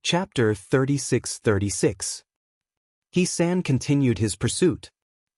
Chapter 36-36. He San continued his pursuit.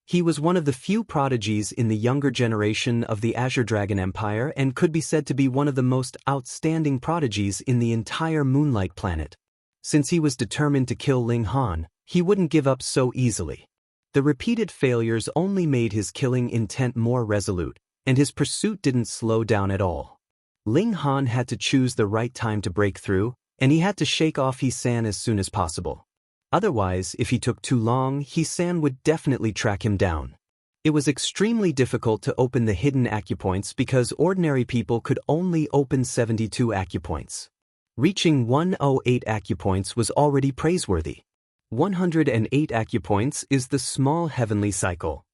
He was one of the few prodigies in the younger generation of the Azure Dragon Empire and could be said to be one of the most outstanding prodigies in the entire Moonlight Planet. Since he was determined to kill Ling Han, he wouldn't give up so easily. The repeated failures only made his killing intent more resolute, and his pursuit didn't slow down at all. Ling Han had to choose the right time to break through, and he had to shake off He San as soon as possible. Otherwise, if he took too long, He San would definitely track him down. It was extremely difficult to open the hidden acupoints because ordinary people could only open 72 acupoints. Reaching 108 acupoints was already praiseworthy. 108 acupoints is the small heavenly cycle.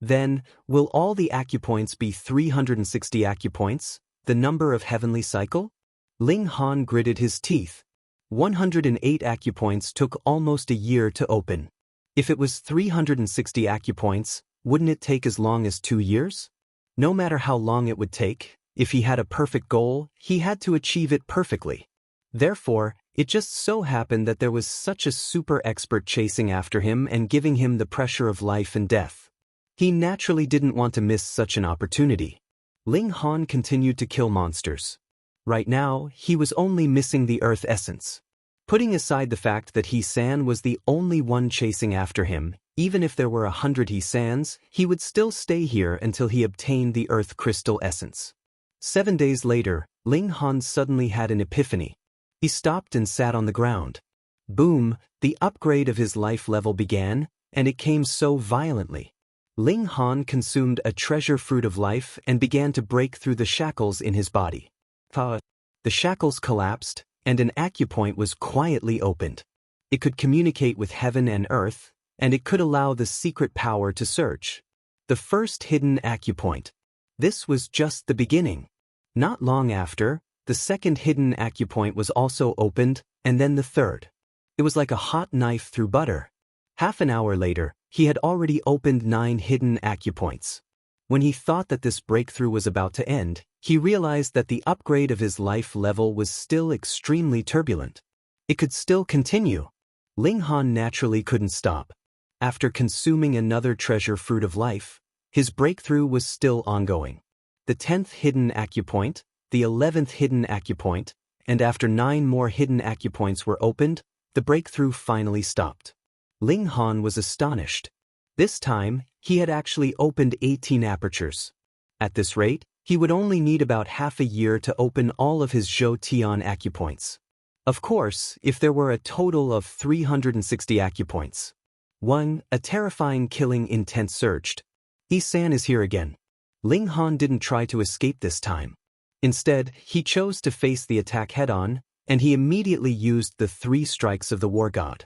Then, will all the acupoints be 360 acupoints, the number of heavenly cycle? Ling Han gritted his teeth. 108 acupoints took almost a year to open. If it was 360 acupoints, wouldn't it take as long as 2 years? No matter how long it would take, if he had a perfect goal, he had to achieve it perfectly. Therefore, it just so happened that there was such a super expert chasing after him and giving him the pressure of life and death. He naturally didn't want to miss such an opportunity. Ling Han continued to kill monsters. Right now, he was only missing the Earth Essence. Putting aside the fact that He San was the only one chasing after him, even if there were 100 He Sans, he would still stay here until he obtained the Earth Crystal Essence. 7 days later, Ling Han suddenly had an epiphany. He stopped and sat on the ground. Boom, the upgrade of his life level began, and it came so violently. Ling Han consumed a treasure fruit of life and began to break through the shackles in his body. The shackles collapsed, and an acupoint was quietly opened. It could communicate with heaven and earth, and it could allow the secret power to surge. The first hidden acupoint. This was just the beginning. Not long after, the second hidden acupoint was also opened, and then the third. It was like a hot knife through butter. Half an hour later, he had already opened 9 hidden acupoints. When he thought that this breakthrough was about to end, he realized that the upgrade of his life level was still extremely turbulent. It could still continue. Ling Han naturally couldn't stop. After consuming another treasure fruit of life, his breakthrough was still ongoing. The 10th hidden acupoint, the 11th hidden acupoint, and after 9 more hidden acupoints were opened, the breakthrough finally stopped. Ling Han was astonished. This time, he had actually opened 18 apertures. At this rate, he would only need about half a year to open all of his Zhou Tian acupoints. Of course, if there were a total of 360 acupoints. A terrifying killing intent surged. He San is here again. Ling Han didn't try to escape this time. Instead, he chose to face the attack head-on, and he immediately used the 3 strikes of the War God.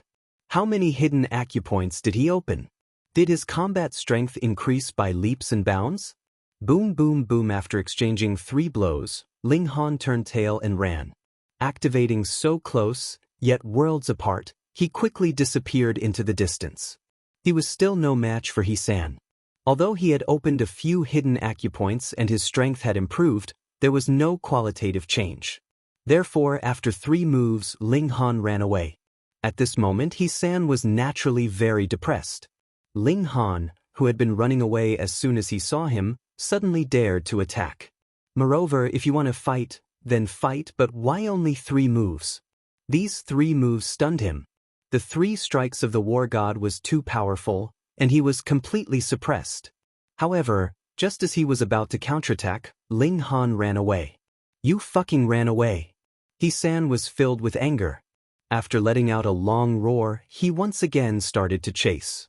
How many hidden acupoints did he open? Did his combat strength increase by leaps and bounds? Boom boom boom. After exchanging 3 blows, Ling Han turned tail and ran. Activating so close, yet worlds apart, he quickly disappeared into the distance. He was still no match for He San. Although he had opened a few hidden acupoints and his strength had improved, there was no qualitative change. Therefore, after 3 moves, Ling Han ran away. At this moment, He San was naturally very depressed. Ling Han, who had been running away as soon as he saw him, suddenly dared to attack. Moreover, if you want to fight, then fight, but why only 3 moves? These 3 moves stunned him. The 3 strikes of the War God was too powerful, and he was completely suppressed. However, just as he was about to counterattack, Ling Han ran away. You fucking ran away. He San was filled with anger. After letting out a long roar, he once again started to chase.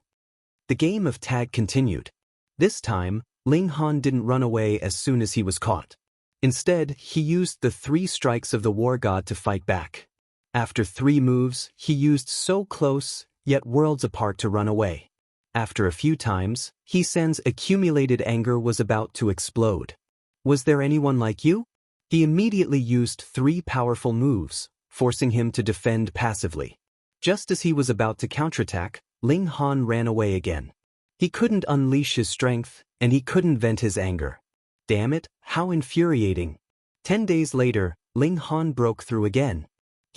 The game of tag continued. This time, Ling Han didn't run away as soon as he was caught. Instead, he used the 3 strikes of the War God to fight back. After 3 moves, he used so close, yet worlds apart to run away. After a few times, He San's accumulated anger was about to explode. Was there anyone like you? He immediately used 3 powerful moves, forcing him to defend passively. Just as he was about to counterattack, Ling Han ran away again. He couldn't unleash his strength, and he couldn't vent his anger. Damn it, how infuriating. 10 days later, Ling Han broke through again.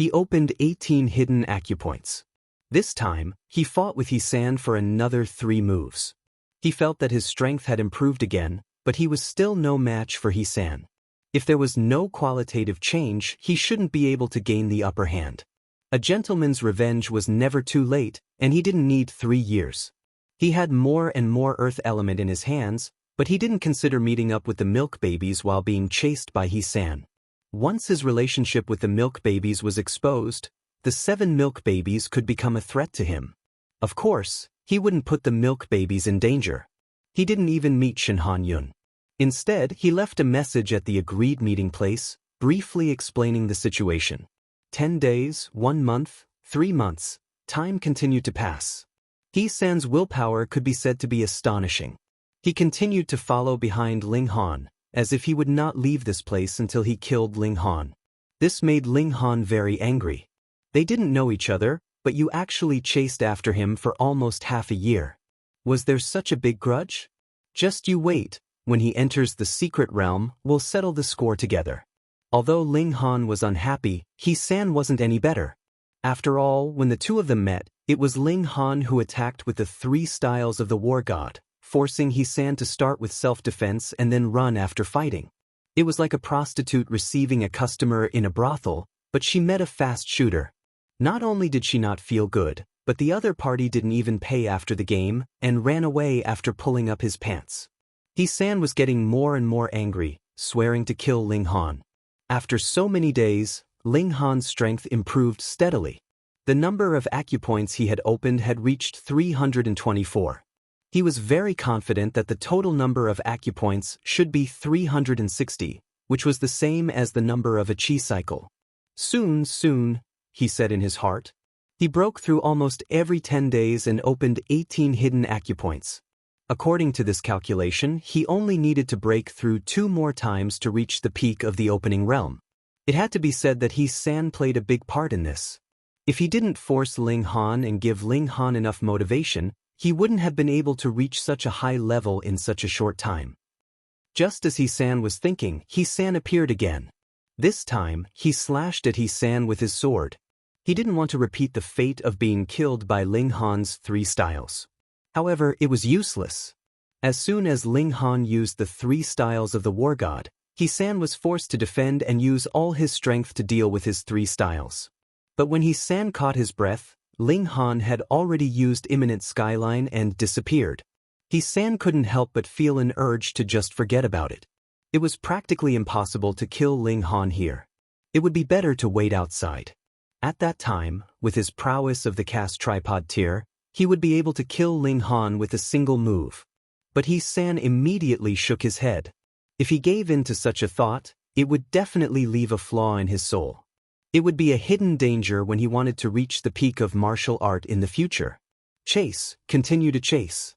He opened 18 hidden acupoints. This time, he fought with He-san for another 3 moves. He felt that his strength had improved again, but he was still no match for He-san. If there was no qualitative change, he shouldn't be able to gain the upper hand. A gentleman's revenge was never too late, and he didn't need 3 years. He had more and more earth element in his hands, but he didn't consider meeting up with the milk babies while being chased by He-san. Once his relationship with the milk babies was exposed, the 7 milk babies could become a threat to him. Of course, he wouldn't put the milk babies in danger. He didn't even meet Shin Han-yun. Instead, he left a message at the agreed meeting place, briefly explaining the situation. 10 days, 1 month, 3 months, time continued to pass. He-san's willpower could be said to be astonishing. He continued to follow behind Ling Han, as if he would not leave this place until he killed Ling Han. This made Ling Han very angry. They didn't know each other, but you actually chased after him for almost half a year. Was there such a big grudge? Just you wait, when he enters the secret realm, we'll settle the score together. Although Ling Han was unhappy, He-san wasn't any better. After all, when the two of them met, it was Ling Han who attacked with the 3 styles of the war god, forcing He-san to start with self-defense and then run after fighting. It was like a prostitute receiving a customer in a brothel, but she met a fast shooter. Not only did she not feel good, but the other party didn't even pay after the game and ran away after pulling up his pants. He-san was getting more and more angry, swearing to kill Ling Han. After so many days, Ling Han's strength improved steadily. The number of acupoints he had opened had reached 324. He was very confident that the total number of acupoints should be 360, which was the same as the number of a chi cycle. Soon, he said in his heart. He broke through almost every 10 days and opened 18 hidden acupoints. According to this calculation, he only needed to break through 2 more times to reach the peak of the opening realm. It had to be said that He-san played a big part in this. If he didn't force Ling Han and give Ling Han enough motivation, he wouldn't have been able to reach such a high level in such a short time. Just as He-san was thinking, He-san appeared again. This time, he slashed at He-san with his sword. He didn't want to repeat the fate of being killed by Ling Han's 3 styles. However, it was useless. As soon as Ling Han used the 3 styles of the war god, He-san was forced to defend and use all his strength to deal with his 3 styles. But when He-san caught his breath, Ling Han had already used Imminent Skyline and disappeared. He-san couldn't help but feel an urge to just forget about it. It was practically impossible to kill Ling Han here. It would be better to wait outside. At that time, with his prowess of the cast tripod tier, he would be able to kill Ling Han with a single move. But He-san immediately shook his head. If he gave in to such a thought, it would definitely leave a flaw in his soul. It would be a hidden danger when he wanted to reach the peak of martial art in the future. Continue to chase.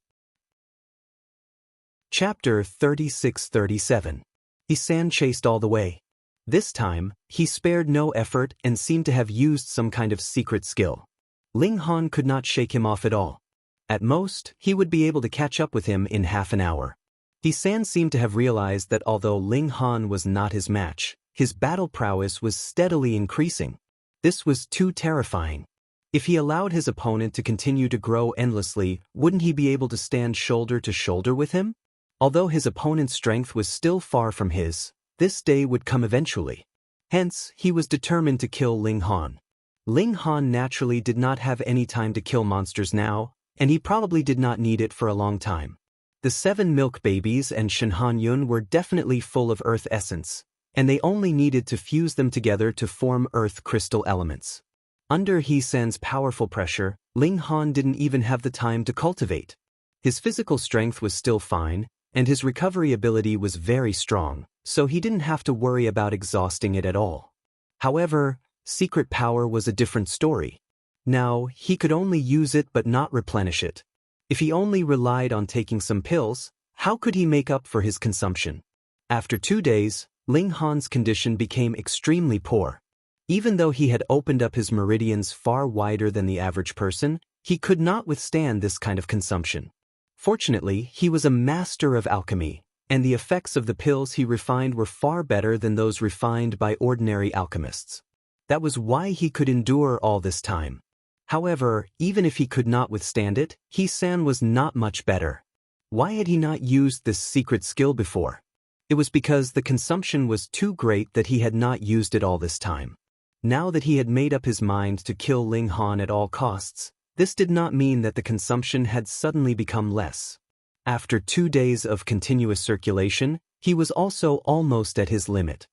Chapter 36-37. He-san chased all the way. This time, he spared no effort and seemed to have used some kind of secret skill. Ling Han could not shake him off at all. At most, he would be able to catch up with him in half an hour. He-san seemed to have realized that although Ling Han was not his match, his battle prowess was steadily increasing. This was too terrifying. If he allowed his opponent to continue to grow endlessly, wouldn't he be able to stand shoulder to shoulder with him? Although his opponent's strength was still far from his, this day would come eventually. Hence, he was determined to kill Ling Han. Ling Han naturally did not have any time to kill monsters now, and he probably did not need it for a long time. The 7 milk babies and Shin Han-yun were definitely full of earth essence, and they only needed to fuse them together to form earth crystal elements. Under He-san's powerful pressure, Ling Han didn't even have the time to cultivate. His physical strength was still fine, and his recovery ability was very strong, so he didn't have to worry about exhausting it at all. However, secret power was a different story. Now, he could only use it but not replenish it. If he only relied on taking some pills, how could he make up for his consumption? After 2 days, Ling Han's condition became extremely poor. Even though he had opened up his meridians far wider than the average person, he could not withstand this kind of consumption. Fortunately, he was a master of alchemy, and the effects of the pills he refined were far better than those refined by ordinary alchemists. That was why he could endure all this time. However, even if he could not withstand it, He-san was not much better. Why had he not used this secret skill before? It was because the consumption was too great that he had not used it all this time. Now that he had made up his mind to kill Ling Han at all costs, this did not mean that the consumption had suddenly become less. After 2 days of continuous circulation, he was also almost at his limit.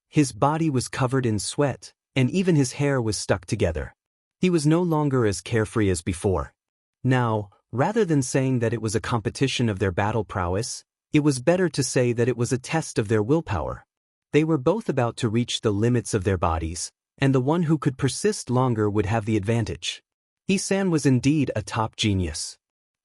His body was covered in sweat, and even his hair was stuck together. He was no longer as carefree as before. Now, rather than saying that it was a competition of their battle prowess, it was better to say that it was a test of their willpower. They were both about to reach the limits of their bodies, and the one who could persist longer would have the advantage. He-san was indeed a top genius.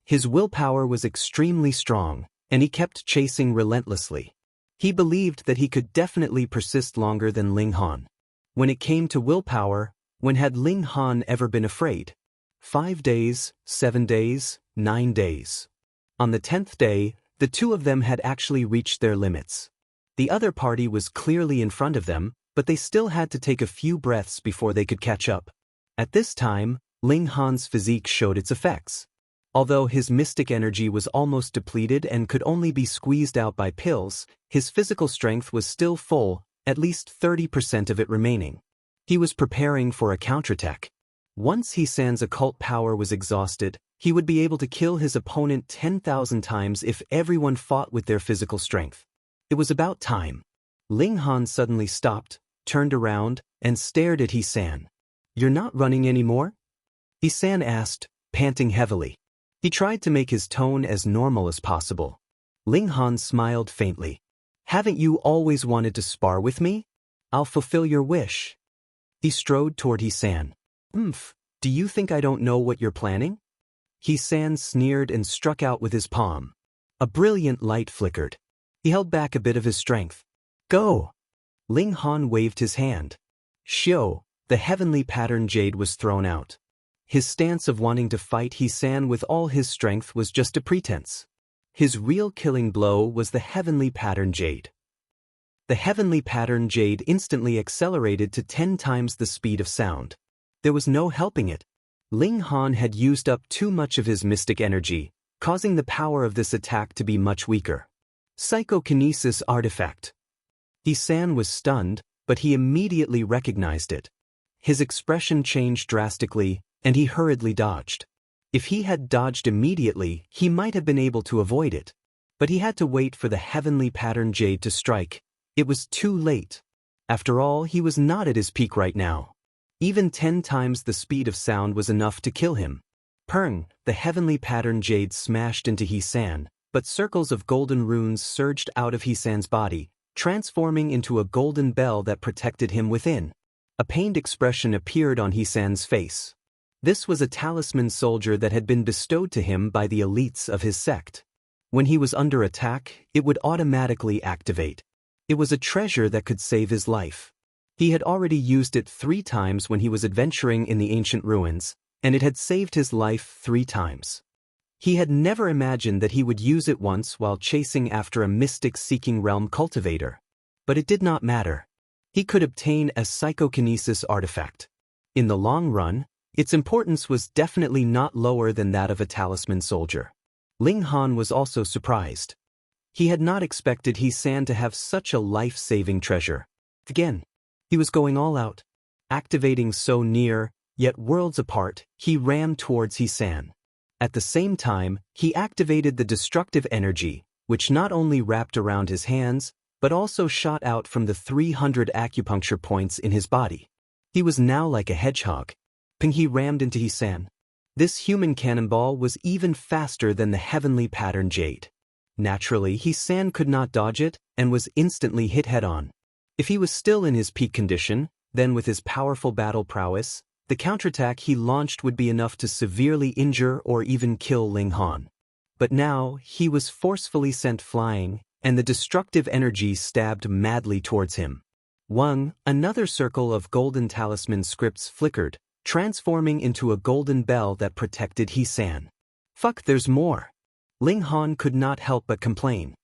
His willpower was extremely strong, and he kept chasing relentlessly. He believed that he could definitely persist longer than Ling Han. When it came to willpower, when had Ling Han ever been afraid? 5 days, 7 days, 9 days. On the 10th day, the two of them had actually reached their limits. The other party was clearly in front of them, but they still had to take a few breaths before they could catch up. At this time, Ling Han's physique showed its effects. Although his mystic energy was almost depleted and could only be squeezed out by pills, his physical strength was still full, at least 30% of it remaining. He was preparing for a counterattack. Once He-san's occult power was exhausted, he would be able to kill his opponent 10,000 times if everyone fought with their physical strength. It was about time. Ling Han suddenly stopped, turned around, and stared at He-san. "You're not running anymore?" He-san asked, panting heavily. He tried to make his tone as normal as possible. Ling Han smiled faintly. "Haven't you always wanted to spar with me? I'll fulfill your wish." He strode toward He-san. Do you think I don't know what you're planning?" He-san sneered and struck out with his palm. A brilliant light flickered. He held back a bit of his strength. "Go!" Ling Han waved his hand. Shio, the heavenly pattern jade, was thrown out. His stance of wanting to fight He-san with all his strength was just a pretense. His real killing blow was the heavenly pattern jade. The heavenly pattern jade instantly accelerated to 10 times the speed of sound. There was no helping it. Ling Han had used up too much of his mystic energy, causing the power of this attack to be much weaker. Psychokinesis artifact. He-san was stunned, but he immediately recognized it. His expression changed drastically, and he hurriedly dodged. If he had dodged immediately, he might have been able to avoid it. But he had to wait for the heavenly pattern jade to strike. It was too late. After all, he was not at his peak right now. Even 10 times the speed of sound was enough to kill him. Purng, the heavenly pattern jade smashed into He-san, but circles of golden runes surged out of He-san's body, transforming into a golden bell that protected him within. A pained expression appeared on He-san's face. This was a talisman soldier that had been bestowed to him by the elites of his sect. When he was under attack, it would automatically activate. It was a treasure that could save his life. He had already used it 3 times when he was adventuring in the ancient ruins, and it had saved his life 3 times. He had never imagined that he would use it once while chasing after a mystic-seeking realm cultivator. But it did not matter. He could obtain a psychokinesis artifact. In the long run, its importance was definitely not lower than that of a talisman soldier. Ling Han was also surprised. He had not expected He-san to have such a life-saving treasure. Again, he was going all out. Activating so near, yet worlds apart, he ran towards He-san. At the same time, he activated the destructive energy, which not only wrapped around his hands, but also shot out from the 300 acupuncture points in his body. He was now like a hedgehog. Ping, he rammed into He-san. This human cannonball was even faster than the heavenly pattern jade. Naturally, He-san could not dodge it and was instantly hit head-on. If he was still in his peak condition, then with his powerful battle prowess, the counterattack he launched would be enough to severely injure or even kill Ling Han. But now, he was forcefully sent flying, and the destructive energy stabbed madly towards him. Another circle of golden talisman scripts flickered, transforming into a golden bell that protected He-san. Fuck, there's more. Ling Han could not help but complain.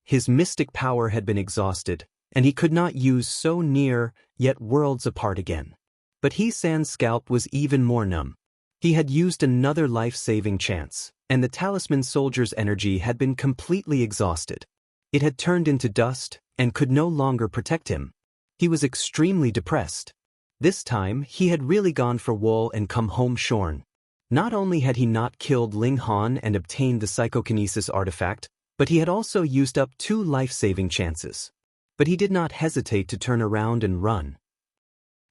His mystic power had been exhausted, and he could not use so near, yet worlds apart again. But He San's scalp was even more numb. He had used another life-saving chance, and the talisman soldier's energy had been completely exhausted. It had turned into dust and could no longer protect him. He was extremely depressed. This time, he had really gone for wool and come home shorn. Not only had he not killed Ling Han and obtained the psychokinesis artifact, but he had also used up 2 life-saving chances. But he did not hesitate to turn around and run.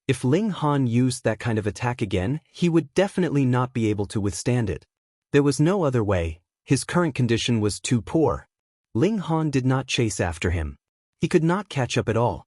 If Ling Han used that kind of attack again, he would definitely not be able to withstand it. There was no other way. His current condition was too poor. Ling Han did not chase after him. He could not catch up at all.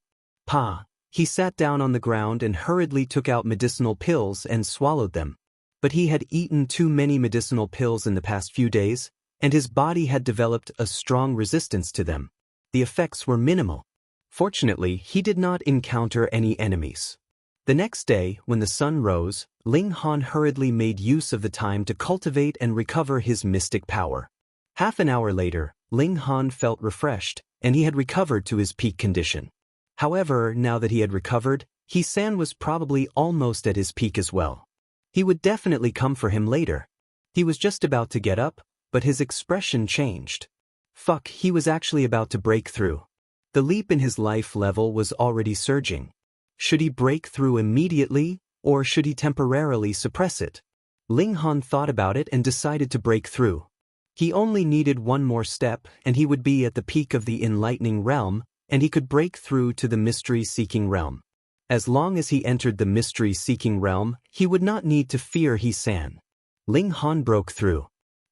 He sat down on the ground and hurriedly took out medicinal pills and swallowed them. But he had eaten too many medicinal pills in the past few days, and his body had developed a strong resistance to them. The effects were minimal. Fortunately, he did not encounter any enemies. The next day, when the sun rose, Ling Han hurriedly made use of the time to cultivate and recover his mystic power. Half an hour later, Ling Han felt refreshed, and he had recovered to his peak condition. However, now that he had recovered, He San was probably almost at his peak as well. He would definitely come for him later. He was just about to get up, but his expression changed. He was actually about to break through. The leap in his life level was already surging. Should he break through immediately, or should he temporarily suppress it? Ling Han thought about it and decided to break through. He only needed one more step and he would be at the peak of the enlightening realm, and he could break through to the mystery-seeking realm. As long as he entered the mystery-seeking realm, he would not need to fear He San. Ling Han broke through.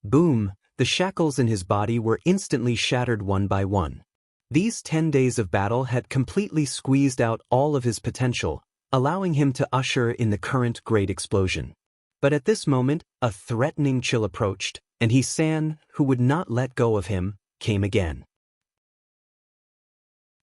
Boom! The shackles in his body were instantly shattered one by one. These 10 days of battle had completely squeezed out all of his potential, allowing him to usher in the current great explosion. But at this moment, a threatening chill approached, and He San, who would not let go of him, came again.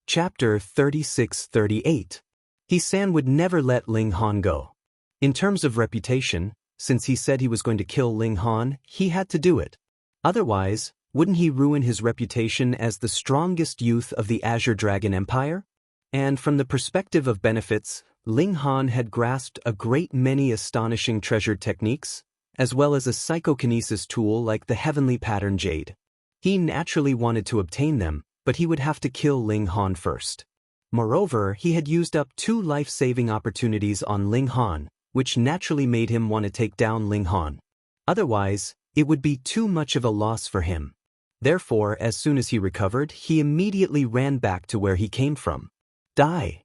Chapter 36-38. He San would never let Ling Han go. In terms of reputation, since he said he was going to kill Ling Han, he had to do it. Otherwise, wouldn't he ruin his reputation as the strongest youth of the Azure Dragon Empire? And from the perspective of benefits, Ling Han had grasped a great many astonishing treasured techniques, as well as a psychokinesis tool like the Heavenly Pattern Jade. He naturally wanted to obtain them, but he would have to kill Ling Han first. Moreover, he had used up 2 life-saving opportunities on Ling Han, which naturally made him want to take down Ling Han. Otherwise, it would be too much of a loss for him. Therefore, as soon as he recovered, he immediately ran back to where he came from. Die!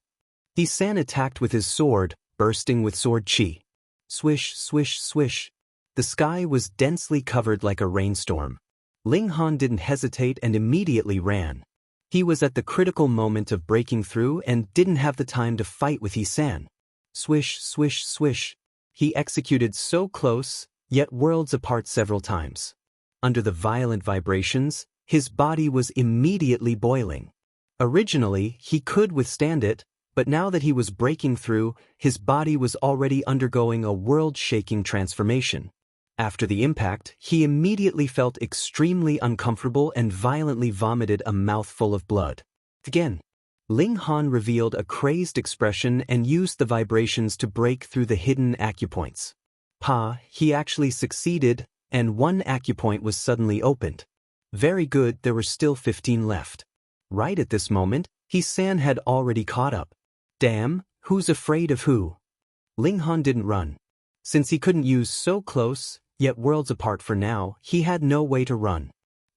He San attacked with his sword, bursting with sword chi. Swish, swish, swish. The sky was densely covered like a rainstorm. Ling Han didn't hesitate and immediately ran. He was at the critical moment of breaking through and didn't have the time to fight with He San. Swish, swish, swish. He executed so close, yet worlds apart several times. Under the violent vibrations, his body was immediately boiling. Originally, he could withstand it, but now that he was breaking through, his body was already undergoing a world-shaking transformation. After the impact, he immediately felt extremely uncomfortable and violently vomited a mouthful of blood. Again, Ling Han revealed a crazed expression and used the vibrations to break through the hidden acupoints. He actually succeeded, and one acupoint was suddenly opened. Very good, there were still 15 left. Right at this moment, He San had already caught up. Damn, who's afraid of who? Ling Han didn't run. Since he couldn't use so close, yet worlds apart for now, he had no way to run.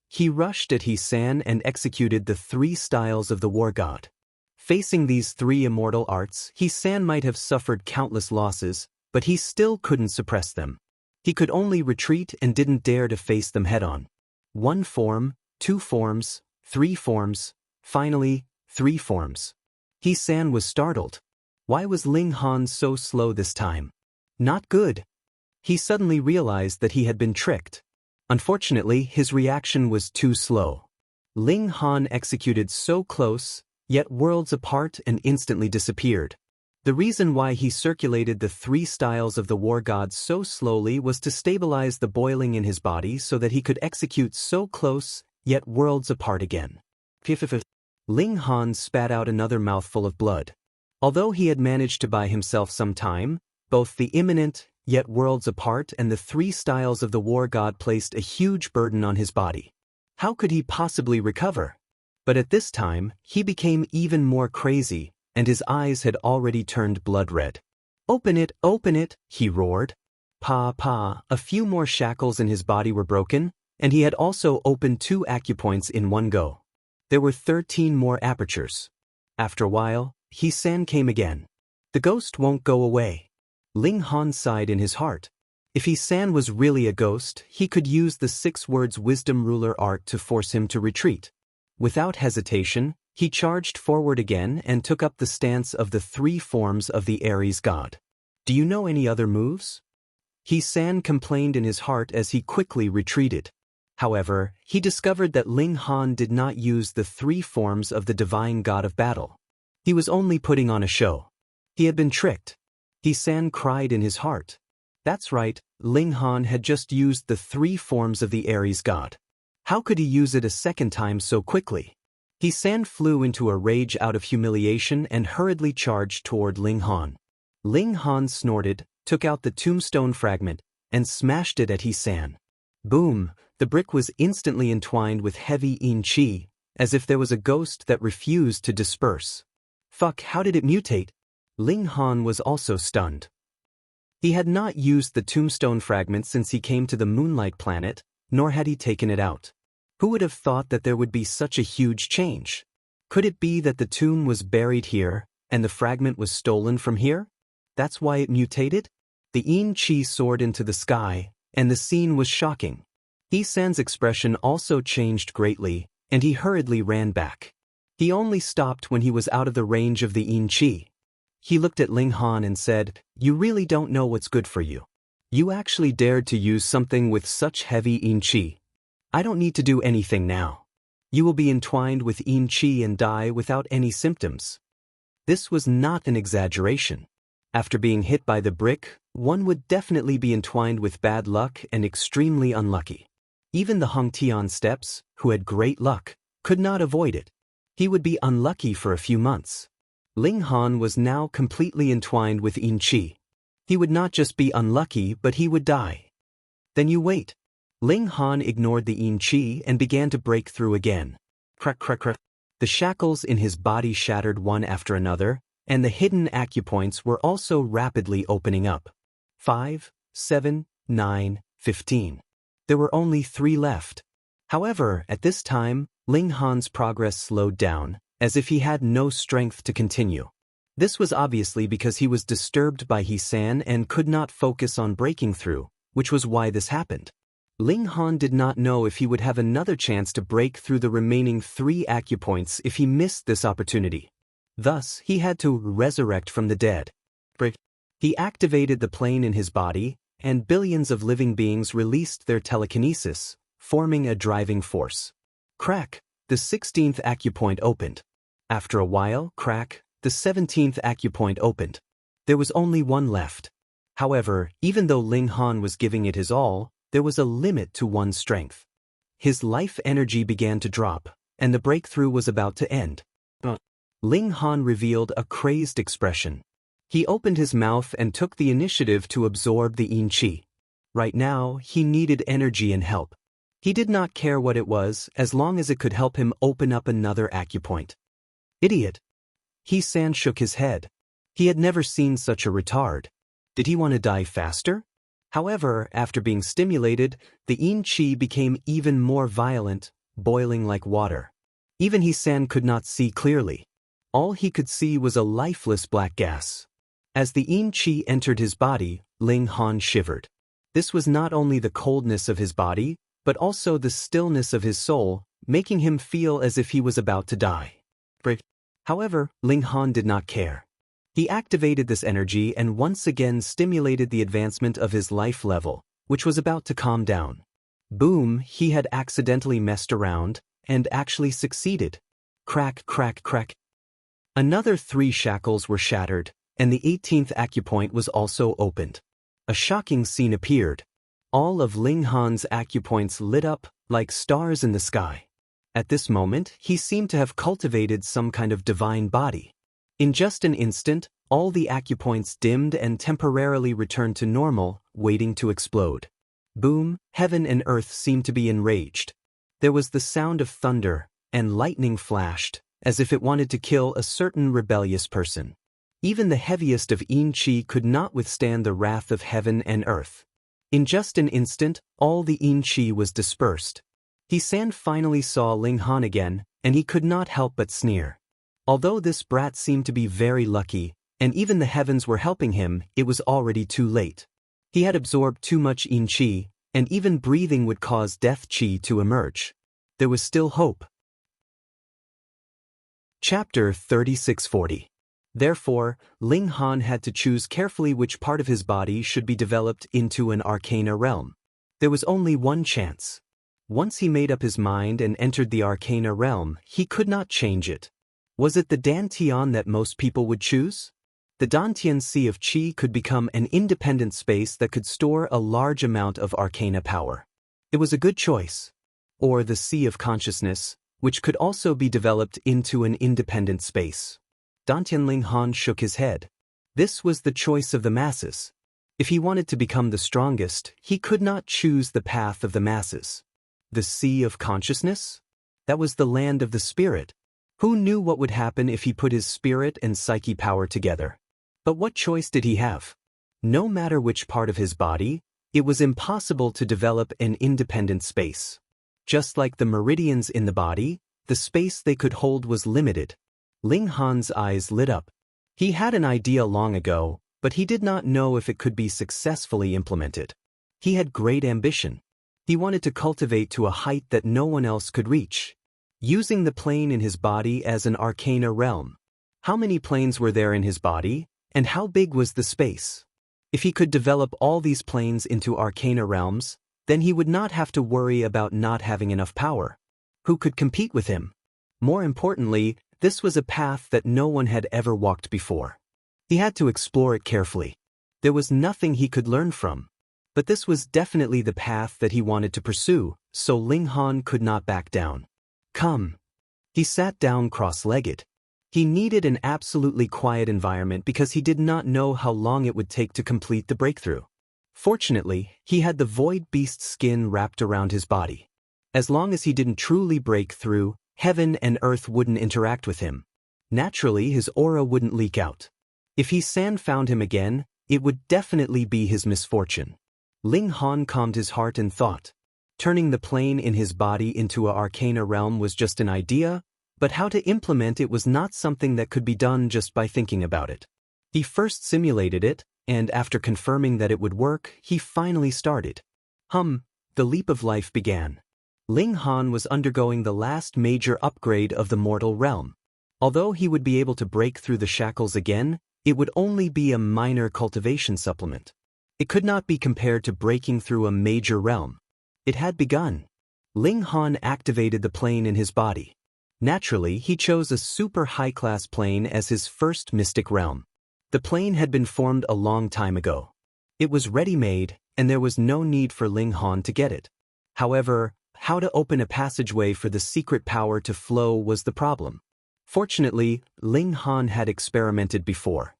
He rushed at He San and executed the 3 styles of the war god. Facing these 3 immortal arts, He San might have suffered countless losses, but he still couldn't suppress them. He could only retreat and didn't dare to face them head-on. 1 form, 2 forms, 3 forms, finally, 3 forms. He San was startled. Why was Ling Han so slow this time? Not good. He suddenly realized that he had been tricked. Unfortunately, his reaction was too slow. Ling Han executed so close, yet worlds apart and instantly disappeared. The reason why he circulated the 3 styles of the war god so slowly was to stabilize the boiling in his body so that he could execute so close, yet worlds apart again. Ling Han spat out another mouthful of blood. Although he had managed to buy himself some time, Both the imminent, yet worlds apart, and the three styles of the war god placed a huge burden on his body. How could he possibly recover? But at this time, he became even more crazy, and his eyes had already turned blood red. Open it, he roared. A few more shackles in his body were broken, and he had also opened 2 acupoints in one go. There were 13 more apertures. After a while, He-san came again. The ghost won't go away. Ling Han sighed in his heart. If He-san was really a ghost, he could use the 6 words wisdom ruler art to force him to retreat. Without hesitation, he charged forward again and took up the stance of the 3 forms of the Aries god. Do you know any other moves? He-san complained in his heart as he quickly retreated. However, he discovered that Ling Han did not use the 3 forms of the divine god of battle. He was only putting on a show. He had been tricked. He-san cried in his heart. That's right, Ling Han had just used the 3 forms of the Aries god. How could he use it a second time so quickly? He-san flew into a rage out of humiliation and hurriedly charged toward Ling Han. Ling Han snorted, took out the tombstone fragment, and smashed it at He-san. Boom! The brick was instantly entwined with heavy yin qi, as if there was a ghost that refused to disperse. Fuck, how did it mutate? Ling Han was also stunned. He had not used the tombstone fragment since he came to the Moonlight planet, nor had he taken it out. Who would have thought that there would be such a huge change? Could it be that the tomb was buried here, and the fragment was stolen from here? That's why it mutated? The yin qi soared into the sky, and the scene was shocking. He-san's expression also changed greatly, and he hurriedly ran back. He only stopped when he was out of the range of the yin qi. He looked at Ling Han and said, "You really don't know what's good for you. You actually dared to use something with such heavy yin qi. I don't need to do anything now. You will be entwined with yin qi and die without any symptoms." This was not an exaggeration. After being hit by the brick, one would definitely be entwined with bad luck and extremely unlucky. Even the Hongtian steps, who had great luck, could not avoid it. He would be unlucky for a few months. Ling Han was now completely entwined with yin qi. He would not just be unlucky, but he would die. Then you wait. Ling Han ignored the yin qi and began to break through again. Crack, crack, crack. The shackles in his body shattered one after another, and the hidden acupoints were also rapidly opening up. 5, 7, 9, 15. There were only 3 left. However, at this time, Ling Han's progress slowed down, as if he had no strength to continue. This was obviously because he was disturbed by He-san and could not focus on breaking through, which was why this happened. Ling Han did not know if he would have another chance to break through the remaining 3 acupoints if he missed this opportunity. Thus, he had to resurrect from the dead. He activated the plane in his body, and billions of living beings released their telekinesis, forming a driving force. Crack, the 16th acupoint opened. After a while, crack, the 17th acupoint opened. There was only 1 left. However, even though Ling Han was giving it his all, there was a limit to one's strength. His life energy began to drop, and the breakthrough was about to end. Ling Han revealed a crazed expression. He opened his mouth and took the initiative to absorb the yin qi. Right now, he needed energy and help. He did not care what it was as long as it could help him open up another acupoint. Idiot. He-san shook his head. He had never seen such a retard. Did he want to die faster? However, after being stimulated, the yin qi became even more violent, boiling like water. Even He-san could not see clearly. All he could see was a lifeless black gas. As the yin qi entered his body, Ling Han shivered. This was not only the coldness of his body, but also the stillness of his soul, making him feel as if he was about to die. However, Ling Han did not care. He activated this energy and once again stimulated the advancement of his life level, which was about to calm down. Boom, he had accidentally messed around, and actually succeeded. Crack, crack, crack. Another 3 shackles were shattered, and the 18th acupoint was also opened. A shocking scene appeared. All of Ling Han's acupoints lit up like stars in the sky. At this moment, he seemed to have cultivated some kind of divine body. In just an instant, All the acupoints dimmed and temporarily returned to normal, waiting to explode. Boom, heaven and earth seemed to be enraged. There was the sound of thunder, and lightning flashed, as if it wanted to kill a certain rebellious person. Even the heaviest of Yin Qi could not withstand the wrath of heaven and earth. In just an instant, all the Yin Qi was dispersed. He-san finally saw Ling Han again, and he could not help but sneer. Although this brat seemed to be very lucky, and even the heavens were helping him, it was already too late. He had absorbed too much Yin Qi, and even breathing would cause death Qi to emerge. There was still hope. Chapter 3640. Therefore, Ling Han had to choose carefully which part of his body should be developed into an arcana realm. There was only one chance. Once he made up his mind and entered the arcana realm, he could not change it. Was it the Dantian that most people would choose? The Dantian Sea of Qi could become an independent space that could store a large amount of arcana power. It was a good choice. Or the Sea of Consciousness, which could also be developed into an independent space. Dantian Ling Han shook his head. This was the choice of the masses. If he wanted to become the strongest, he could not choose the path of the masses. The Sea of Consciousness? That was the land of the spirit. Who knew what would happen if he put his spirit and psyche power together? But what choice did he have? No matter which part of his body, it was impossible to develop an independent space. Just like the meridians in the body, the space they could hold was limited. Ling Han's eyes lit up. He had an idea long ago, but he did not know if it could be successfully implemented. He had great ambition. He wanted to cultivate to a height that no one else could reach, using the plane in his body as an arcana realm. How many planes were there in his body, and how big was the space? If he could develop all these planes into arcana realms, then he would not have to worry about not having enough power. Who could compete with him? More importantly, this was a path that no one had ever walked before. He had to explore it carefully. There was nothing he could learn from. But this was definitely the path that he wanted to pursue, so Ling Han could not back down. Come. He sat down cross-legged. He needed an absolutely quiet environment because he did not know how long it would take to complete the breakthrough. Fortunately, he had the void beast skin wrapped around his body. As long as he didn't truly break through, heaven and earth wouldn't interact with him. Naturally, his aura wouldn't leak out. If He-san found him again, it would definitely be his misfortune. Ling Han calmed his heart and thought. Turning the plane in his body into an arcana realm was just an idea, but how to implement it was not something that could be done just by thinking about it. He first simulated it, and after confirming that it would work, he finally started. The leap of life began. Ling Han was undergoing the last major upgrade of the mortal realm. Although he would be able to break through the shackles again, it would only be a minor cultivation supplement. It could not be compared to breaking through a major realm. It had begun. Ling Han activated the plane in his body. Naturally, he chose a super high-class plane as his first mystic realm. The plane had been formed a long time ago. It was ready-made, and there was no need for Ling Han to get it. However, how to open a passageway for the secret power to flow was the problem. Fortunately, Ling Han had experimented before.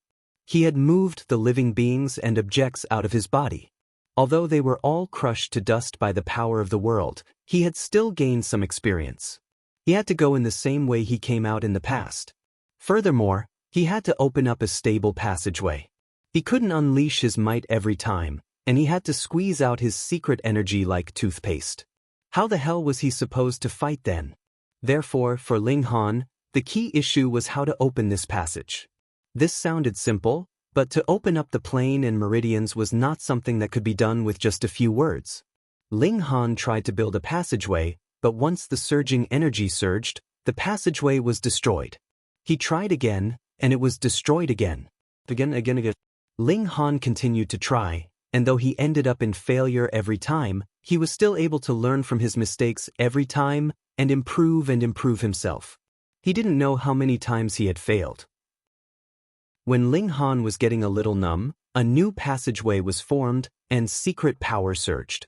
He had moved the living beings and objects out of his body. Although they were all crushed to dust by the power of the world, he had still gained some experience. He had to go in the same way he came out in the past. Furthermore, he had to open up a stable passageway. He couldn't unleash his might every time, and he had to squeeze out his secret energy like toothpaste. How the hell was he supposed to fight then? Therefore, for Ling Han, the key issue was how to open this passage. This sounded simple, but to open up the plane and meridians was not something that could be done with just a few words. Ling Han tried to build a passageway, but once the surging energy surged, the passageway was destroyed. He tried again, and it was destroyed again. Again. Ling Han continued to try, and though he ended up in failure every time, he was still able to learn from his mistakes every time and improve himself. He didn't know how many times he had failed. When Ling Han was getting a little numb, a new passageway was formed, and secret power surged.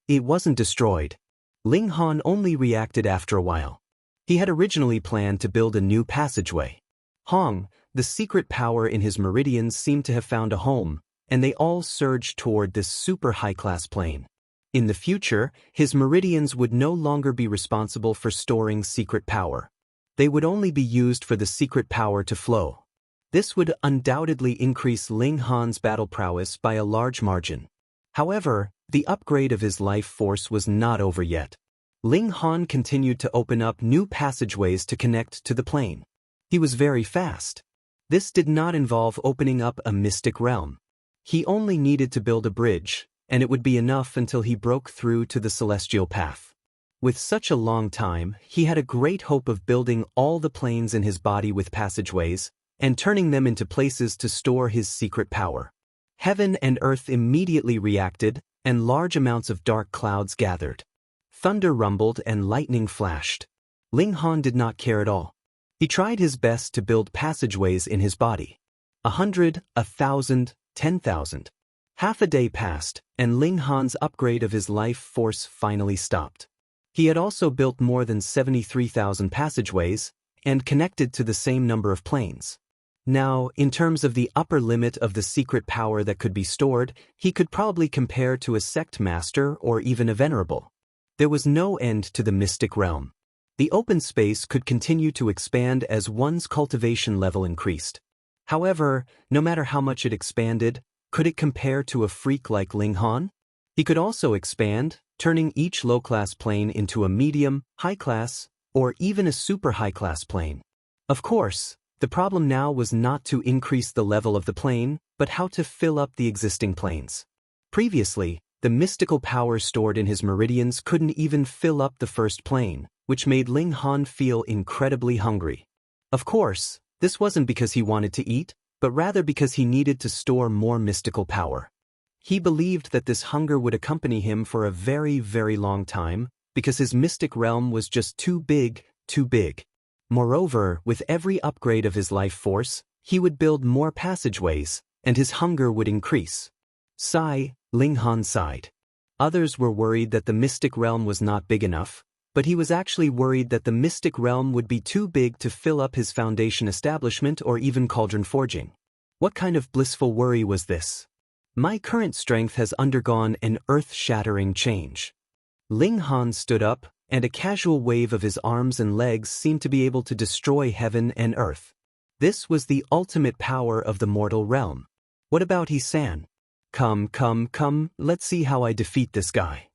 It wasn't destroyed. Ling Han only reacted after a while. He had originally planned to build a new passageway. the secret power in his meridians seemed to have found a home, and they all surged toward this super high-class plane. In the future, his meridians would no longer be responsible for storing secret power. They would only be used for the secret power to flow. This would undoubtedly increase Ling Han's battle prowess by a large margin. However, the upgrade of his life force was not over yet. Ling Han continued to open up new passageways to connect to the plane. He was very fast. This did not involve opening up a mystic realm. He only needed to build a bridge, and it would be enough until he broke through to the celestial path. With such a long time, he had a great hope of building all the planes in his body with passageways, and turning them into places to store his secret power. Heaven and earth immediately reacted, and large amounts of dark clouds gathered. Thunder rumbled and lightning flashed. Ling Han did not care at all. He tried his best to build passageways in his body. 100, 1,000, 10,000. Half a day passed, and Ling Han's upgrade of his life force finally stopped. He had also built more than 73,000 passageways, and connected to the same number of planes. Now, in terms of the upper limit of the secret power that could be stored, he could probably compare to a sect master or even a venerable. There was no end to the mystic realm. The open space could continue to expand as one's cultivation level increased. However, no matter how much it expanded, could it compare to a freak like Ling Han? He could also expand, turning each low-class plane into a medium, high-class, or even a super high-class plane. Of course, the problem now was not to increase the level of the plane, but how to fill up the existing planes. Previously, the mystical power stored in his meridians couldn't even fill up the first plane, which made Ling Han feel incredibly hungry. Of course, this wasn't because he wanted to eat, but rather because he needed to store more mystical power. He believed that this hunger would accompany him for a very, very long time, because his mystic realm was just too big, too big. Moreover, with every upgrade of his life force, he would build more passageways, and his hunger would increase. Sigh, Ling Han sighed. Others were worried that the mystic realm was not big enough, but he was actually worried that the mystic realm would be too big to fill up his foundation establishment or even cauldron forging. What kind of blissful worry was this? My current strength has undergone an earth-shattering change. Ling Han stood up, and a casual wave of his arms and legs seemed to be able to destroy heaven and earth. This was the ultimate power of the mortal realm. What about He-san? Come, let's see how I defeat this guy.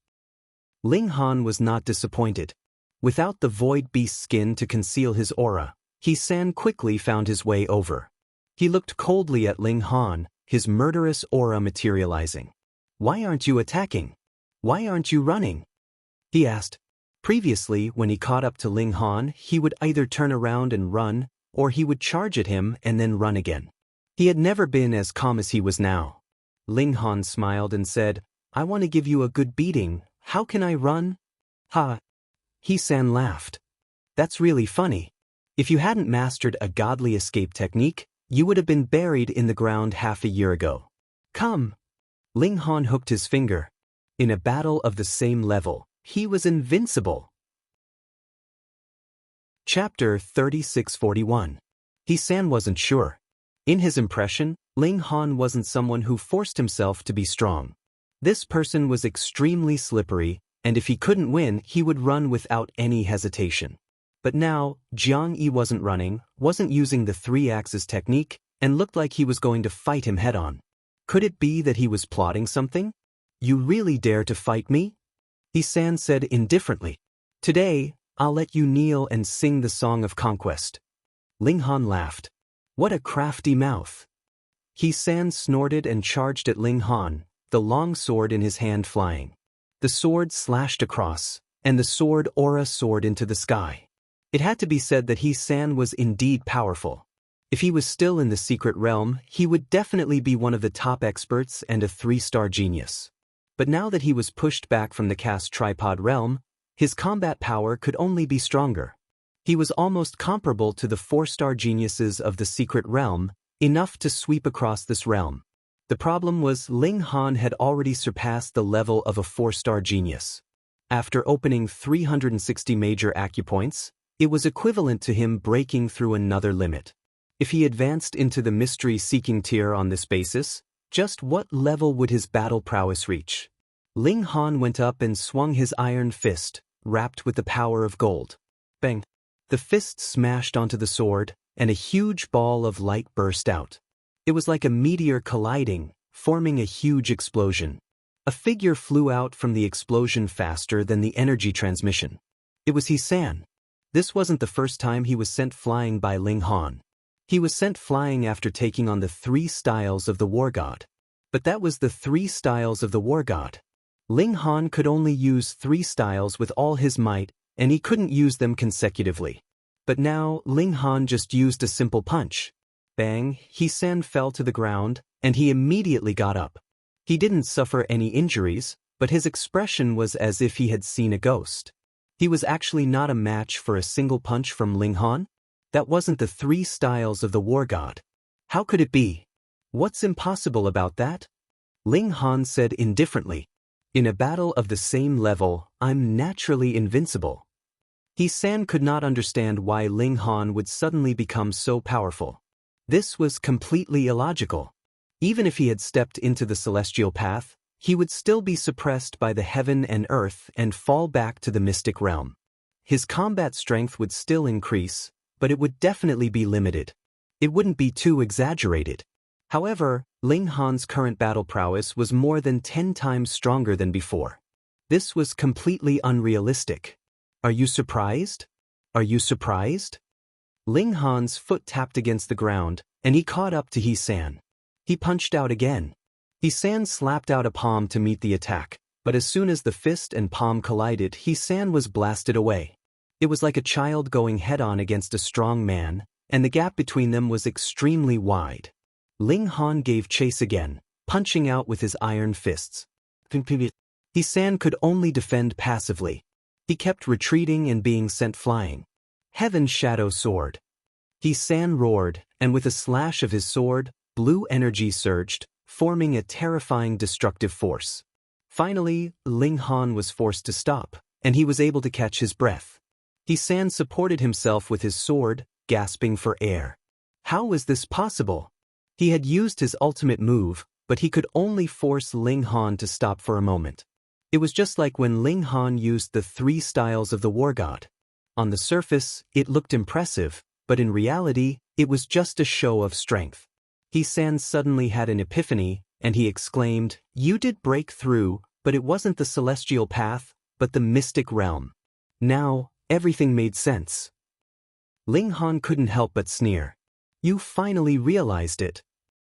Ling Han was not disappointed. Without the void beast skin to conceal his aura, He-san quickly found his way over. He looked coldly at Ling Han, his murderous aura materializing. Why aren't you attacking? Why aren't you running? He asked. Previously, when he caught up to Ling Han, he would either turn around and run, or he would charge at him and then run again. He had never been as calm as he was now. Ling Han smiled and said, I want to give you a good beating. How can I run? Ha! He-san laughed. That's really funny. If you hadn't mastered a godly escape technique, you would have been buried in the ground half a year ago. Come! Ling Han hooked his finger. In a battle of the same level, he was invincible. Chapter 3641. He-san wasn't sure. In his impression, Ling Han wasn't someone who forced himself to be strong. This person was extremely slippery, and if he couldn't win, he would run without any hesitation. But now, Jiang Yi wasn't running, wasn't using the three-axis technique, and looked like he was going to fight him head-on. Could it be that he was plotting something? You really dare to fight me? He-san said indifferently. Today, I'll let you kneel and sing the song of conquest. Ling Han laughed. What a crafty mouth. He-san snorted and charged at Ling Han, the long sword in his hand flying. The sword slashed across, and the sword aura soared into the sky. It had to be said that He-san was indeed powerful. If he was still in the secret realm, he would definitely be one of the top experts and a 3-star genius. But now that he was pushed back from the cast tripod realm, his combat power could only be stronger. He was almost comparable to the 4-star geniuses of the secret realm, enough to sweep across this realm. The problem was Ling Han had already surpassed the level of a 4-star genius. After opening 360 major acupoints, it was equivalent to him breaking through another limit. If he advanced into the mystery-seeking tier on this basis, just what level would his battle prowess reach? Ling Han went up and swung his iron fist, wrapped with the power of gold. Bang! The fist smashed onto the sword, and a huge ball of light burst out. It was like a meteor colliding, forming a huge explosion. A figure flew out from the explosion faster than the energy transmission. It was He-san. This wasn't the first time he was sent flying by Ling Han. He was sent flying after taking on the 3 styles of the War God. But that was the 3 styles of the War God. Ling Han could only use 3 styles with all his might, and he couldn't use them consecutively. But now, Ling Han just used a simple punch. Bang! He-san fell to the ground, and he immediately got up. He didn't suffer any injuries, but his expression was as if he had seen a ghost. He was actually not a match for a single punch from Ling Han? That wasn't the 3 styles of the War God. How could it be? What's impossible about that? Ling Han said indifferently. In a battle of the same level, I'm naturally invincible. He-san could not understand why Ling Han would suddenly become so powerful. This was completely illogical. Even if he had stepped into the celestial path, he would still be suppressed by the heaven and earth and fall back to the mystic realm. His combat strength would still increase, but it would definitely be limited. It wouldn't be too exaggerated. However, Ling Han's current battle prowess was more than 10 times stronger than before. This was completely unrealistic. Are you surprised? Are you surprised? Ling Han's foot tapped against the ground, and he caught up to He-san. He punched out again. He-san slapped out a palm to meet the attack, but as soon as the fist and palm collided, He-san was blasted away. It was like a child going head-on against a strong man, and the gap between them was extremely wide. Ling Han gave chase again, punching out with his iron fists. He-san could only defend passively. He kept retreating and being sent flying. Heaven's Shadow Sword. He-san roared, and with a slash of his sword, blue energy surged, forming a terrifying destructive force. Finally, Ling Han was forced to stop, and he was able to catch his breath. He-san supported himself with his sword, gasping for air. How was this possible? He had used his ultimate move, but he could only force Ling Han to stop for a moment. It was just like when Ling Han used the 3 styles of the War God. On the surface, it looked impressive, but in reality, it was just a show of strength. He-san suddenly had an epiphany, and he exclaimed, "You did break through, but it wasn't the celestial path, but the mystic realm." Now, everything made sense. Ling Han couldn't help but sneer. You finally realized it.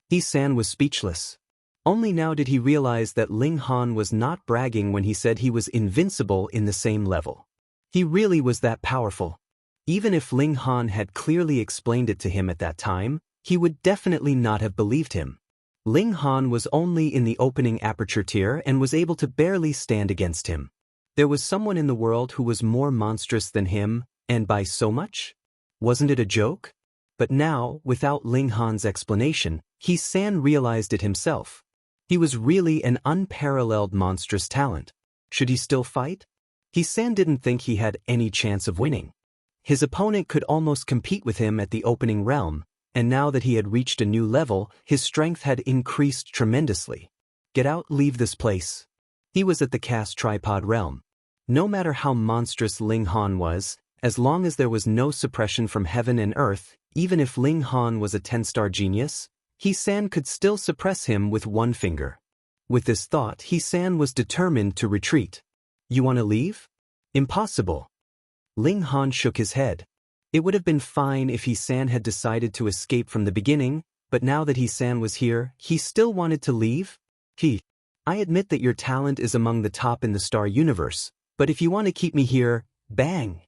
He-san was speechless. Only now did he realize that Ling Han was not bragging when he said he was invincible in the same level. He really was that powerful. Even if Ling Han had clearly explained it to him at that time, he would definitely not have believed him. Ling Han was only in the opening aperture tier and was able to barely stand against him. There was someone in the world who was more monstrous than him, and by so much? Wasn't it a joke? But now, without Ling Han's explanation, He-san realized it himself. He was really an unparalleled monstrous talent. Should he still fight? He-san didn't think he had any chance of winning. His opponent could almost compete with him at the opening realm, and now that he had reached a new level, his strength had increased tremendously. Get out, leave this place. He was at the cast tripod realm. No matter how monstrous Ling Han was, as long as there was no suppression from heaven and earth, even if Ling Han was a 10-star genius, He-san could still suppress him with one finger. With this thought, He-san was determined to retreat. You want to leave? Impossible. Ling Han shook his head. It would have been fine if He-san had decided to escape from the beginning, but now that He-san was here, he still wanted to leave? I admit that your talent is among the top in the star universe, but if you want to keep me here, bang!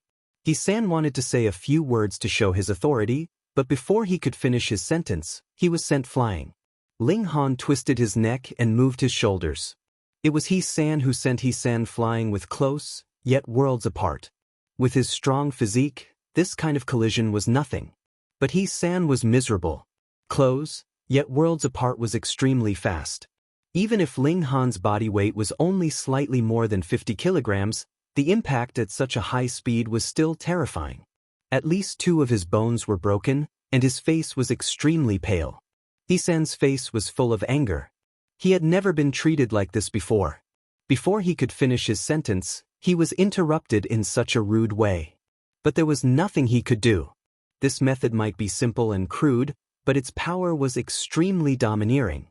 He-san wanted to say a few words to show his authority, but before he could finish his sentence, he was sent flying. Ling Han twisted his neck and moved his shoulders. It was He-san who sent He-san flying with close, yet worlds apart. With his strong physique, this kind of collision was nothing. But He-san was miserable. Close, yet worlds apart was extremely fast. Even if Ling Han's body weight was only slightly more than 50 kilograms, the impact at such a high speed was still terrifying. At least 2 of his bones were broken, and his face was extremely pale. He San's face was full of anger. He had never been treated like this before. Before he could finish his sentence, he was interrupted in such a rude way. But there was nothing he could do. This method might be simple and crude, but its power was extremely domineering.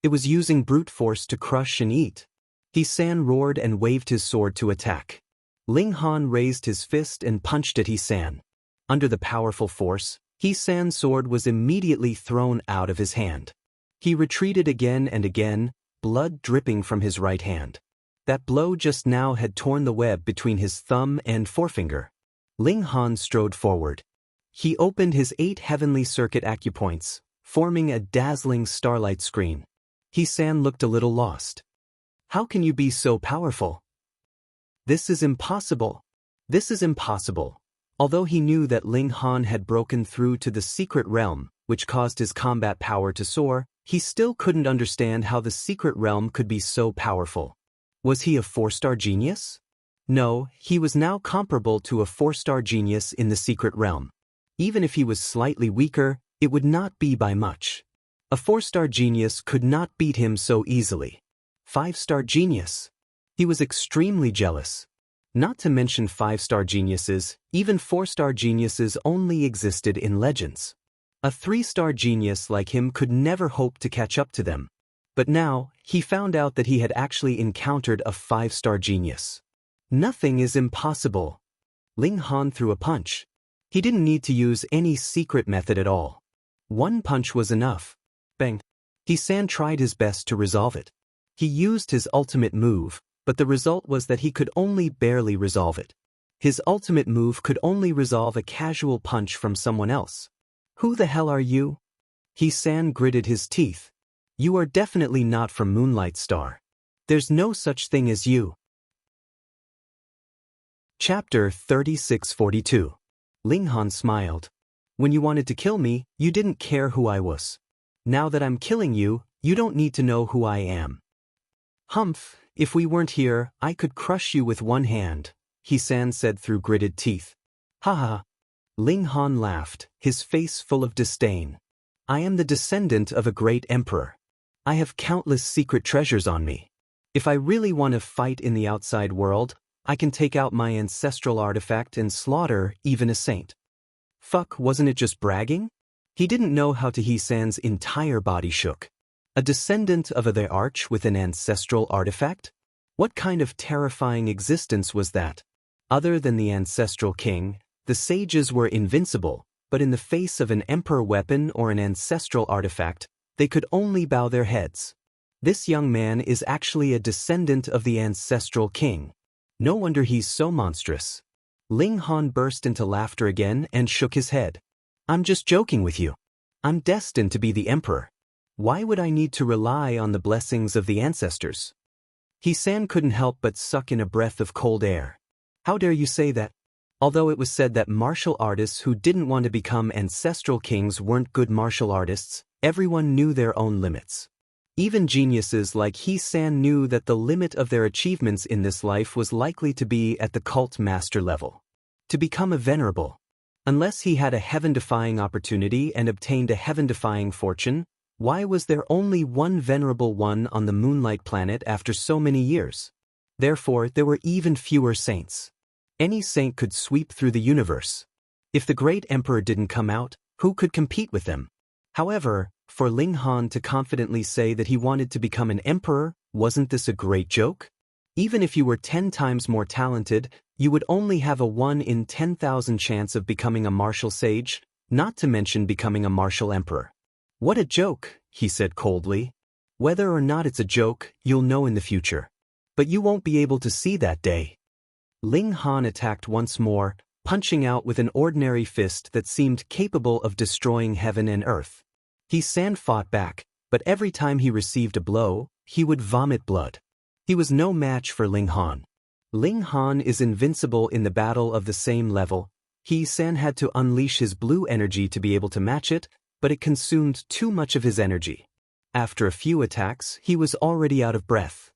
It was using brute force to crush and eat. He San roared and waved his sword to attack. Ling Han raised his fist and punched at He San. Under the powerful force, He San's sword was immediately thrown out of his hand. He retreated again and again, blood dripping from his right hand. That blow just now had torn the web between his thumb and forefinger. Ling Han strode forward. He opened his 8 heavenly circuit acupoints, forming a dazzling starlight screen. He San looked a little lost. How can you be so powerful? This is impossible. This is impossible. Although he knew that Ling Han had broken through to the secret realm, which caused his combat power to soar, he still couldn't understand how the secret realm could be so powerful. Was he a 4-star genius? No, he was now comparable to a 4-star genius in the secret realm. Even if he was slightly weaker, it would not be by much. A 4-star genius could not beat him so easily. 5-star genius. He was extremely jealous. Not to mention 5-star geniuses, even 4-star geniuses only existed in legends. A 3-star genius like him could never hope to catch up to them. But now, he found out that he had actually encountered a 5-star genius. Nothing is impossible. Ling Han threw a punch. He didn't need to use any secret method at all. One punch was enough. Bang. He San tried his best to resolve it. He used his ultimate move, but the result was that he could only barely resolve it. His ultimate move could only resolve a casual punch from someone else. Who the hell are you? He San gritted his teeth. You are definitely not from Moonlight Star. There's no such thing as you. Chapter 3642. Ling Han smiled. When you wanted to kill me, you didn't care who I was. Now that I'm killing you, you don't need to know who I am. Humph, if we weren't here, I could crush you with one hand, He San said through gritted teeth. Ha ha. Ling Han laughed, his face full of disdain. I am the descendant of a great emperor. I have countless secret treasures on me. If I really want to fight in the outside world, I can take out my ancestral artifact and slaughter even a saint. Fuck, wasn't it just bragging? He didn't know how He San's entire body shook. A descendant of the arch with an ancestral artifact? What kind of terrifying existence was that? Other than the ancestral king, the sages were invincible, but in the face of an emperor weapon or an ancestral artifact, they could only bow their heads. This young man is actually a descendant of the ancestral king. No wonder he's so monstrous. Ling Han burst into laughter again and shook his head. I'm just joking with you. I'm destined to be the emperor. Why would I need to rely on the blessings of the ancestors? He San couldn't help but suck in a breath of cold air. How dare you say that? Although it was said that martial artists who didn't want to become ancestral kings weren't good martial artists, everyone knew their own limits. Even geniuses like He San knew that the limit of their achievements in this life was likely to be at the cult master level. To become a venerable. Unless he had a heaven-defying opportunity and obtained a heaven-defying fortune, why was there only one venerable one on the Moonlight planet after so many years? Therefore, there were even fewer saints. Any saint could sweep through the universe. If the great emperor didn't come out, who could compete with them? However, for Ling Han to confidently say that he wanted to become an emperor, wasn't this a great joke? Even if you were 10 times more talented, you would only have a 1 in 10,000 chance of becoming a martial sage, not to mention becoming a martial emperor. What a joke, he said coldly. Whether or not it's a joke, you'll know in the future. But you won't be able to see that day. Ling Han attacked once more, punching out with an ordinary fist that seemed capable of destroying heaven and earth. He San fought back, but every time he received a blow, he would vomit blood. He was no match for Ling Han. Ling Han is invincible in the battle of the same level. He San had to unleash his blue energy to be able to match it, but it consumed too much of his energy. After a few attacks, he was already out of breath.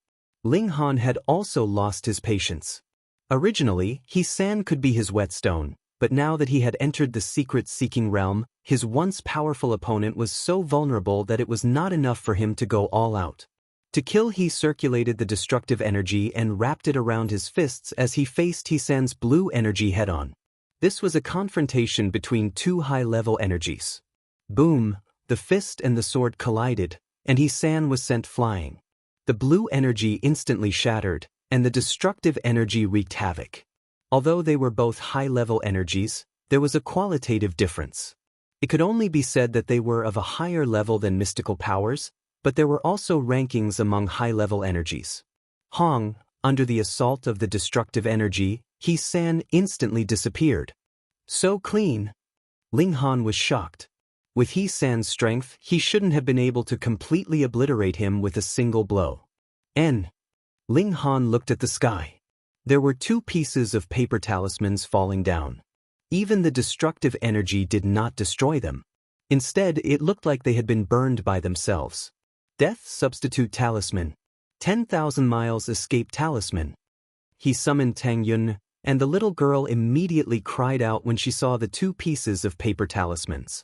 Ling Han had also lost his patience. Originally, He San could be his whetstone, But now that he had entered the secret-seeking realm, his once powerful opponent was so vulnerable that it was not enough for him to go all out. To kill, he circulated the destructive energy and wrapped it around his fists as he faced Hisan's blue energy head-on. This was a confrontation between two high-level energies. Boom! The fist and the sword collided, and Hisan was sent flying. The blue energy instantly shattered, and the destructive energy wreaked havoc. Although they were both high-level energies, there was a qualitative difference. It could only be said that they were of a higher level than mystical powers, but there were also rankings among high-level energies. Hong, under the assault of the destructive energy, Hisan instantly disappeared. So clean! Ling Han was shocked. With Hisan's strength, he shouldn't have been able to completely obliterate him with a single blow. Ling Han looked at the sky. There were 2 pieces of paper talismans falling down. Even the destructive energy did not destroy them. Instead, it looked like they had been burned by themselves. Death Substitute Talisman. 10,000 Miles Escape Talisman. He summoned Tang Yun, and the little girl immediately cried out when she saw the 2 pieces of paper talismans.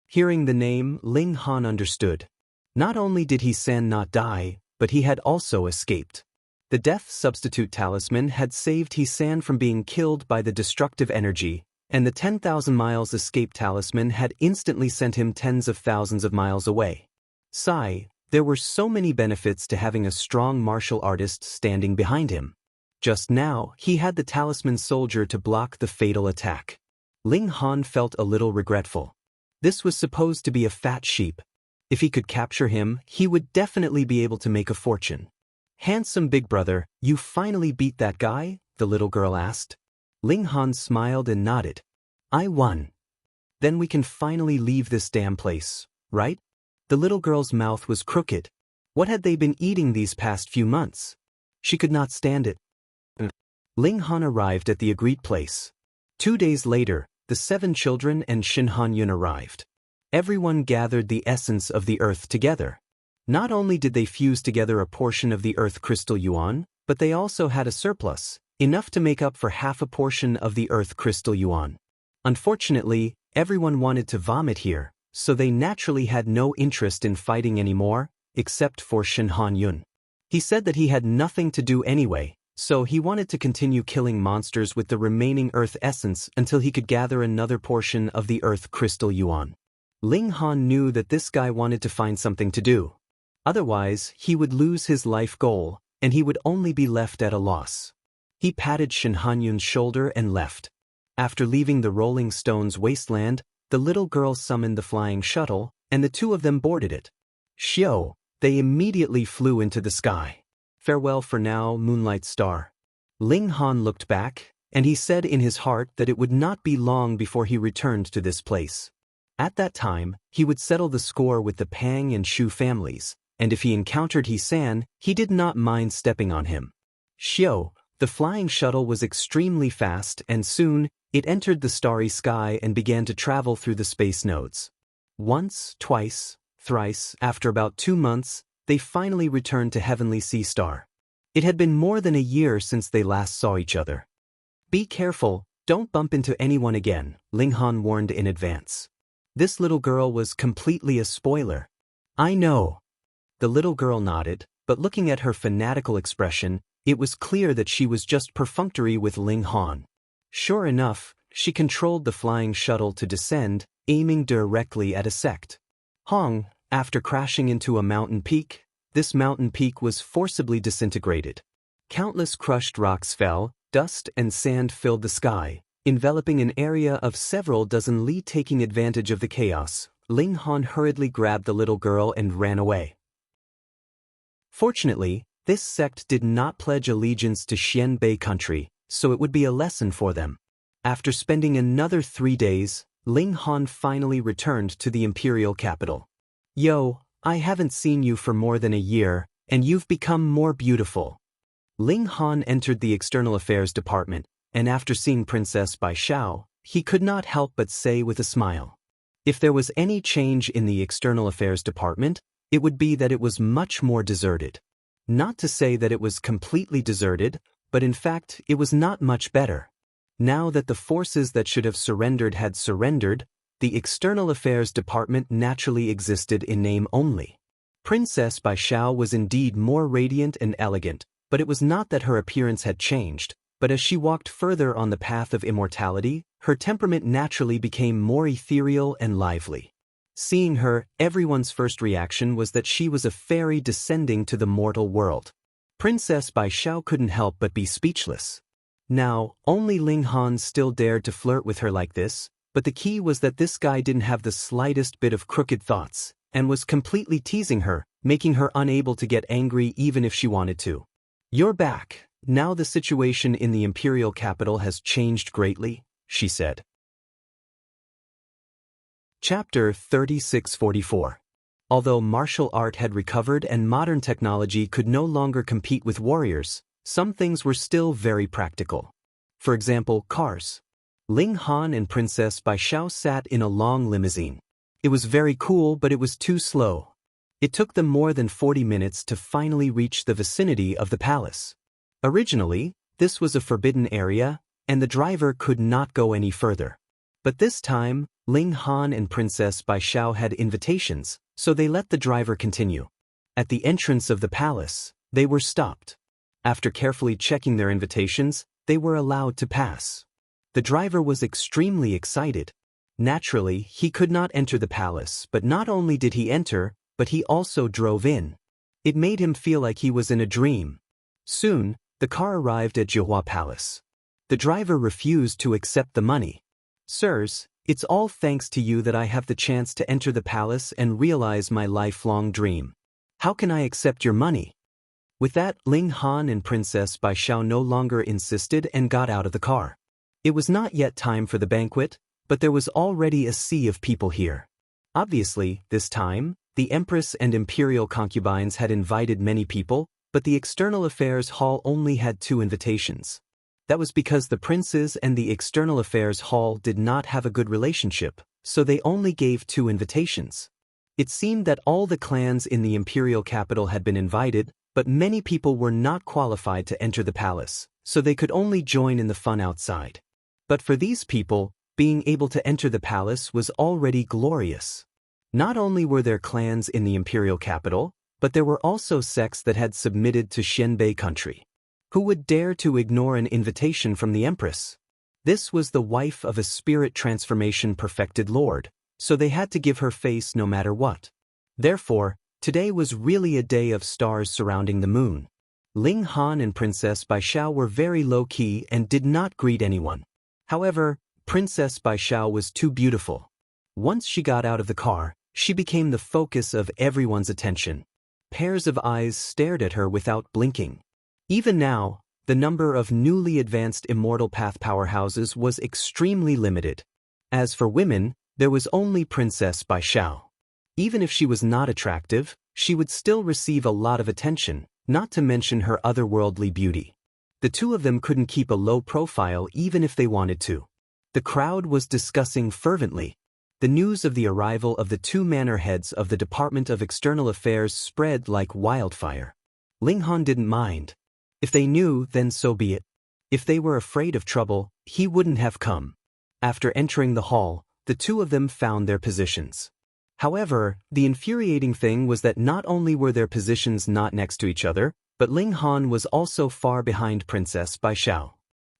Hearing the name, Ling Han understood. Not only did Hisan not die, but he had also escaped. The Death Substitute Talisman had saved Hisan from being killed by the destructive energy, and the 10,000 Miles Escape Talisman had instantly sent him tens of thousands of miles away. Sigh, there were so many benefits to having a strong martial artist standing behind him. Just now, he had the talisman soldier to block the fatal attack. Ling Han felt a little regretful. This was supposed to be a fat sheep. If he could capture him, he would definitely be able to make a fortune. "Handsome big brother, you finally beat that guy?" the little girl asked. Ling Han smiled and nodded. "I won. Then we can finally leave this damn place, right?" The little girl's mouth was crooked. What had they been eating these past few months? She could not stand it. Ling Han arrived at the agreed place. 2 days later, the 7 children and Shin Han Yun arrived. Everyone gathered the essence of the earth together. Not only did they fuse together a portion of the earth crystal yuan, but they also had a surplus, enough to make up for half a portion of the earth crystal yuan. Unfortunately, everyone wanted to vomit here, so they naturally had no interest in fighting anymore, except for Shin Han Yun. He said that he had nothing to do anyway, so he wanted to continue killing monsters with the remaining earth essence until he could gather another portion of the earth crystal yuan. Ling Han knew that this guy wanted to find something to do. Otherwise, he would lose his life goal, and he would only be left at a loss. He patted Shin Han Yun's shoulder and left. After leaving the Rolling Stones wasteland, the little girl summoned the flying shuttle, and the 2 of them boarded it. Xiao, they immediately flew into the sky. "Farewell for now, Moonlight Star." Ling Han looked back, and he said in his heart that it would not be long before he returned to this place. At that time, he would settle the score with the Pang and Shu families, and if he encountered Hisan, he did not mind stepping on him. Xiao, the flying shuttle was extremely fast, and soon, it entered the starry sky and began to travel through the space nodes. Once, twice, thrice, after about 2 months, they finally returned to Heavenly Sea Star. It had been more than a year since they last saw each other. "Be careful, don't bump into anyone again," Ling Han warned in advance. This little girl was completely a spoiler. "I know." The little girl nodded, but looking at her fanatical expression, it was clear that she was just perfunctory with Ling Han. Sure enough, she controlled the flying shuttle to descend, aiming directly at a sect. Hong, after crashing into a mountain peak, this mountain peak was forcibly disintegrated. Countless crushed rocks fell, dust and sand filled the sky, enveloping an area of several dozen li. Taking advantage of the chaos, Ling Han hurriedly grabbed the little girl and ran away. Fortunately, this sect did not pledge allegiance to Xianbei country, so it would be a lesson for them. After spending another 3 days, Ling Han finally returned to the imperial capital. "Yo, I haven't seen you for more than a year, and you've become more beautiful." Ling Han entered the External Affairs Department, and after seeing Princess Bai Xiao, he could not help but say with a smile. If there was any change in the External Affairs Department, it would be that it was much more deserted. Not to say that it was completely deserted, but in fact, it was not much better. Now that the forces that should have surrendered had surrendered, the External Affairs Department naturally existed in name only. Princess Baishao was indeed more radiant and elegant, but it was not that her appearance had changed, but as she walked further on the path of immortality, her temperament naturally became more ethereal and lively. Seeing her, everyone's first reaction was that she was a fairy descending to the mortal world. Princess Baishao couldn't help but be speechless. Now, only Ling Han still dared to flirt with her like this, but the key was that this guy didn't have the slightest bit of crooked thoughts, and was completely teasing her, making her unable to get angry even if she wanted to. "You're back. Now the situation in the imperial capital has changed greatly," she said. Chapter 3644. Although martial art had recovered and modern technology could no longer compete with warriors, some things were still very practical. For example, cars. Ling Han and Princess Baishao sat in a long limousine. It was very cool, but it was too slow. It took them more than 40 minutes to finally reach the vicinity of the palace. Originally, this was a forbidden area, and the driver could not go any further. But this time, Ling Han and Princess Baishao had invitations, so they let the driver continue. At the entrance of the palace, they were stopped. After carefully checking their invitations, they were allowed to pass. The driver was extremely excited. Naturally, he could not enter the palace, but not only did he enter, but he also drove in. It made him feel like he was in a dream. Soon, the car arrived at Jihua Palace. The driver refused to accept the money. "Sirs, it's all thanks to you that I have the chance to enter the palace and realize my lifelong dream. How can I accept your money?" With that, Ling Han and Princess Baishao no longer insisted and got out of the car. It was not yet time for the banquet, but there was already a sea of people here. Obviously, this time, the Empress and Imperial concubines had invited many people, but the External Affairs Hall only had 2 invitations. That was because the princes and the External Affairs Hall did not have a good relationship, so they only gave 2 invitations. It seemed that all the clans in the imperial capital had been invited, but many people were not qualified to enter the palace, so they could only join in the fun outside. But for these people, being able to enter the palace was already glorious. Not only were there clans in the imperial capital, but there were also sects that had submitted to Xianbei country. Who would dare to ignore an invitation from the Empress? This was the wife of a spirit transformation perfected lord, so they had to give her face no matter what. Therefore, today was really a day of stars surrounding the moon. Ling Han and Princess Baishao were very low-key and did not greet anyone. However, Princess Baishao was too beautiful. Once she got out of the car, she became the focus of everyone's attention. Pairs of eyes stared at her without blinking. Even now, the number of newly advanced immortal path powerhouses was extremely limited. As for women, there was only Princess Baishao. Even if she was not attractive, she would still receive a lot of attention, not to mention her otherworldly beauty. The 2 of them couldn't keep a low profile even if they wanted to. The crowd was discussing fervently. The news of the arrival of the 2 manor heads of the Department of External Affairs spread like wildfire. Ling Han didn't mind. If they knew, then so be it. If they were afraid of trouble, he wouldn't have come. After entering the hall, the 2 of them found their positions. However, the infuriating thing was that not only were their positions not next to each other, but Ling Han was also far behind Princess Baishao.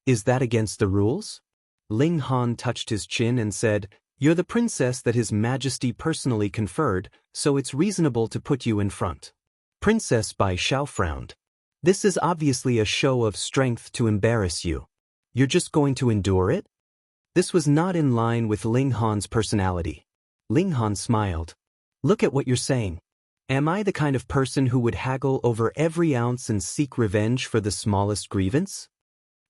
"Is that against the rules?" Ling Han touched his chin and said, "You're the princess that His Majesty personally conferred, so it's reasonable to put you in front." Princess Baishao frowned. "This is obviously a show of strength to embarrass you. You're just going to endure it?" This was not in line with Ling Han's personality. Ling Han smiled. "Look at what you're saying. Am I the kind of person who would haggle over every ounce and seek revenge for the smallest grievance?"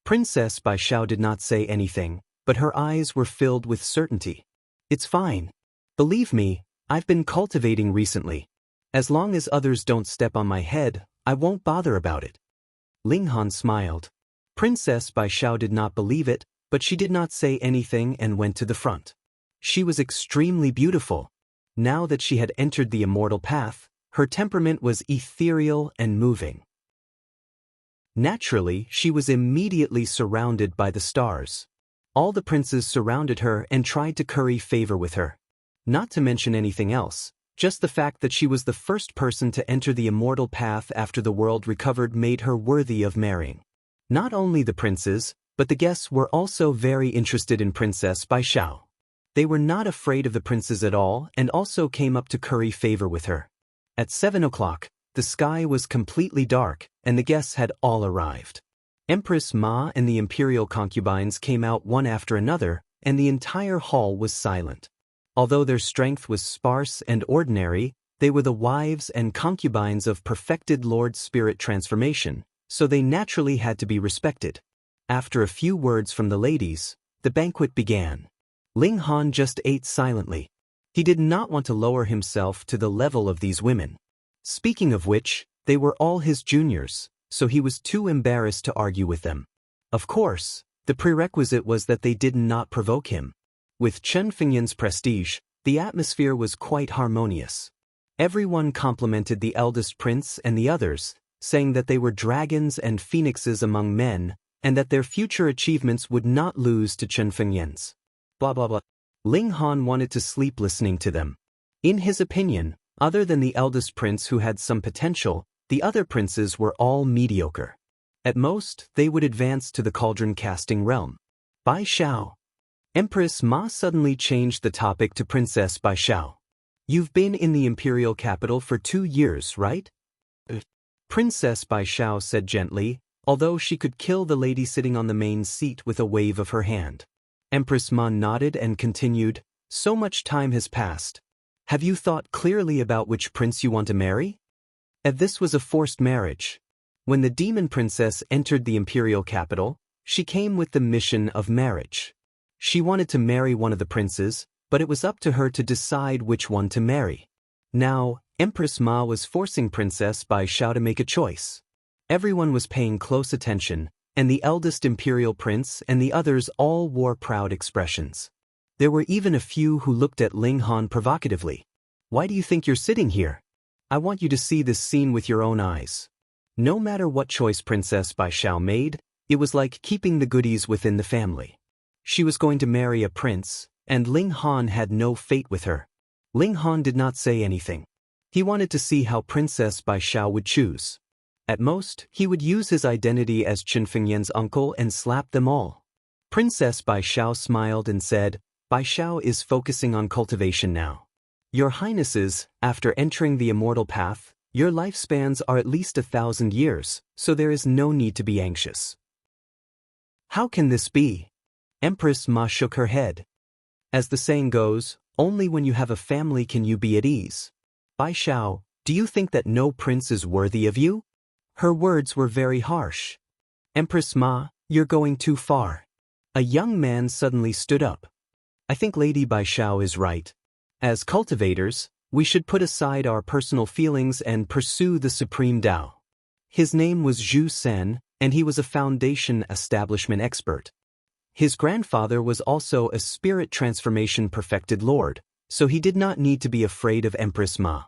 Princess Baishao did not say anything, but her eyes were filled with certainty. "It's fine. Believe me, I've been cultivating recently. As long as others don't step on my head, I won't bother about it." Ling Han smiled. Princess Baishao did not believe it, but she did not say anything and went to the front. She was extremely beautiful. Now that she had entered the immortal path, her temperament was ethereal and moving. Naturally, she was immediately surrounded by the stars. All the princes surrounded her and tried to curry favor with her. Not to mention anything else, just the fact that she was the first person to enter the immortal path after the world recovered made her worthy of marrying. Not only the princes, but the guests were also very interested in Princess Bai Xiao. They were not afraid of the princes at all and also came up to curry favor with her. At 7 o'clock, the sky was completely dark and the guests had all arrived. Empress Ma and the imperial concubines came out one after another, and the entire hall was silent. Although their strength was sparse and ordinary, they were the wives and concubines of perfected Lord Spirit transformation, so they naturally had to be respected. After a few words from the ladies, the banquet began. Ling Han just ate silently. He did not want to lower himself to the level of these women. Speaking of which, they were all his juniors, so he was too embarrassed to argue with them. Of course, the prerequisite was that they did not provoke him. With Chen Fengyan's prestige, the atmosphere was quite harmonious. Everyone complimented the eldest prince and the others, saying that they were dragons and phoenixes among men, and that their future achievements would not lose to Chen Fengyan's. Blah blah blah. Ling Han wanted to sleep listening to them. In his opinion, other than the eldest prince who had some potential, the other princes were all mediocre. At most, they would advance to the cauldron-casting realm. Bai Xiao. Empress Ma suddenly changed the topic to Princess Bai Xiao. You've been in the imperial capital for 2 years, right? Princess Bai Xiao said gently, although she could kill the lady sitting on the main seat with a wave of her hand. Empress Ma nodded and continued, so much time has passed. Have you thought clearly about which prince you want to marry? This was a forced marriage. When the demon princess entered the imperial capital, she came with the mission of marriage. She wanted to marry one of the princes, but it was up to her to decide which one to marry. Now, Empress Ma was forcing Princess Bai Xiao to make a choice. Everyone was paying close attention, and the eldest imperial prince and the others all wore proud expressions. There were even a few who looked at Ling Han provocatively. Why do you think you're sitting here? I want you to see this scene with your own eyes. No matter what choice Princess Bai Xiao made, it was like keeping the goodies within the family. She was going to marry a prince, and Ling Han had no fate with her. Ling Han did not say anything. He wanted to see how Princess Bai Xiao would choose. At most, he would use his identity as Chen Fengyan's uncle and slap them all. Princess Bai Xiao smiled and said, Bai Xiao is focusing on cultivation now. Your Highnesses, after entering the immortal path, your lifespans are at least 1,000 years, so there is no need to be anxious. How can this be? Empress Ma shook her head. As the saying goes, only when you have a family can you be at ease. Bai Xiao, do you think that no prince is worthy of you? Her words were very harsh. Empress Ma, you're going too far. A young man suddenly stood up. I think Lady Bai Xiao is right. As cultivators, we should put aside our personal feelings and pursue the supreme Tao. His name was Zhu Sen, and he was a foundation establishment expert. His grandfather was also a spirit transformation perfected lord, so he did not need to be afraid of Empress Ma.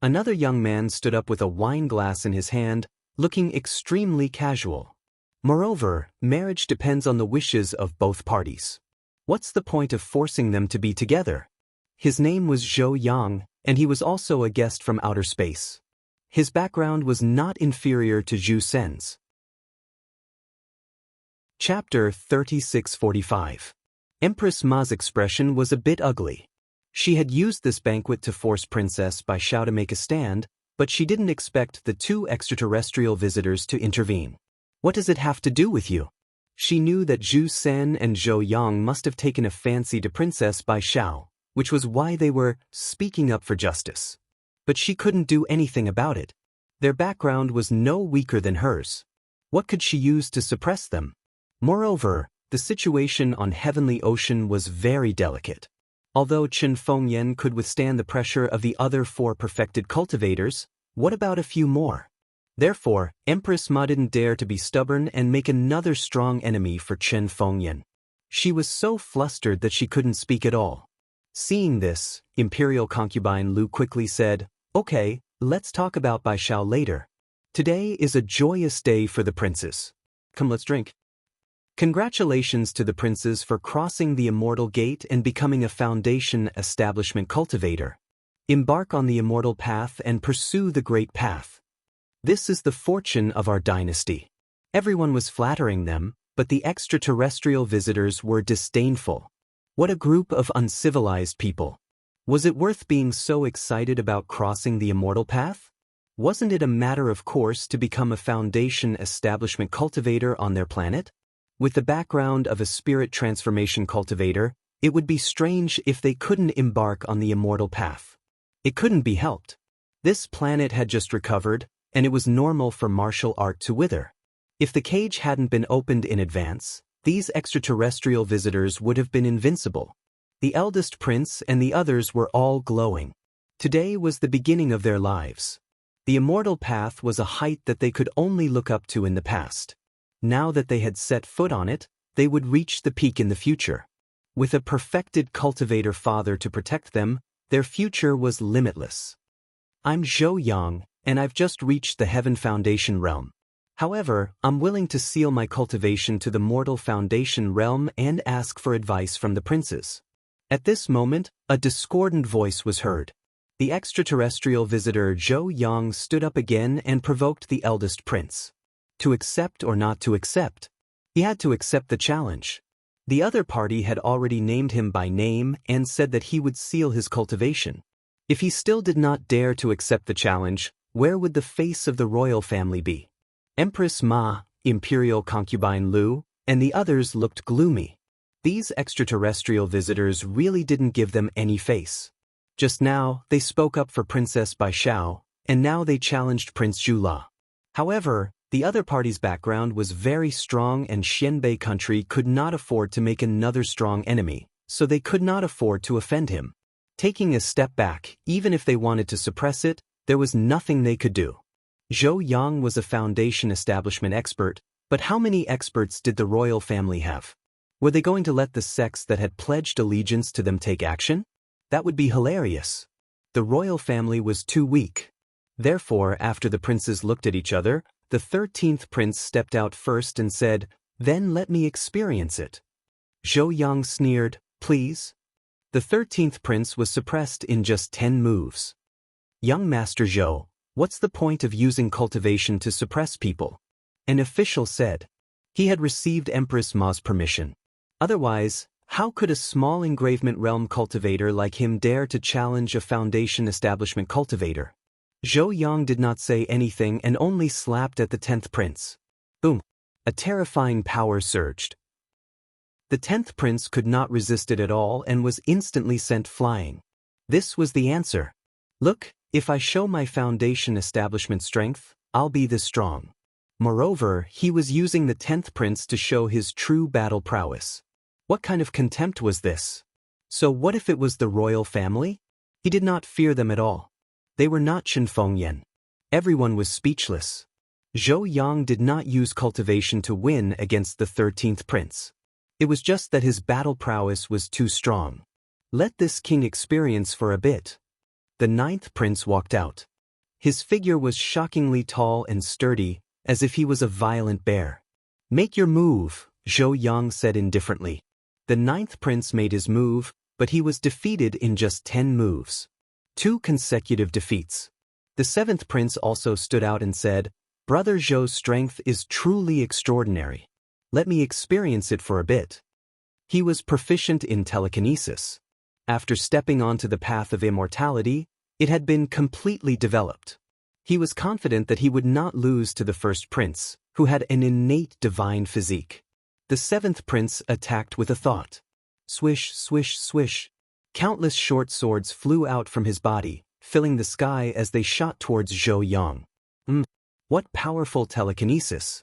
Another young man stood up with a wine glass in his hand, looking extremely casual. Moreover, marriage depends on the wishes of both parties. What's the point of forcing them to be together? His name was Zhou Yang, and he was also a guest from outer space. His background was not inferior to Zhu Sen's. Chapter 3645. Empress Ma's expression was a bit ugly. She had used this banquet to force Princess Bai Xiao to make a stand, but she didn't expect the 2 extraterrestrial visitors to intervene. What does it have to do with you? She knew that Zhu Sen and Zhou Yang must have taken a fancy to Princess Bai Xiao, which was why they were speaking up for justice. But she couldn't do anything about it. Their background was no weaker than hers. What could she use to suppress them? Moreover, the situation on Heavenly Ocean was very delicate. Although Chen Fengyan could withstand the pressure of the other 4 perfected cultivators, what about a few more? Therefore, Empress Ma didn't dare to be stubborn and make another strong enemy for Chen Fengyan. She was so flustered that she couldn't speak at all. Seeing this, Imperial concubine Lu quickly said, Okay, let's talk about Bai Xiao later. Today is a joyous day for the princes. Come, let's drink. Congratulations to the princes for crossing the immortal gate and becoming a foundation establishment cultivator. Embark on the immortal path and pursue the great path. This is the fortune of our dynasty. Everyone was flattering them, but the extraterrestrial visitors were disdainful. What a group of uncivilized people. Was it worth being so excited about crossing the immortal path? Wasn't it a matter of course to become a foundation establishment cultivator on their planet? With the background of a spirit transformation cultivator, it would be strange if they couldn't embark on the immortal path. It couldn't be helped. This planet had just recovered, and it was normal for martial art to wither. If the cage hadn't been opened in advance, these extraterrestrial visitors would have been invincible. The eldest prince and the others were all glowing. Today was the beginning of their lives. The immortal path was a height that they could only look up to in the past. Now that they had set foot on it, they would reach the peak in the future. With a perfected cultivator father to protect them, their future was limitless. I'm Zhou Yang, and I've just reached the Heaven Foundation realm. However, I'm willing to seal my cultivation to the Mortal Foundation realm and ask for advice from the princes. At this moment, a discordant voice was heard. The extraterrestrial visitor Zhou Yang stood up again and provoked the eldest prince. To accept or not to accept? He had to accept the challenge. The other party had already named him by name and said that he would seal his cultivation. If he still did not dare to accept the challenge, where would the face of the royal family be? Empress Ma, Imperial Concubine Lu, and the others looked gloomy. These extraterrestrial visitors really didn't give them any face. Just now, they spoke up for Princess Bai Xiao, and now they challenged Prince Zhula. However, the other party's background was very strong and Xianbei country could not afford to make another strong enemy, so they could not afford to offend him. Taking a step back, even if they wanted to suppress it, there was nothing they could do. Zhou Yang was a foundation establishment expert, but how many experts did the royal family have? Were they going to let the sects that had pledged allegiance to them take action? That would be hilarious. The royal family was too weak. Therefore, after the princes looked at each other, the 13th prince stepped out first and said, "Then let me experience it." Zhou Yang sneered, "Please?" The 13th prince was suppressed in just 10 moves. "Young Master Zhou, what's the point of using cultivation to suppress people?" An official said. He had received Empress Ma's permission. Otherwise, how could a small engravement realm cultivator like him dare to challenge a foundation establishment cultivator? Zhou Yang did not say anything and only slapped at the 10th prince. Boom! A terrifying power surged. The 10th prince could not resist it at all and was instantly sent flying. This was the answer. Look, if I show my foundation establishment strength, I'll be this strong. Moreover, he was using the 10th prince to show his true battle prowess. What kind of contempt was this? So what if it was the royal family? He did not fear them at all. They were not Shenfengyan. Everyone was speechless. Zhou Yang did not use cultivation to win against the 13th prince. It was just that his battle prowess was too strong. Let this king experience for a bit. The 9th prince walked out. His figure was shockingly tall and sturdy, as if he was a violent bear. "Make your move," Zhou Yang said indifferently. The 9th prince made his move, but he was defeated in just 10 moves. 2 consecutive defeats. The 7th prince also stood out and said, "Brother Zhou's strength is truly extraordinary. Let me experience it for a bit." He was proficient in telekinesis. After stepping onto the path of immortality, it had been completely developed. He was confident that he would not lose to the 1st prince, who had an innate divine physique. The 7th prince attacked with a thought. Swish, swish, swish. Countless short swords flew out from his body, filling the sky as they shot towards Zhou Yang. What powerful telekinesis!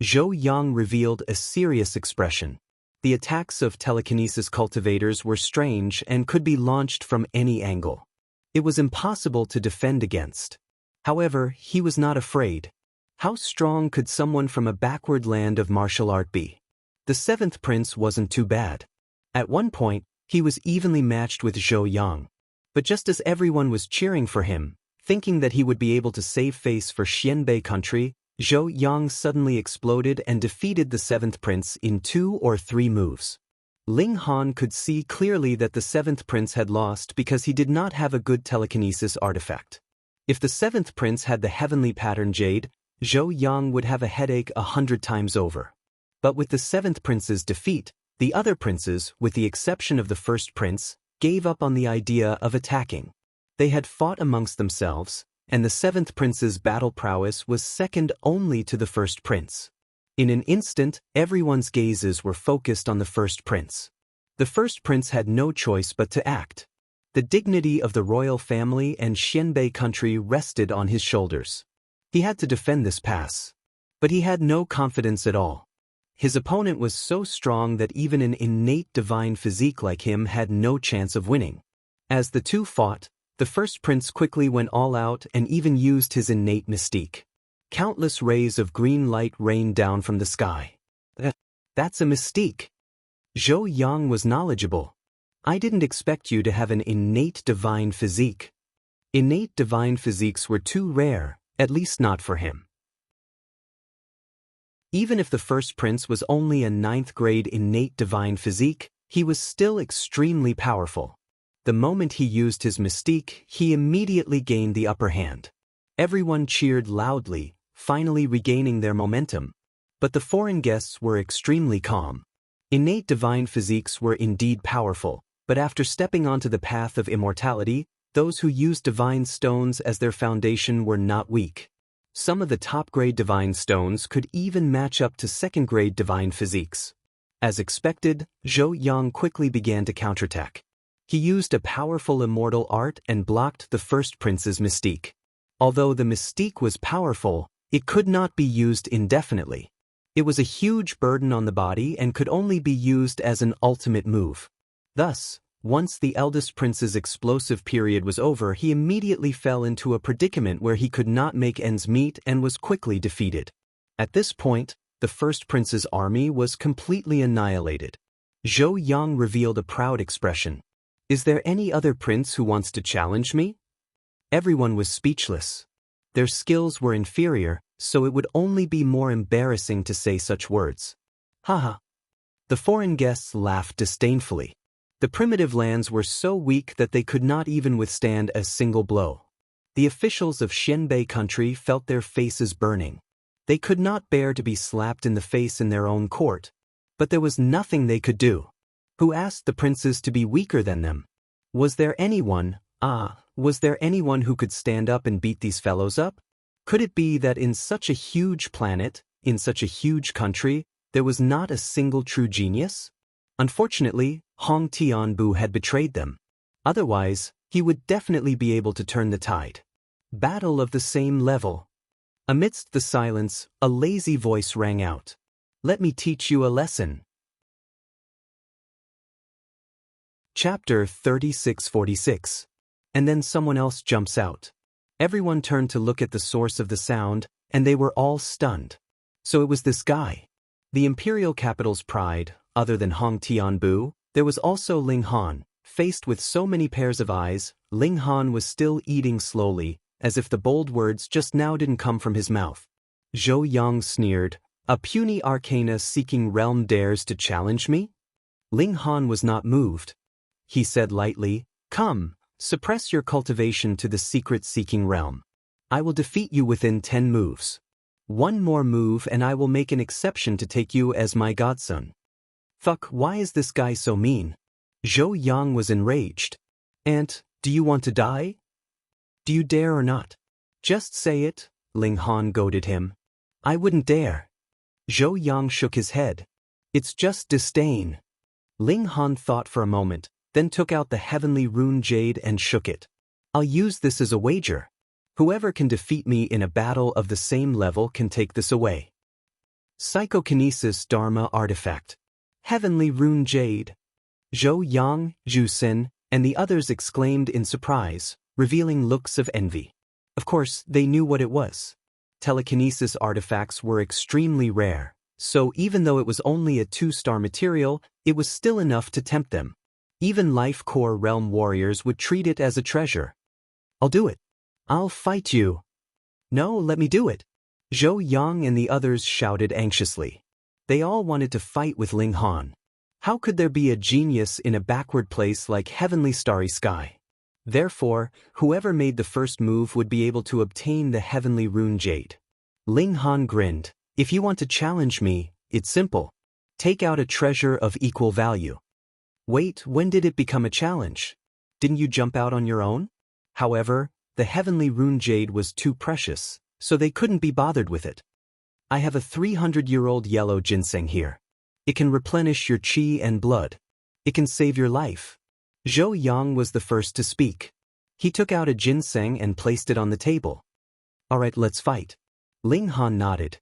Zhou Yang revealed a serious expression. The attacks of telekinesis cultivators were strange and could be launched from any angle. It was impossible to defend against. However, he was not afraid. How strong could someone from a backward land of martial art be? The 7th prince wasn't too bad. At one point, he was evenly matched with Zhou Yang. But just as everyone was cheering for him, thinking that he would be able to save face for Xianbei country, Zhou Yang suddenly exploded and defeated the seventh prince in 2 or 3 moves. Ling Han could see clearly that the seventh prince had lost because he did not have a good telekinesis artifact. If the seventh prince had the heavenly pattern jade, Zhou Yang would have a headache 100 times over. But with the seventh prince's defeat, the other princes, with the exception of the first prince, gave up on the idea of attacking. They had fought amongst themselves, and the seventh prince's battle prowess was second only to the first prince. In an instant, everyone's gazes were focused on the first prince. The first prince had no choice but to act. The dignity of the royal family and Xianbei country rested on his shoulders. He had to defend this pass. But he had no confidence at all. His opponent was so strong that even an innate divine physique like him had no chance of winning. As the two fought, the first prince quickly went all out and even used his innate mystique. Countless rays of green light rained down from the sky. That's a mystique. Zhou Yang was knowledgeable. I didn't expect you to have an innate divine physique. Innate divine physiques were too rare, at least not for him. Even if the first prince was only a 9th grade innate divine physique, he was still extremely powerful. The moment he used his mystique, he immediately gained the upper hand. Everyone cheered loudly, finally regaining their momentum. But the foreign guests were extremely calm. Innate divine physiques were indeed powerful, but after stepping onto the path of immortality, those who used divine stones as their foundation were not weak. Some of the top-grade divine stones could even match up to second-grade divine physiques. As expected, Zhou Yang quickly began to counterattack. He used a powerful immortal art and blocked the first prince's mystique. Although the mystique was powerful, it could not be used indefinitely. It was a huge burden on the body and could only be used as an ultimate move. Thus, once the eldest prince's explosive period was over, he immediately fell into a predicament where he could not make ends meet and was quickly defeated. At this point, the first prince's army was completely annihilated. Zhou Yang revealed a proud expression. Is there any other prince who wants to challenge me? Everyone was speechless. Their skills were inferior, so it would only be more embarrassing to say such words. Haha. The foreign guests laughed disdainfully. The primitive lands were so weak that they could not even withstand a single blow. The officials of Xianbei country felt their faces burning. They could not bear to be slapped in the face in their own court. But there was nothing they could do. Who asked the princes to be weaker than them? Was there anyone who could stand up and beat these fellows up? Could it be that in such a huge planet, in such a huge country, there was not a single true genius? Unfortunately, Hong Tianbu had betrayed them. Otherwise, he would definitely be able to turn the tide. Battle of the same level. Amidst the silence, a lazy voice rang out. Let me teach you a lesson. Chapter 3646. And then someone else jumps out. Everyone turned to look at the source of the sound, and they were all stunned. So it was this guy. The imperial capital's pride, other than Hong Tianbu, there was also Ling Han. Faced with so many pairs of eyes, Ling Han was still eating slowly, as if the bold words just now didn't come from his mouth. Zhou Yang sneered, a puny arcana-seeking realm dares to challenge me? Ling Han was not moved. He said lightly, come, suppress your cultivation to the secret-seeking realm. I will defeat you within 10 moves. One more move and I will make an exception to take you as my godson. Fuck, why is this guy so mean? Zhou Yang was enraged. Aunt, do you want to die? Do you dare or not? Just say it, Ling Han goaded him. I wouldn't dare. Zhou Yang shook his head. It's just disdain. Ling Han thought for a moment, then took out the heavenly rune jade and shook it. I'll use this as a wager. Whoever can defeat me in a battle of the same level can take this away. Psychokinesis Dharma Artifact. Heavenly rune jade. Zhou Yang, Zhu Xin, and the others exclaimed in surprise, revealing looks of envy. Of course, they knew what it was. Telekinesis artifacts were extremely rare, so even though it was only a 2-star material, it was still enough to tempt them. Even Life Core Realm warriors would treat it as a treasure. I'll do it. I'll fight you. No, let me do it. Zhou Yang and the others shouted anxiously. They all wanted to fight with Ling Han. How could there be a genius in a backward place like heavenly starry sky? Therefore, whoever made the first move would be able to obtain the heavenly rune jade. Ling Han grinned. If you want to challenge me, it's simple. Take out a treasure of equal value. Wait, when did it become a challenge? Didn't you jump out on your own? However, the heavenly rune jade was too precious, so they couldn't be bothered with it. I have a 300-year-old yellow ginseng here. It can replenish your qi and blood. It can save your life. Zhou Yang was the first to speak. He took out a ginseng and placed it on the table. Alright, let's fight. Ling Han nodded.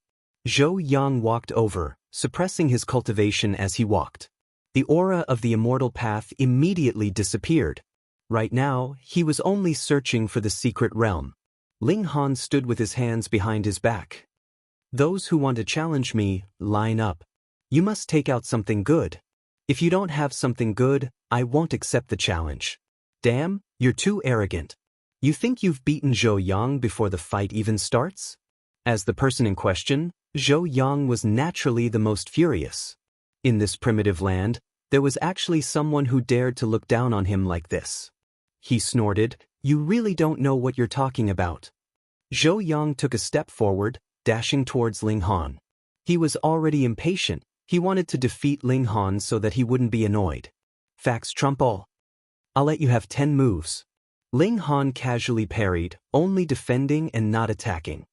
Zhou Yang walked over, suppressing his cultivation as he walked. The aura of the immortal path immediately disappeared. Right now, he was only searching for the secret realm. Ling Han stood with his hands behind his back. Those who want to challenge me, line up. You must take out something good. If you don't have something good, I won't accept the challenge. Damn, you're too arrogant. You think you've beaten Zhou Yang before the fight even starts? As the person in question, Zhou Yang was naturally the most furious. In this primitive land, there was actually someone who dared to look down on him like this. He snorted, "You really don't know what you're talking about." Zhou Yang took a step forward, dashing towards Ling Han. He was already impatient. He wanted to defeat Ling Han so that he wouldn't be annoyed. Facts trump all. I'll let you have 10 moves. Ling Han casually parried, only defending and not attacking.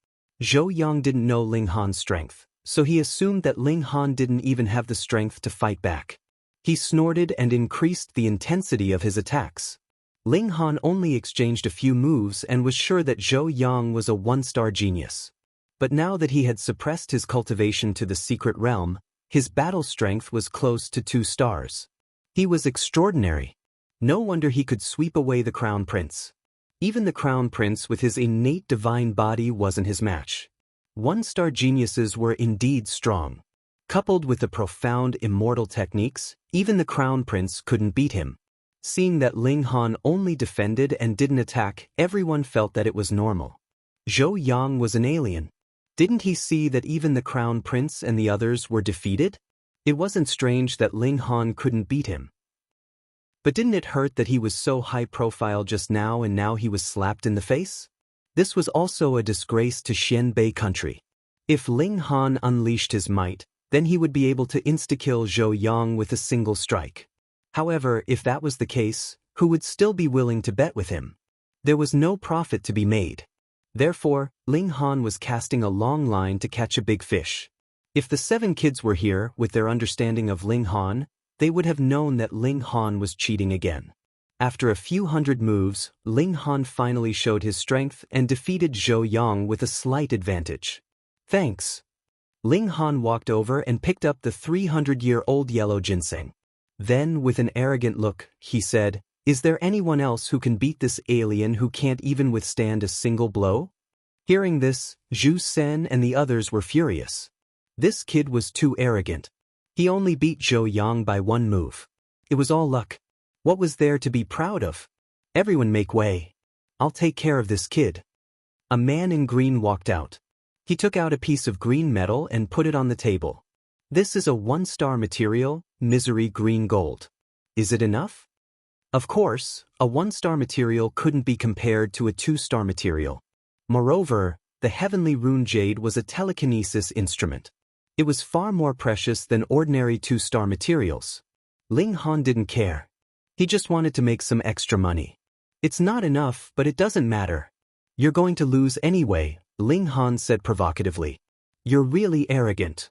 Zhou Yang didn't know Ling Han's strength, so he assumed that Ling Han didn't even have the strength to fight back. He snorted and increased the intensity of his attacks. Ling Han only exchanged a few moves and was sure that Zhou Yang was a one-star genius. But now that he had suppressed his cultivation to the secret realm, his battle strength was close to 2 stars. He was extraordinary. No wonder he could sweep away the Crown Prince. Even the Crown Prince with his innate divine body wasn't his match. One-star geniuses were indeed strong. Coupled with the profound immortal techniques, even the Crown Prince couldn't beat him. Seeing that Ling Han only defended and didn't attack, everyone felt that it was normal. Zhou Yang was an alien. Didn't he see that even the Crown Prince and the others were defeated? It wasn't strange that Ling Han couldn't beat him. But didn't it hurt that he was so high profile just now and now he was slapped in the face? This was also a disgrace to Xianbei country. If Ling Han unleashed his might, then he would be able to insta-kill Zhou Yang with a single strike. However, if that was the case, who would still be willing to bet with him? There was no profit to be made. Therefore, Ling Han was casting a long line to catch a big fish. If the 7 kids were here with their understanding of Ling Han, they would have known that Ling Han was cheating again. After a few hundred moves, Ling Han finally showed his strength and defeated Zhou Yang with a slight advantage. Thanks. Ling Han walked over and picked up the 300-year-old yellow ginseng. Then, with an arrogant look, he said, "Is there anyone else who can beat this alien who can't even withstand a single blow?" Hearing this, Zhu Sen and the others were furious. This kid was too arrogant. He only beat Zhou Yang by 1 move. It was all luck. What was there to be proud of? Everyone make way. I'll take care of this kid. A man in green walked out. He took out a piece of green metal and put it on the table. This is a 1-star material, misery green gold. Is it enough? Of course, a 1-star material couldn't be compared to a 2-star material. Moreover, the heavenly rune jade was a telekinesis instrument. It was far more precious than ordinary 2-star materials. Ling Han didn't care. He just wanted to make some extra money. It's not enough, but it doesn't matter. You're going to lose anyway, Ling Han said provocatively. You're really arrogant.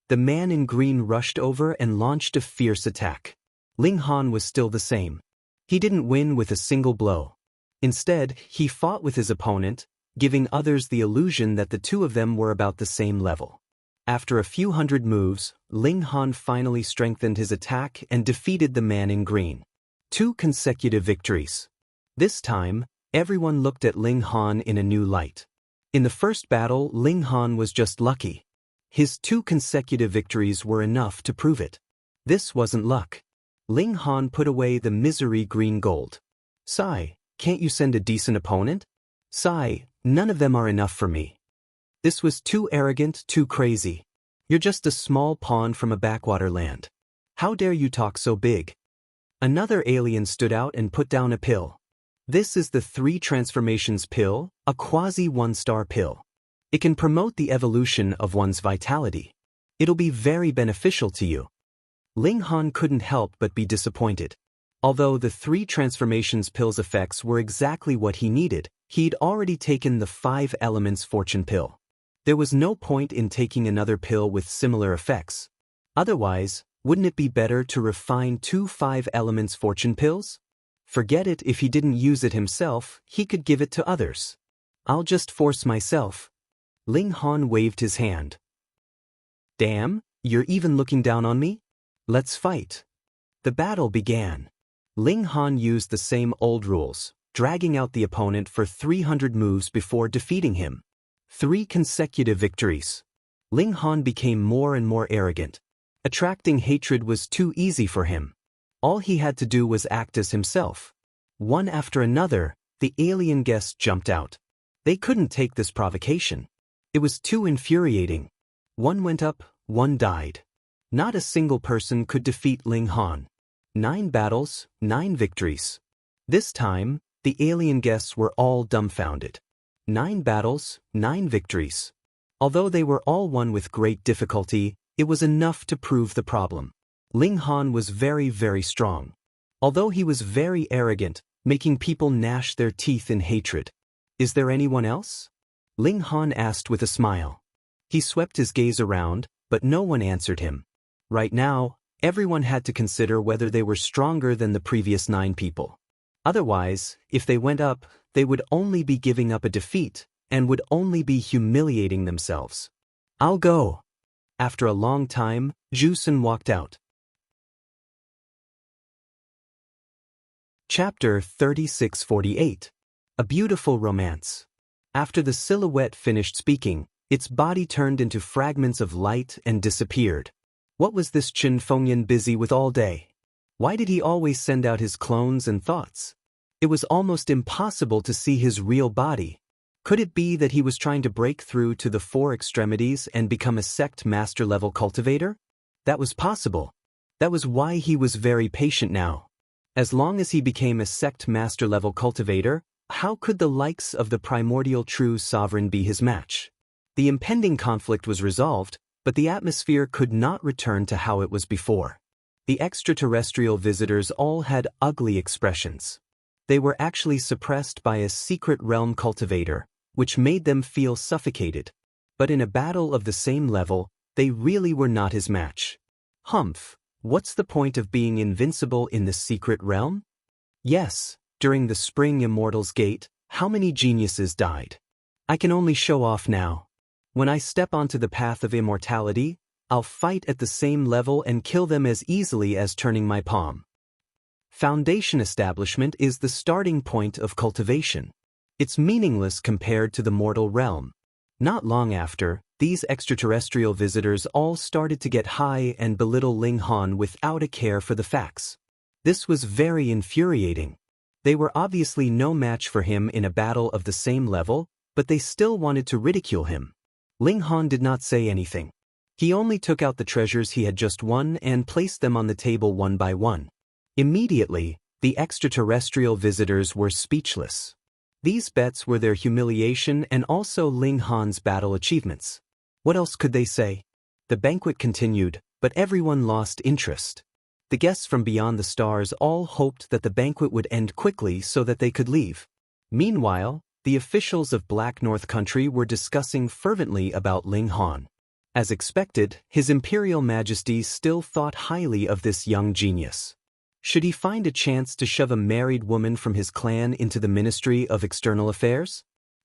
The man in green rushed over and launched a fierce attack. Ling Han was still the same. He didn't win with a single blow. Instead, he fought with his opponent, giving others the illusion that the two of them were about the same level. After a few hundred moves, Ling Han finally strengthened his attack and defeated the man in green. 2 consecutive victories. This time, everyone looked at Ling Han in a new light. In the first battle, Ling Han was just lucky. His 2 consecutive victories were enough to prove it. This wasn't luck. Ling Han put away the misery green gold. Sigh, can't you send a decent opponent? Sigh, none of them are enough for me. This was too arrogant, too crazy. You're just a small pawn from a backwater land. How dare you talk so big? Another alien stood out and put down a pill. This is the 3 transformations pill, a quasi 1-star pill. It can promote the evolution of one's vitality. It'll be very beneficial to you. Ling Han couldn't help but be disappointed. Although the 3 transformations pill's effects were exactly what he needed, he'd already taken the 5 elements fortune pill. There was no point in taking another pill with similar effects. Otherwise, wouldn't it be better to refine 2 5 elements fortune pills? Forget it, if he didn't use it himself, he could give it to others. I'll just force myself. Ling Han waved his hand. Damn, you're even looking down on me? Let's fight. The battle began. Ling Han used the same old rules, dragging out the opponent for 300 moves before defeating him. 3 consecutive victories. Ling Han became more and more arrogant. Attracting hatred was too easy for him. All he had to do was act as himself. One after another, the alien guests jumped out. They couldn't take this provocation. It was too infuriating. One went up, one died. Not a single person could defeat Ling Han. 9 battles, 9 victories. This time, the alien guests were all dumbfounded. 9 battles, 9 victories. Although they were all won with great difficulty, it was enough to prove the problem. Ling Han was very, very strong. Although he was very arrogant, making people gnash their teeth in hatred. Is there anyone else? Ling Han asked with a smile. He swept his gaze around, but no one answered him. Right now, everyone had to consider whether they were stronger than the previous 9 people. Otherwise, if they went up, they would only be giving up a defeat, and would only be humiliating themselves. I'll go. After a long time, Zhu Sun walked out. Chapter 3648. A Beautiful Romance. After the silhouette finished speaking, its body turned into fragments of light and disappeared. What was this Chen Fengyan busy with all day? Why did he always send out his clones and thoughts? It was almost impossible to see his real body. Could it be that he was trying to break through to the 4 extremities and become a sect master-level cultivator? That was possible. That was why he was very patient now. As long as he became a sect master-level cultivator, how could the likes of the primordial true sovereign be his match? The impending conflict was resolved, but the atmosphere could not return to how it was before. The extraterrestrial visitors all had ugly expressions. They were actually suppressed by a secret realm cultivator, which made them feel suffocated. But in a battle of the same level, they really were not his match. Humph, what's the point of being invincible in the secret realm? Yes, during the Spring Immortals Gate, how many geniuses died? I can only show off now. When I step onto the path of immortality, I'll fight at the same level and kill them as easily as turning my palm. Foundation establishment is the starting point of cultivation. It's meaningless compared to the mortal realm. Not long after, these extraterrestrial visitors all started to get high and belittle Ling Han without a care for the facts. This was very infuriating. They were obviously no match for him in a battle of the same level, but they still wanted to ridicule him. Ling Han did not say anything. He only took out the treasures he had just won and placed them on the table one by one. Immediately, the extraterrestrial visitors were speechless. These bets were their humiliation and also Ling Han's battle achievements. What else could they say? The banquet continued, but everyone lost interest. The guests from beyond the stars all hoped that the banquet would end quickly so that they could leave. Meanwhile, the officials of Black North Country were discussing fervently about Ling Han. As expected, His Imperial Majesty still thought highly of this young genius. Should he find a chance to shove a married woman from his clan into the Ministry of External Affairs?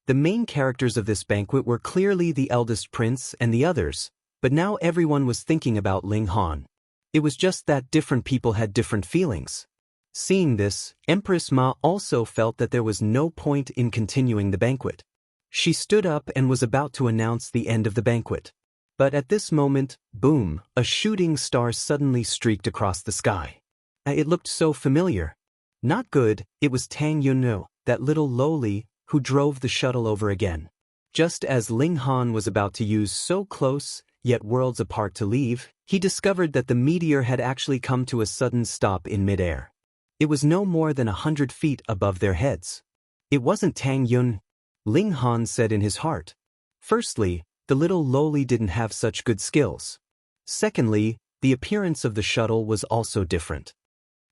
The main characters of this banquet were clearly the eldest prince and the others, but now everyone was thinking about Ling Han. It was just that different people had different feelings. Seeing this, Empress Ma also felt that there was no point in continuing the banquet. She stood up and was about to announce the end of the banquet. But at this moment, boom, a shooting star suddenly streaked across the sky. It looked so familiar. Not good, it was Tang Yunno, that little lowly, who drove the shuttle over again. Just as Ling Han was about to use so close, yet worlds apart to leave, he discovered that the meteor had actually come to a sudden stop in midair. It was no more than 100 feet above their heads. It wasn't Tang Yun, Ling Han said in his heart. Firstly, the little lowly didn't have such good skills. Secondly, the appearance of the shuttle was also different.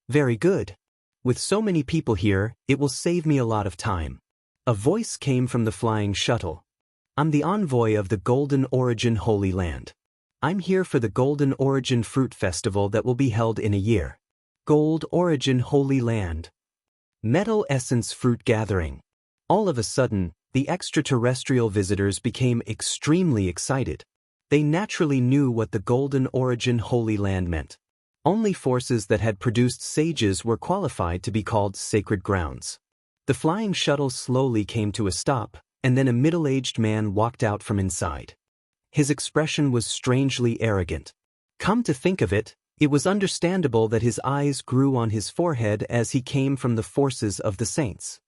Very good. With so many people here, it will save me a lot of time. A voice came from the flying shuttle. I'm the envoy of the Golden Origin Holy Land. I'm here for the Golden Origin Fruit Festival that will be held in a year. Gold Origin Holy Land. Metal Essence Fruit Gathering. All of a sudden, the extraterrestrial visitors became extremely excited. They naturally knew what the Golden Origin Holy Land meant. Only forces that had produced sages were qualified to be called sacred grounds. The flying shuttle slowly came to a stop, and then a middle-aged man walked out from inside. His expression was strangely arrogant. Come to think of it, it was understandable that his eyes grew on his forehead as he came from the forces of the saints.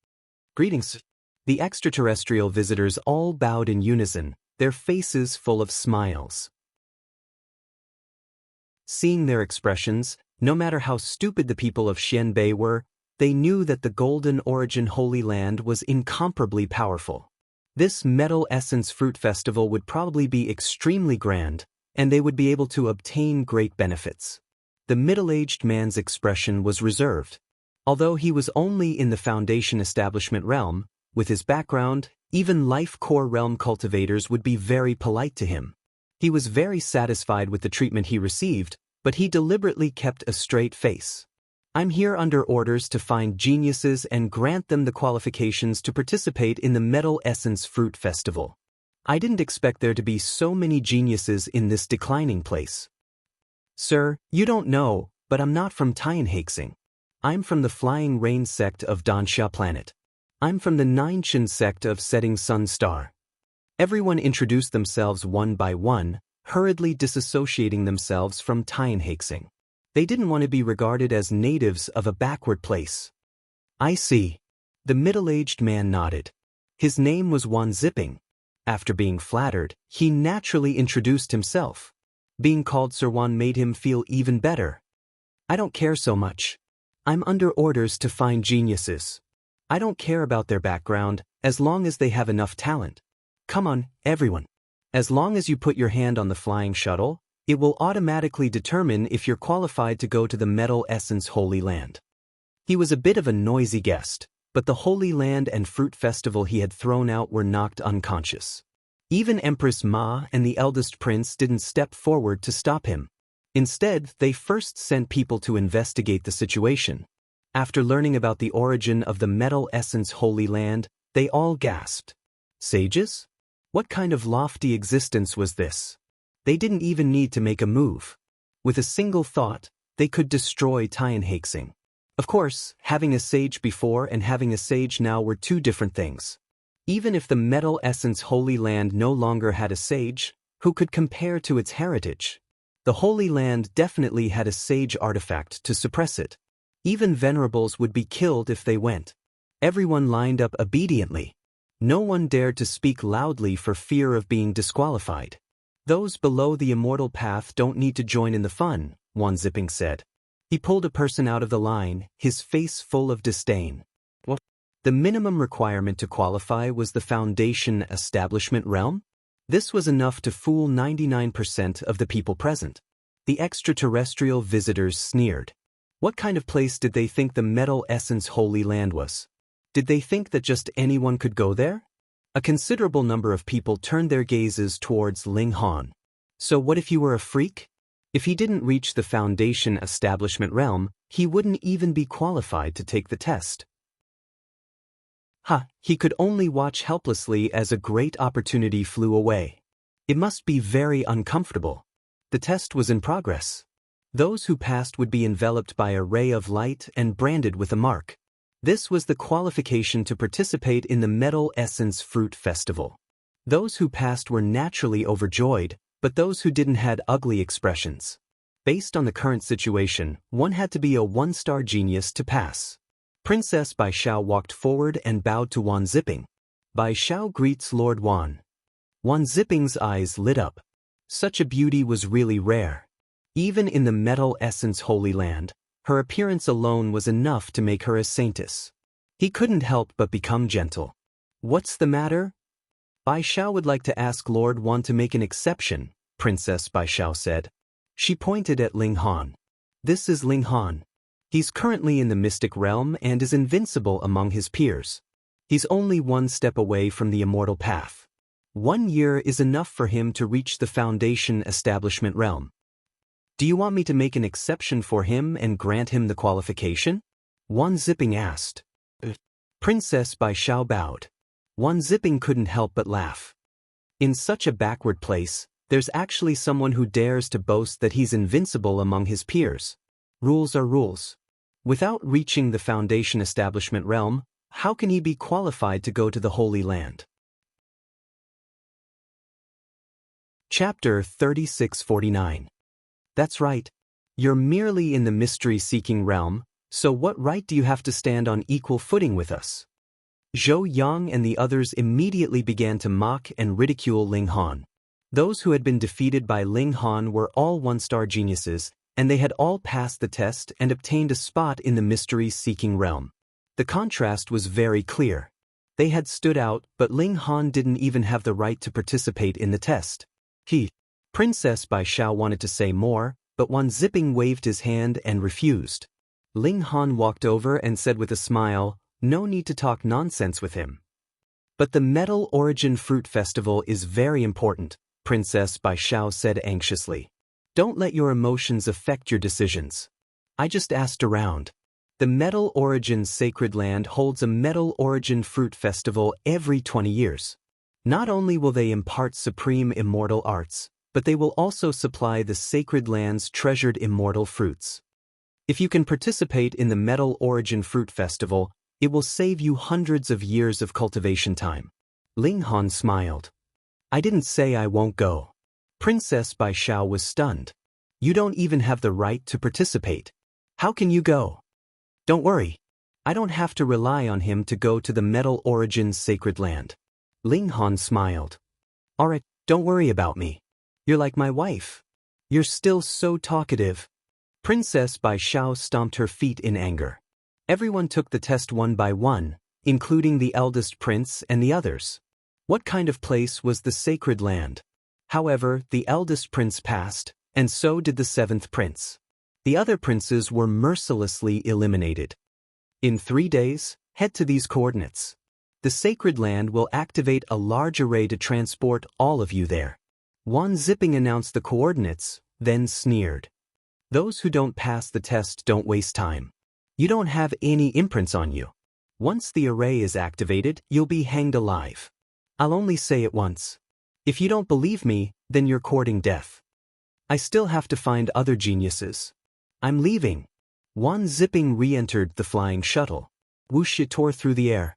Greetings. The extraterrestrial visitors all bowed in unison, their faces full of smiles. Seeing their expressions, no matter how stupid the people of Xianbei were, they knew that the Golden Origin Holy Land was incomparably powerful. This Metal Essence Fruit Festival would probably be extremely grand, and they would be able to obtain great benefits. The middle-aged man's expression was reserved. Although he was only in the Foundation Establishment realm, with his background, even Life Core realm cultivators would be very polite to him. He was very satisfied with the treatment he received, but he deliberately kept a straight face. I'm here under orders to find geniuses and grant them the qualifications to participate in the Metal Essence Fruit Festival. I didn't expect there to be so many geniuses in this declining place. Sir, you don't know, but I'm not from Tianhaixing. I'm from the Flying Rain sect of Dansha planet. I'm from the Ninechen sect of Setting Sun Star. Everyone introduced themselves one by one, hurriedly disassociating themselves from Tianhaixing. They didn't want to be regarded as natives of a backward place. I see. The middle-aged man nodded. His name was Wan Zipping. After being flattered, he naturally introduced himself. Being called Sir Wan made him feel even better. I don't care so much. I'm under orders to find geniuses. I don't care about their background, as long as they have enough talent. Come on, everyone. As long as you put your hand on the flying shuttle, it will automatically determine if you're qualified to go to the Metal Essence Holy Land. He was a bit of a noisy guest, but the Holy Land and Fruit Festival he had thrown out were knocked unconscious. Even Empress Ma and the eldest prince didn't step forward to stop him. Instead, they first sent people to investigate the situation. After learning about the origin of the Metal Essence Holy Land, they all gasped. Sages? What kind of lofty existence was this? They didn't even need to make a move. With a single thought, they could destroy Tianhaixing. Of course, having a sage before and having a sage now were two different things. Even if the Metal Essence Holy Land no longer had a sage, who could compare to its heritage? The Holy Land definitely had a sage artifact to suppress it. Even venerables would be killed if they went. Everyone lined up obediently. No one dared to speak loudly for fear of being disqualified. Those below the immortal path don't need to join in the fun, Wan Zipping said. He pulled a person out of the line, his face full of disdain. What? The minimum requirement to qualify was the Foundation Establishment realm? This was enough to fool 99% of the people present. The extraterrestrial visitors sneered. What kind of place did they think the Metal Essence Holy Land was? Did they think that just anyone could go there? A considerable number of people turned their gazes towards Ling Han. So what if you were a freak? If he didn't reach the Foundation Establishment realm, he wouldn't even be qualified to take the test. He could only watch helplessly as a great opportunity flew away. It must be very uncomfortable. The test was in progress. Those who passed would be enveloped by a ray of light and branded with a mark. This was the qualification to participate in the Metal Essence Fruit Festival. Those who passed were naturally overjoyed, but those who didn't had ugly expressions. Based on the current situation, one had to be a one-star genius to pass. Princess Bai Xiao walked forward and bowed to Wan Zipping. Bai Xiao greets Lord Wan. Wan Zipping's eyes lit up. Such a beauty was really rare. Even in the Metal Essence Holy Land, her appearance alone was enough to make her a saintess. He couldn't help but become gentle. What's the matter? Bai Xiao would like to ask Lord Wan to make an exception, Princess Bai Xiao said. She pointed at Ling Han. This is Ling Han. He's currently in the mystic realm and is invincible among his peers. He's only one step away from the immortal path. 1 year is enough for him to reach the Foundation Establishment realm. Do you want me to make an exception for him and grant him the qualification? Wan Zipping asked. Princess Bai Xiao bowed. Wan Zipping couldn't help but laugh. In such a backward place, there's actually someone who dares to boast that he's invincible among his peers. Rules are rules. Without reaching the Foundation Establishment realm, how can he be qualified to go to the Holy Land? Chapter 3649. That's right. You're merely in the mystery-seeking realm, so what right do you have to stand on equal footing with us? Zhou Yang and the others immediately began to mock and ridicule Ling Han. Those who had been defeated by Ling Han were all one-star geniuses, and they had all passed the test and obtained a spot in the mystery-seeking realm. The contrast was very clear. They had stood out, but Ling Han didn't even have the right to participate in the test. Princess Bai Xiao wanted to say more, but Wan Zipping waved his hand and refused. Ling Han walked over and said with a smile, "No need to talk nonsense with him." "But the Metal Origin Fruit Festival is very important," Princess Bai Xiao said anxiously. "Don't let your emotions affect your decisions. I just asked around. The Metal Origin Sacred Land holds a Metal Origin Fruit Festival every 20 years. Not only will they impart supreme immortal arts, but they will also supply the sacred land's treasured immortal fruits. If you can participate in the Metal Origin Fruit Festival, it will save you hundreds of years of cultivation time." Ling Han smiled. "I didn't say I won't go." Princess Bai Xiao was stunned. "You don't even have the right to participate. How can you go?" "Don't worry. I don't have to rely on him to go to the Metal Origin Sacred Land." Ling Han smiled. "Alright, don't worry about me. You're like my wife. You're still so talkative." Princess Bai Xiao stomped her feet in anger. Everyone took the test one by one, including the eldest prince and the others. What kind of place was the sacred land? However, the eldest prince passed, and so did the 7th prince. The other princes were mercilessly eliminated. In 3 days, head to these coordinates. The sacred land will activate a large array to transport all of you there. Wan Zipping announced the coordinates, then sneered. "Those who don't pass the test don't waste time. You don't have any imprints on you. Once the array is activated, you'll be hanged alive. I'll only say it once. If you don't believe me, then you're courting death. I still have to find other geniuses. I'm leaving." Wan Zipping re-entered the flying shuttle. Whoosh, it tore through the air.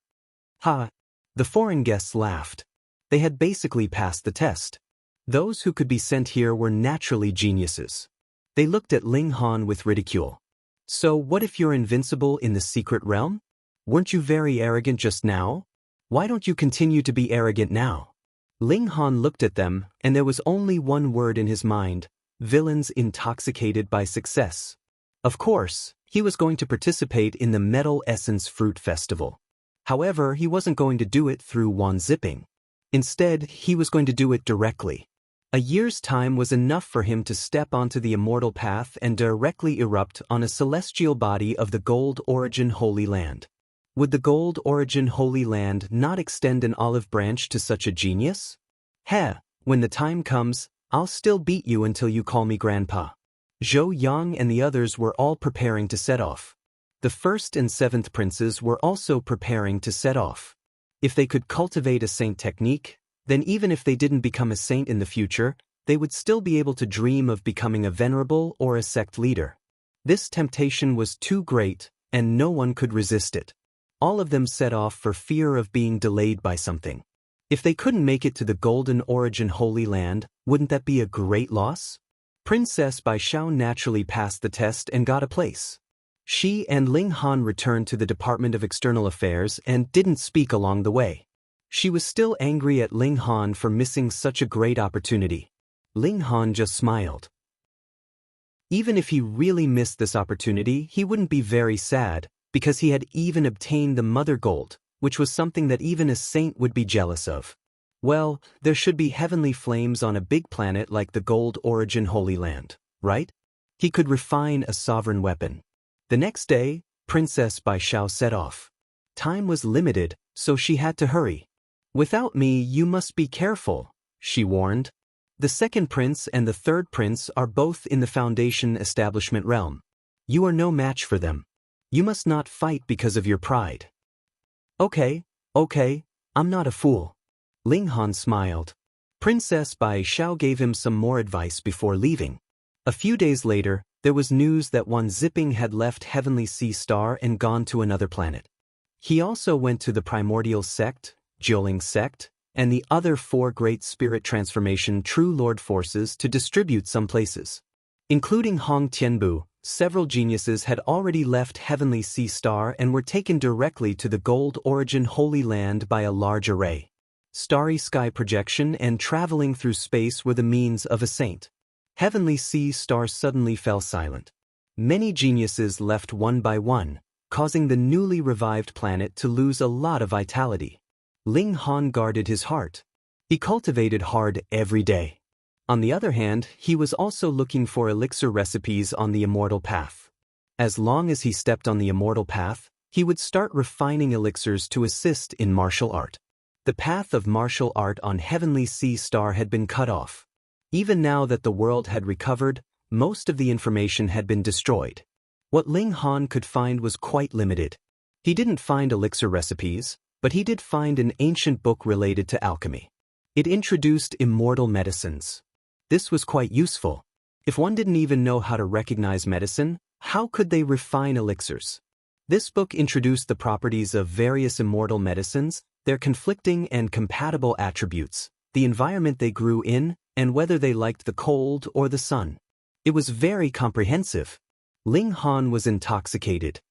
Ha! The foreign guests laughed. They had basically passed the test. Those who could be sent here were naturally geniuses. They looked at Ling Han with ridicule. "So what if you're invincible in the secret realm? Weren't you very arrogant just now? Why don't you continue to be arrogant now?" Ling Han looked at them, and there was only one word in his mind: villains intoxicated by success. Of course, he was going to participate in the Metal Essence Fruit Festival. However, he wasn't going to do it through Wan Zipping. Instead, he was going to do it directly. A year's time was enough for him to step onto the immortal path and directly erupt on a celestial body of the Gold Origin Holy Land. Would the Gold Origin Holy Land not extend an olive branch to such a genius? When the time comes, I'll still beat you until you call me Grandpa. Zhou Yang and the others were all preparing to set off. The 1st and 7th princes were also preparing to set off. If they could cultivate a saint technique, then even if they didn't become a saint in the future, they would still be able to dream of becoming a venerable or a sect leader. This temptation was too great, and no one could resist it. All of them set off for fear of being delayed by something. If they couldn't make it to the Golden Origin Holy Land, wouldn't that be a great loss? Princess Bai Xiao naturally passed the test and got a place. She and Ling Han returned to the Department of External Affairs and didn't speak along the way. She was still angry at Ling Han for missing such a great opportunity. Ling Han just smiled. Even if he really missed this opportunity, he wouldn't be very sad, because he had even obtained the Mother Gold, which was something that even a saint would be jealous of. Well, there should be heavenly flames on a big planet like the Gold Origin Holy Land, right? He could refine a sovereign weapon. The next day, Princess Bai Xiao set off. Time was limited, so she had to hurry. "Without me, you must be careful," she warned. "The second prince and the third prince are both in the Foundation establishment realm. You are no match for them. You must not fight because of your pride." Okay, I'm not a fool." Ling Han smiled. Princess Bai Xiao gave him some more advice before leaving. A few days later, there was news that one Zipping had left Heavenly Sea Star and gone to another planet. He also went to the Primordial Sect, Jiuling Sect, and the other 4 Great Spirit Transformation True Lord forces to distribute some places. Including Hong Tianbu, several geniuses had already left Heavenly Sea Star and were taken directly to the Gold Origin Holy Land by a large array. Starry sky projection and traveling through space were the means of a saint. Heavenly Sea Star suddenly fell silent. Many geniuses left one by one, causing the newly revived planet to lose a lot of vitality. Ling Han guarded his heart. He cultivated hard every day. On the other hand, he was also looking for elixir recipes on the immortal path. As long as he stepped on the immortal path, he would start refining elixirs to assist in martial art. The path of martial art on Heavenly Sea Star had been cut off. Even now that the world had recovered, most of the information had been destroyed. What Ling Han could find was quite limited. He didn't find elixir recipes, but he did find an ancient book related to alchemy. It introduced immortal medicines. This was quite useful. If one didn't even know how to recognize medicine, how could they refine elixirs? This book introduced the properties of various immortal medicines, their conflicting and compatible attributes, the environment they grew in, and whether they liked the cold or the sun. It was very comprehensive. Ling Han was intoxicated.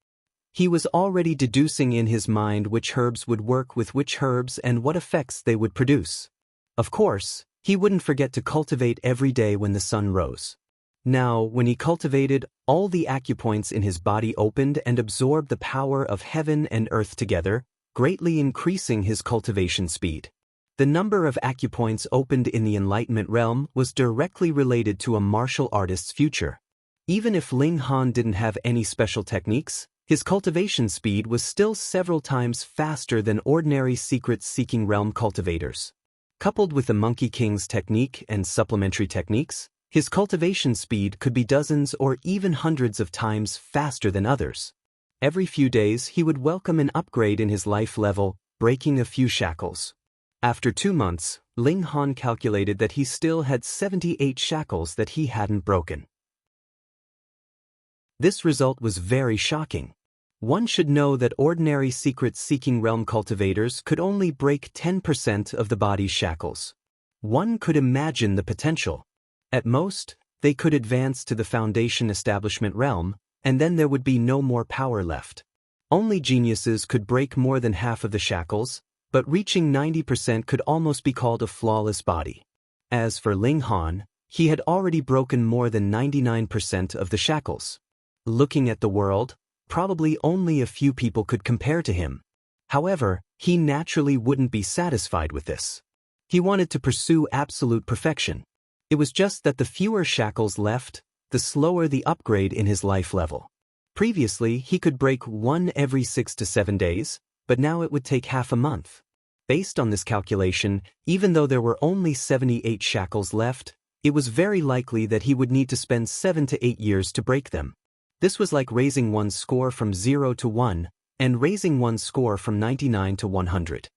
He was already deducing in his mind which herbs would work with which herbs and what effects they would produce. Of course, he wouldn't forget to cultivate every day when the sun rose. Now, when he cultivated, all the acupoints in his body opened and absorbed the power of heaven and earth together, greatly increasing his cultivation speed. The number of acupoints opened in the enlightenment realm was directly related to a martial artist's future. Even if Ling Han didn't have any special techniques, his cultivation speed was still several times faster than ordinary secret-seeking realm cultivators. Coupled with the Monkey King's technique and supplementary techniques, his cultivation speed could be dozens or even hundreds of times faster than others. Every few days he would welcome an upgrade in his life level, breaking a few shackles. After 2 months, Ling Han calculated that he still had 78 shackles that he hadn't broken. This result was very shocking. One should know that ordinary secret-seeking realm cultivators could only break 10% of the body's shackles. One could imagine the potential. At most, they could advance to the Foundation establishment realm, and then there would be no more power left. Only geniuses could break more than half of the shackles, but reaching 90% could almost be called a flawless body. As for Ling Han, he had already broken more than 99% of the shackles. Looking at the world, probably only a few people could compare to him. However, he naturally wouldn't be satisfied with this. He wanted to pursue absolute perfection. It was just that the fewer shackles left, the slower the upgrade in his life level. Previously, he could break one every 6 to 7 days, but now it would take half a month. Based on this calculation, even though there were only 78 shackles left, it was very likely that he would need to spend 7 to 8 years to break them. This was like raising one's score from 0 to 1, and raising one's score from 99 to 100.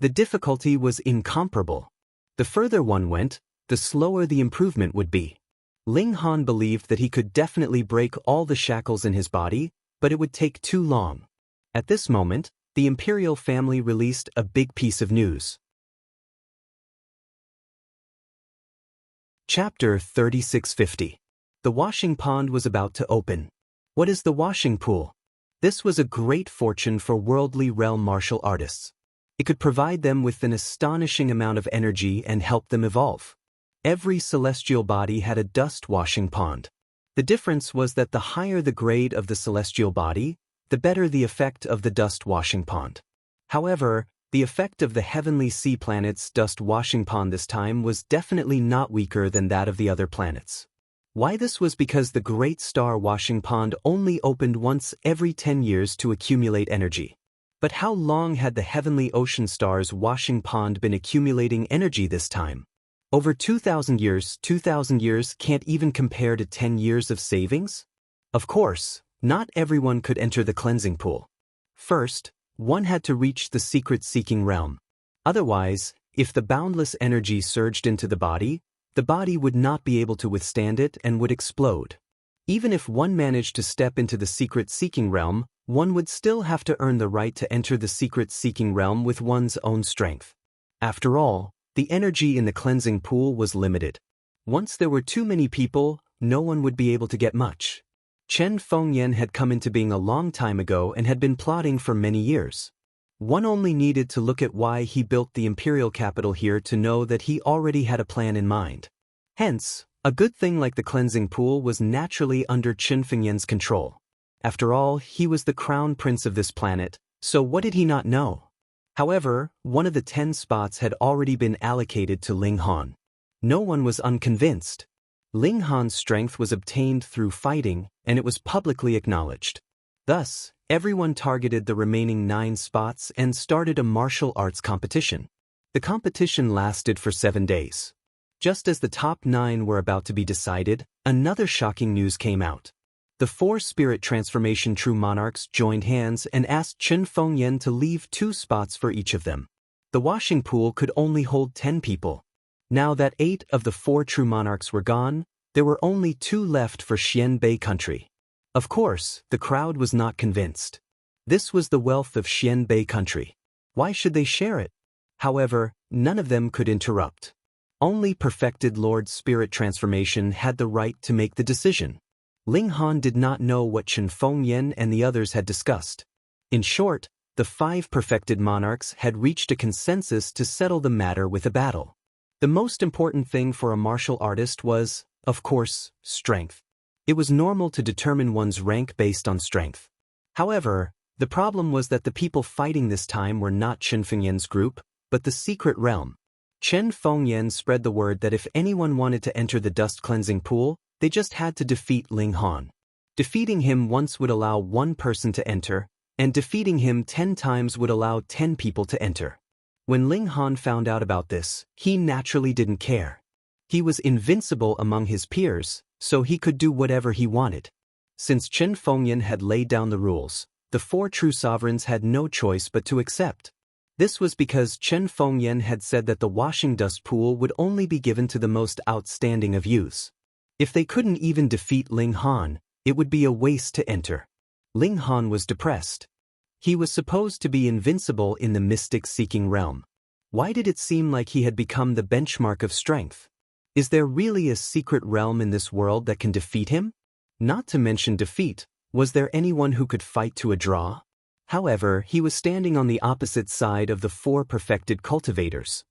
The difficulty was incomparable. The further one went, the slower the improvement would be. Ling Han believed that he could definitely break all the shackles in his body, but it would take too long. At this moment, the imperial family released a big piece of news. Chapter 3650. The washing pond was about to open. What is the washing pool? This was a great fortune for worldly realm martial artists. It could provide them with an astonishing amount of energy and help them evolve. Every celestial body had a dust washing pond. The difference was that the higher the grade of the celestial body, the better the effect of the dust washing pond. However, the effect of the heavenly sea planet's dust washing pond this time was definitely not weaker than that of the other planets. Why this was because the great star washing pond only opened once every 10 years to accumulate energy. But how long had the heavenly ocean star's washing pond been accumulating energy this time? Over 2,000 years. 2,000 years can't even compare to 10 years of savings? Of course, not everyone could enter the cleansing pool. First, one had to reach the secret-seeking realm. Otherwise, if the boundless energy surged into the body would not be able to withstand it and would explode. Even if one managed to step into the secret-seeking realm, one would still have to earn the right to enter the secret-seeking realm with one's own strength. After all, the energy in the cleansing pool was limited. Once there were too many people, no one would be able to get much. Chen Fengyan had come into being a long time ago and had been plotting for many years. One only needed to look at why he built the imperial capital here to know that he already had a plan in mind. Hence, a good thing like the cleansing pool was naturally under Chen Fengyan's control. After all, he was the crown prince of this planet, so what did he not know? However, one of the 10 spots had already been allocated to Ling Han. No one was unconvinced. Ling Han's strength was obtained through fighting, and it was publicly acknowledged. Thus, everyone targeted the remaining 9 spots and started a martial arts competition. The competition lasted for 7 days. Just as the top 9 were about to be decided, another shocking news came out. The 4 spirit transformation true monarchs joined hands and asked Chen Fengyan to leave 2 spots for each of them. The washing pool could only hold 10 people. Now that 8 of the 4 true monarchs were gone, there were only 2 left for Xianbei country. Of course, the crowd was not convinced. This was the wealth of Xianbei country. Why should they share it? However, none of them could interrupt. Only perfected Lord Spirit Transformation had the right to make the decision. Ling Han did not know what Chen Fengyan and the others had discussed. In short, the 5 perfected monarchs had reached a consensus to settle the matter with a battle. The most important thing for a martial artist was, of course, strength. It was normal to determine one's rank based on strength. However, the problem was that the people fighting this time were not Chen Fengyan's group, but the secret realm. Chen Fengyan spread the word that if anyone wanted to enter the dust cleansing pool, they just had to defeat Ling Han. Defeating him once would allow 1 person to enter, and defeating him 10 times would allow 10 people to enter. When Ling Han found out about this, he naturally didn't care. He was invincible among his peers, so he could do whatever he wanted. Since Chen Fengyan had laid down the rules, the 4 true sovereigns had no choice but to accept. This was because Chen Fengyan had said that the washing dust pool would only be given to the most outstanding of youths. If they couldn't even defeat Ling Han, it would be a waste to enter. Ling Han was depressed. He was supposed to be invincible in the mystic-seeking realm. Why did it seem like he had become the benchmark of strength? Is there really a secret realm in this world that can defeat him? Not to mention defeat, was there anyone who could fight to a draw? However, he was standing on the opposite side of the 4 perfected cultivators.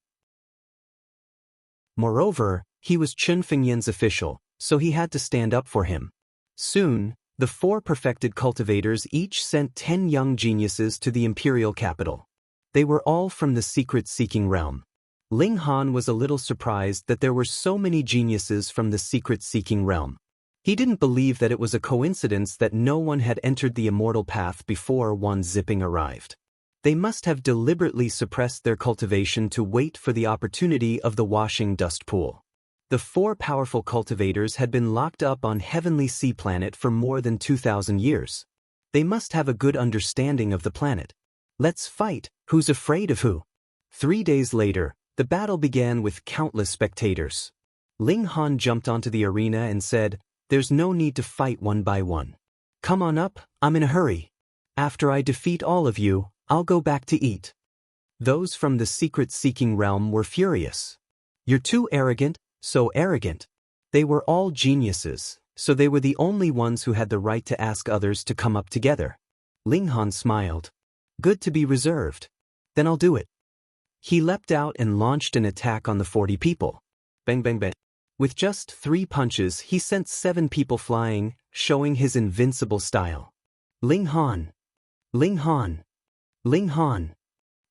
Moreover, he was Chen Fengyan's official, so he had to stand up for him. Soon, the 4 perfected cultivators each sent 10 young geniuses to the imperial capital. They were all from the secret-seeking realm. Ling Han was a little surprised that there were so many geniuses from the secret-seeking realm. He didn't believe that it was a coincidence that no one had entered the immortal path before Wan Ziping arrived. They must have deliberately suppressed their cultivation to wait for the opportunity of the washing dust pool. The 4 powerful cultivators had been locked up on Heavenly Sea Planet for more than 2,000 years. They must have a good understanding of the planet. Let's fight, who's afraid of who? 3 days later, the battle began with countless spectators. Ling Han jumped onto the arena and said, "There's no need to fight one by one. Come on up, I'm in a hurry. After I defeat all of you, I'll go back to eat." Those from the secret-seeking realm were furious. "You're too arrogant, so arrogant." They were all geniuses, so they were the only ones who had the right to ask others to come up together. Ling Han smiled. "Good to be reserved. Then I'll do it." He leapt out and launched an attack on the 40 people. Bang bang bang. With just 3 punches, he sent 7 people flying, showing his invincible style. Ling Han! Ling Han! Ling Han!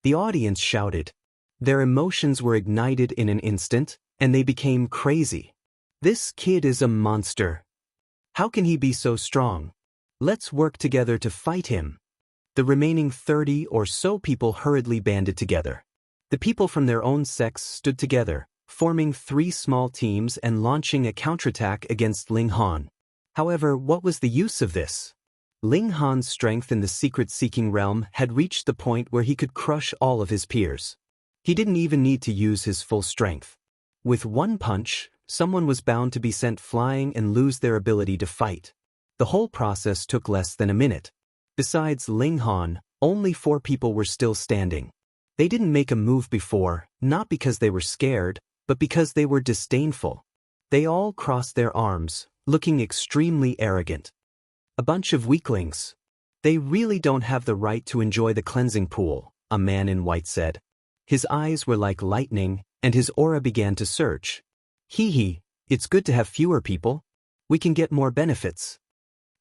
The audience shouted. Their emotions were ignited in an instant, and they became crazy. This kid is a monster. How can he be so strong? Let's work together to fight him. The remaining 30 or so people hurriedly banded together. The people from their own sects stood together, forming 3 small teams and launching a counterattack against Ling Han. However, what was the use of this? Ling Han's strength in the secret-seeking realm had reached the point where he could crush all of his peers. He didn't even need to use his full strength. With one punch, someone was bound to be sent flying and lose their ability to fight. The whole process took less than a minute. Besides Ling Han, only 4 people were still standing. They didn't make a move before, not because they were scared, but because they were disdainful. They all crossed their arms, looking extremely arrogant. A bunch of weaklings. They really don't have the right to enjoy the cleansing pool, a man in white said. His eyes were like lightning, and his aura began to surge. Hee, it's good to have fewer people. We can get more benefits.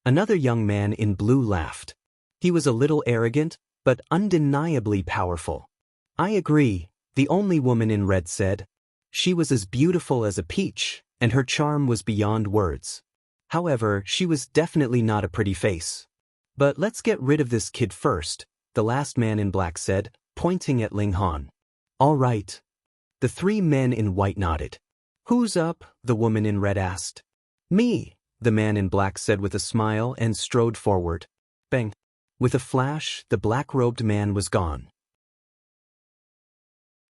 Another young man in blue laughed. He was a little arrogant, but undeniably powerful. I agree, the only woman in red said. She was as beautiful as a peach, and her charm was beyond words. However, she was definitely not a pretty face. But let's get rid of this kid first, the last man in black said, pointing at Ling Han. All right. The 3 men in white nodded. Who's up? The woman in red asked. Me, the man in black said with a smile and strode forward. Bang. With a flash, the black-robed man was gone.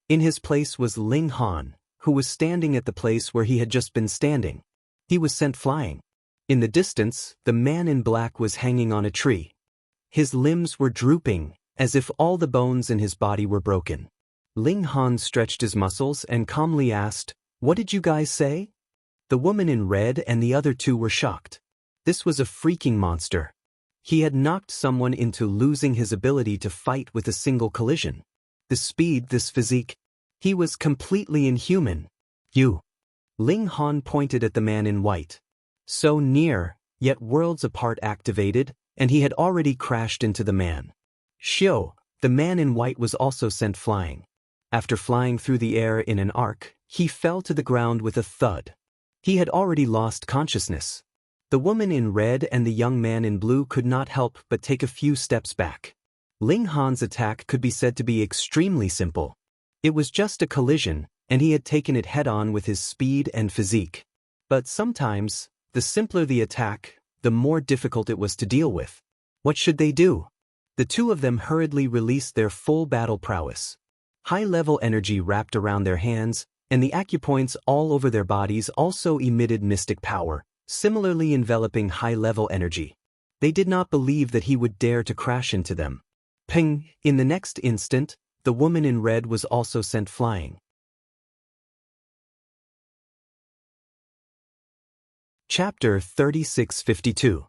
In his place was Ling Han, who was standing at the place where he had just been standing. He was sent flying. In the distance, the man in black was hanging on a tree. His limbs were drooping, as if all the bones in his body were broken. Ling Han stretched his muscles and calmly asked, "What did you guys say?" The woman in red and the other 2 were shocked. This was a freaking monster. He had knocked someone into losing his ability to fight with a single collision. The speed, this physique. He was completely inhuman. You. Ling Han pointed at the man in white. So near, yet worlds apart activated, and he had already crashed into the man. Xiu, the man in white was also sent flying. After flying through the air in an arc, he fell to the ground with a thud. He had already lost consciousness. The woman in red and the young man in blue could not help but take a few steps back. Ling Han's attack could be said to be extremely simple. It was just a collision, and he had taken it head-on with his speed and physique. But sometimes, the simpler the attack, the more difficult it was to deal with. What should they do? The 2 of them hurriedly released their full battle prowess. High-level energy wrapped around their hands, and the acupoints all over their bodies also emitted mystic power, similarly enveloping high-level energy. They did not believe that he would dare to crash into them. Ping! In the next instant, the woman in red was also sent flying. Chapter 3652.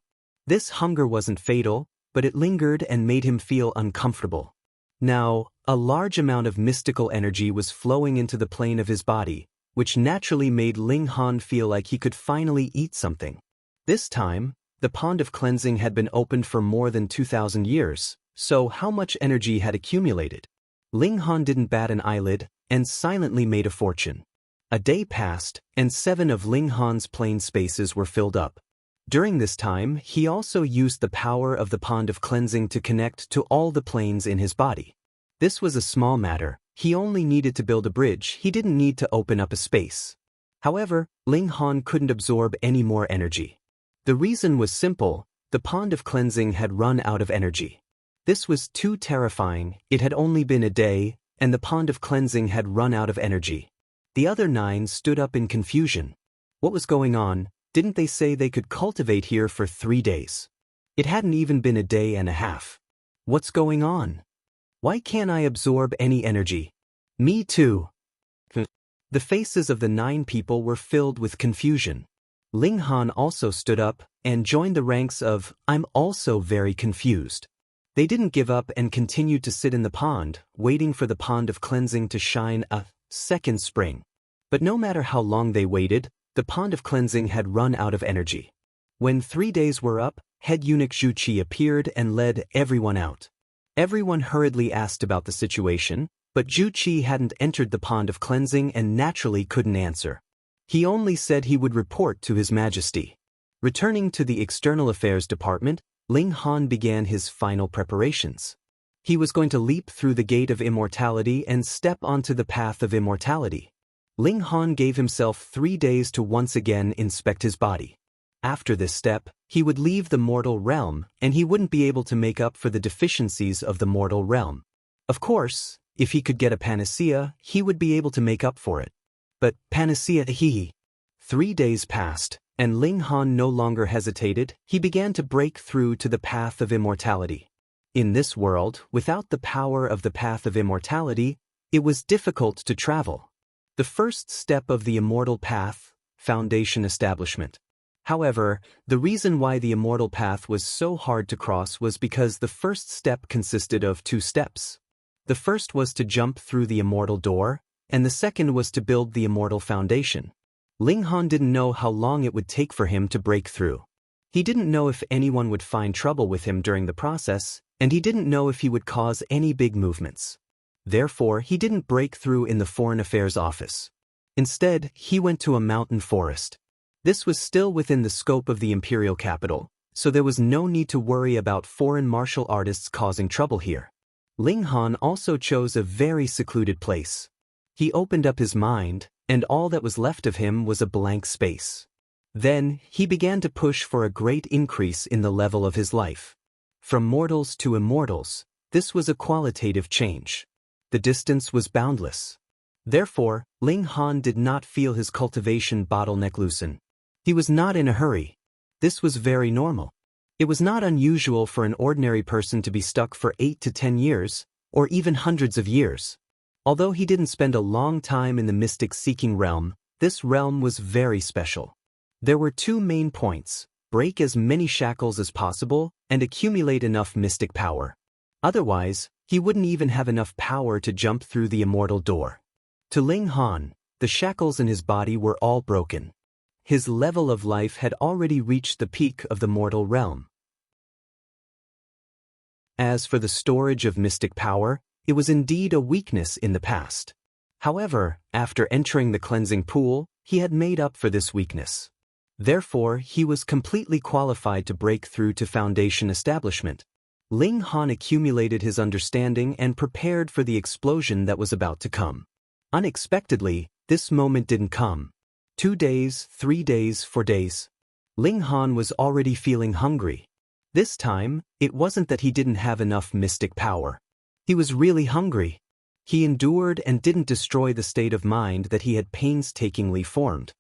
This hunger wasn't fatal, but it lingered and made him feel uncomfortable. Now, a large amount of mystical energy was flowing into the plane of his body, which naturally made Ling Han feel like he could finally eat something. This time, the pond of cleansing had been opened for more than 2,000 years, so how much energy had accumulated? Ling Han didn't bat an eyelid, and silently made a fortune. A day passed, and 7 of Ling Han's plane spaces were filled up. During this time, he also used the power of the pond of cleansing to connect to all the planes in his body. This was a small matter. He only needed to build a bridge. He didn't need to open up a space. However, Ling Han couldn't absorb any more energy. The reason was simple. The pond of cleansing had run out of energy. This was too terrifying. It had only been a day, and the pond of cleansing had run out of energy. The other 9 stood up in confusion. What was going on? Didn't they say they could cultivate here for 3 days? It hadn't even been a day and a half. What's going on? Why can't I absorb any energy? Me too. The faces of the 9 people were filled with confusion. Ling Han also stood up and joined the ranks of, I'm also very confused. They didn't give up and continued to sit in the pond, waiting for the pond of cleansing to shine a second spring. But no matter how long they waited, the pond of cleansing had run out of energy. When 3 days were up, head eunuch Zhu Qi appeared and led everyone out. Everyone hurriedly asked about the situation, but Zhu Qi hadn't entered the pond of cleansing and naturally couldn't answer. He only said he would report to His Majesty. Returning to the External Affairs Department, Ling Han began his final preparations. He was going to leap through the gate of immortality and step onto the path of immortality. Ling Han gave himself 3 days to once again inspect his body. After this step, he would leave the mortal realm, and he wouldn't be able to make up for the deficiencies of the mortal realm. Of course, if he could get a panacea, he would be able to make up for it. But panacea 3 days passed, and Ling Han no longer hesitated. He began to break through to the path of immortality. In this world, without the power of the path of immortality, it was difficult to travel. The first step of the immortal path, foundation establishment. However, the reason why the immortal path was so hard to cross was because the first step consisted of 2 steps. The first was to jump through the immortal door, and the second was to build the immortal foundation. Ling Han didn't know how long it would take for him to break through. He didn't know if anyone would find trouble with him during the process, and he didn't know if he would cause any big movements. Therefore, he didn't break through in the Foreign Affairs Office. Instead, he went to a mountain forest. This was still within the scope of the imperial capital, so there was no need to worry about foreign martial artists causing trouble here. Ling Han also chose a very secluded place. He opened up his mind, and all that was left of him was a blank space. Then, he began to push for a great increase in the level of his life. From mortals to immortals, this was a qualitative change. The distance was boundless. Therefore, Ling Han did not feel his cultivation bottleneck loosen. He was not in a hurry. This was very normal. It was not unusual for an ordinary person to be stuck for 8 to 10 years, or even hundreds of years. Although he didn't spend a long time in the mystic-seeking realm, this realm was very special. There were 2 main points: break as many shackles as possible and accumulate enough mystic power. Otherwise, he wouldn't even have enough power to jump through the immortal door. To Ling Han, the shackles in his body were all broken. His level of life had already reached the peak of the mortal realm. As for the storage of mystic power, it was indeed a weakness in the past. However, after entering the cleansing pool, he had made up for this weakness. Therefore, he was completely qualified to break through to foundation establishment. Ling Han accumulated his understanding and prepared for the explosion that was about to come. Unexpectedly, this moment didn't come. 2 days, 3 days, 4 days. Ling Han was already feeling hungry. This time, it wasn't that he didn't have enough mystic power. He was really hungry. He endured and didn't destroy the state of mind that he had painstakingly formed.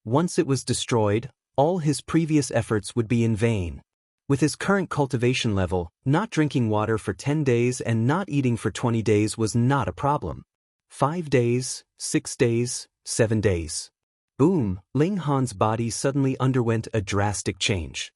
Once it was destroyed, all his previous efforts would be in vain. With his current cultivation level, not drinking water for 10 days and not eating for 20 days was not a problem. 5 days, 6 days, 7 days. Boom, Ling Han's body suddenly underwent a drastic change.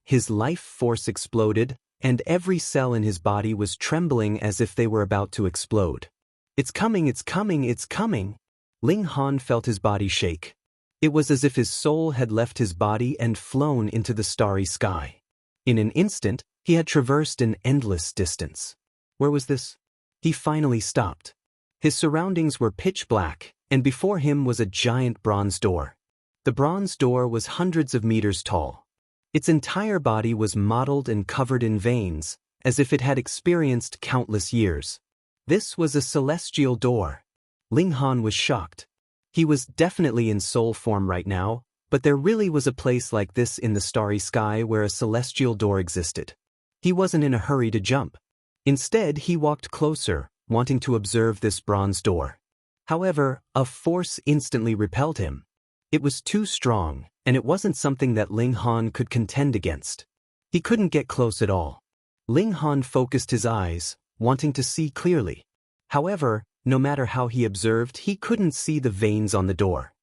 His life force exploded, and every cell in his body was trembling as if they were about to explode. It's coming, it's coming, it's coming. Ling Han felt his body shake. It was as if his soul had left his body and flown into the starry sky. In an instant, he had traversed an endless distance. Where was this? He finally stopped. His surroundings were pitch black, and before him was a giant bronze door. The bronze door was hundreds of meters tall. Its entire body was mottled and covered in veins, as if it had experienced countless years. This was a celestial door. Ling Han was shocked. He was definitely in soul form right now, but there really was a place like this in the starry sky where a celestial door existed. He wasn't in a hurry to jump. Instead, he walked closer, wanting to observe this bronze door. However, a force instantly repelled him. It was too strong, and it wasn't something that Ling Han could contend against. He couldn't get close at all. Ling Han focused his eyes, wanting to see clearly. However, no matter how he observed, he couldn't see the veins on the door.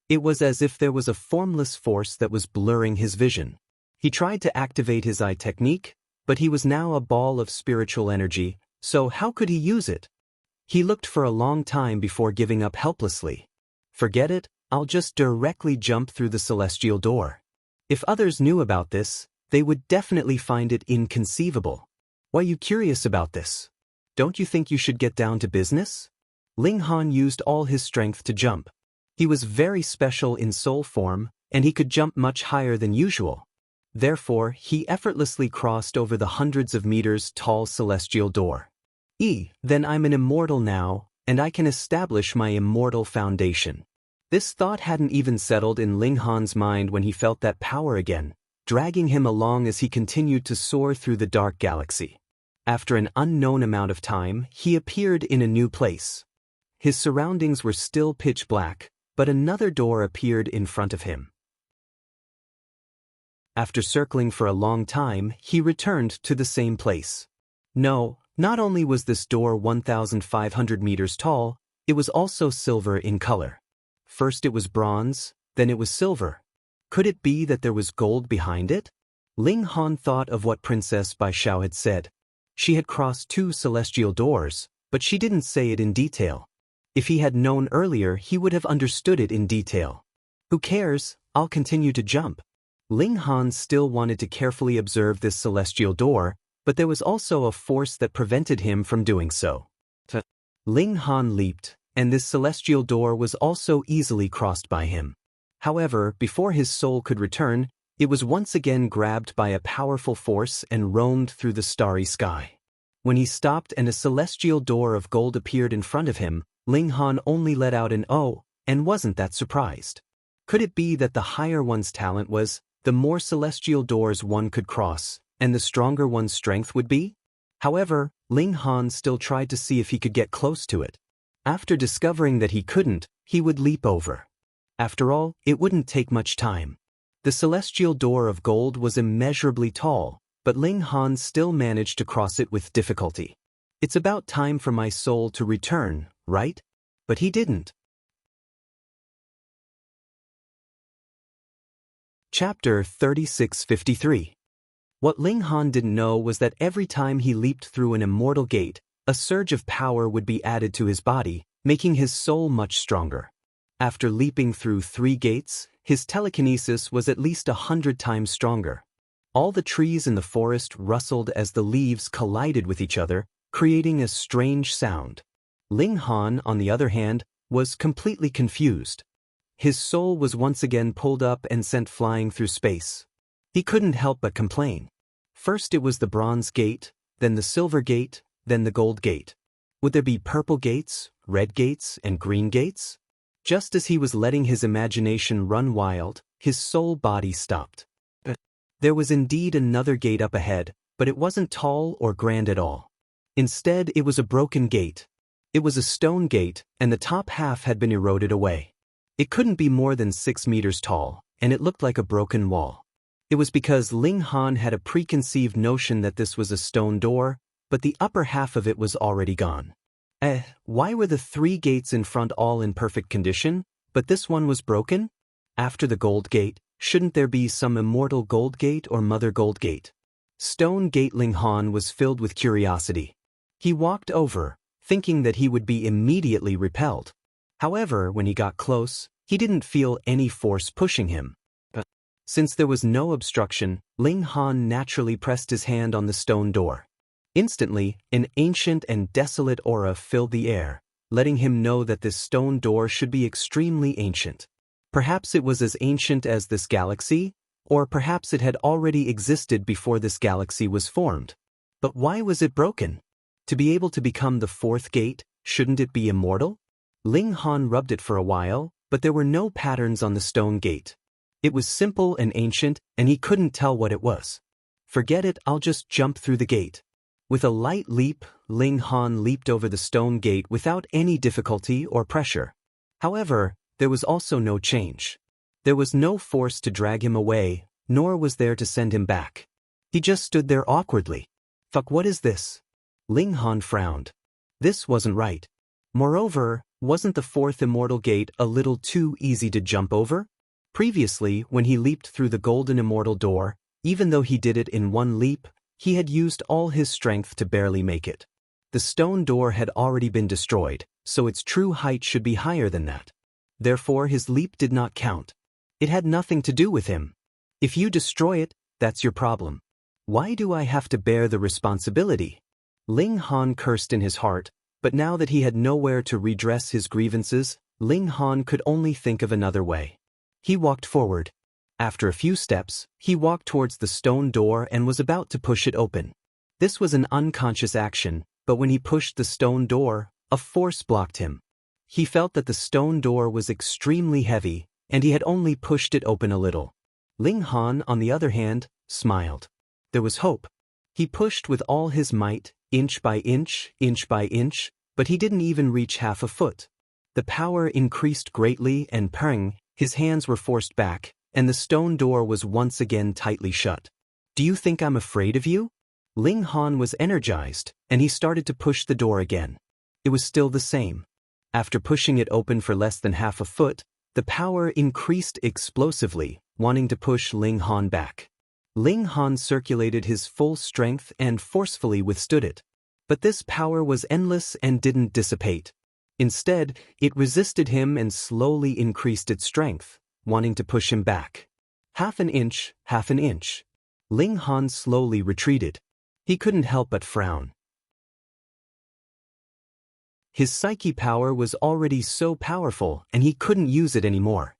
It was as if there was a formless force that was blurring his vision. He tried to activate his eye technique, But he was now a ball of spiritual energy, so how could he use it? He looked for a long time before giving up helplessly. Forget it, I'll just directly jump through the celestial door. If others knew about this, they would definitely find it inconceivable. Why are you curious about this? Don't you think you should get down to business? Ling Han used all his strength to jump. He was very special in soul form, and he could jump much higher than usual. Therefore, he effortlessly crossed over the hundreds of meters tall celestial door. Then I'm an immortal now, and I can establish my immortal foundation. This thought hadn't even settled in Ling Han's mind when he felt that power again, dragging him along as he continued to soar through the dark galaxy. After an unknown amount of time, he appeared in a new place. His surroundings were still pitch black, but another door appeared in front of him. After circling for a long time, he returned to the same place. No, not only was this door 1,500 meters tall, it was also silver in color. First it was bronze, then it was silver. Could it be that there was gold behind it? Ling Han thought of what Princess Bai Xiao had said. She had crossed 2 celestial doors, but she didn't say it in detail. If he had known earlier, he would have understood it in detail. Who cares? I'll continue to jump. Ling Han still wanted to carefully observe this celestial door, but there was also a force that prevented him from doing so. Ling Han leaped, and this celestial door was also easily crossed by him. However, before his soul could return, it was once again grabbed by a powerful force and roamed through the starry sky. When he stopped and a celestial door of gold appeared in front of him, Ling Han only let out an "oh," and wasn't that surprised. Could it be that the higher one's talent was, the more celestial doors one could cross, and the stronger one's strength would be? However, Ling Han still tried to see if he could get close to it. After discovering that he couldn't, he would leap over. After all, it wouldn't take much time. The celestial door of gold was immeasurably tall, but Ling Han still managed to cross it with difficulty. It's about time for my soul to return, right? But he didn't. Chapter 3653. What Ling Han didn't know was that every time he leaped through an immortal gate, a surge of power would be added to his body, making his soul much stronger. After leaping through 3 gates, his telekinesis was at least 100 times stronger. All the trees in the forest rustled as the leaves collided with each other, creating a strange sound. Ling Han, on the other hand, was completely confused. His soul was once again pulled up and sent flying through space. He couldn't help but complain. First it was the bronze gate, then the silver gate, then the gold gate. Would there be purple gates, red gates, and green gates? Just as he was letting his imagination run wild, his soul body stopped. There was indeed another gate up ahead, but it wasn't tall or grand at all. Instead, it was a broken gate. It was a stone gate, and the top half had been eroded away. It couldn't be more than 6 meters tall, and it looked like a broken wall. It was because Ling Han had a preconceived notion that this was a stone door, but the upper half of it was already gone. Why were the 3 gates in front all in perfect condition, but this one was broken? After the gold gate, shouldn't there be some immortal gold gate or mother gold gate? Stone gate. Ling Han was filled with curiosity. He walked over, thinking that he would be immediately repelled. However, when he got close, he didn't feel any force pushing him. Since there was no obstruction, Ling Han naturally pressed his hand on the stone door. Instantly, an ancient and desolate aura filled the air, letting him know that this stone door should be extremely ancient. Perhaps it was as ancient as this galaxy, or perhaps it had already existed before this galaxy was formed. But why was it broken? To be able to become the 4th gate, shouldn't it be immortal? Ling Han rubbed it for a while, but there were no patterns on the stone gate. It was simple and ancient, and he couldn't tell what it was. Forget it, I'll just jump through the gate. With a light leap, Ling Han leaped over the stone gate without any difficulty or pressure. However, there was also no change. There was no force to drag him away, nor was there to send him back. He just stood there awkwardly. Fuck, what is this? Ling Han frowned. This wasn't right. Moreover, wasn't the 4th immortal gate a little too easy to jump over? Previously, when he leaped through the golden immortal door, even though he did it in 1 leap, He had used all his strength to barely make it. The stone door had already been destroyed, so its true height should be higher than that. Therefore his leap did not count. It had nothing to do with him. If you destroy it, that's your problem. Why do I have to bear the responsibility? Ling Han cursed in his heart, but now that he had nowhere to redress his grievances, Ling Han could only think of another way. He walked forward. After a few steps, he walked towards the stone door and was about to push it open. This was an unconscious action, but when he pushed the stone door, a force blocked him. He felt that the stone door was extremely heavy, and he had only pushed it open a little. Ling Han, on the other hand, smiled. There was hope. He pushed with all his might, inch by inch, but he didn't even reach half a foot. The power increased greatly and pang, his hands were forced back, and the stone door was once again tightly shut. Do you think I'm afraid of you? Ling Han was energized, and he started to push the door again. It was still the same. After pushing it open for less than half a foot, the power increased explosively, wanting to push Ling Han back. Ling Han circulated his full strength and forcefully withstood it. But this power was endless and didn't dissipate. Instead, it resisted him and slowly increased its strength, wanting to push him back. Half an inch. Ling Han slowly retreated. He couldn't help but frown. His psyche power was already so powerful and he couldn't use it anymore.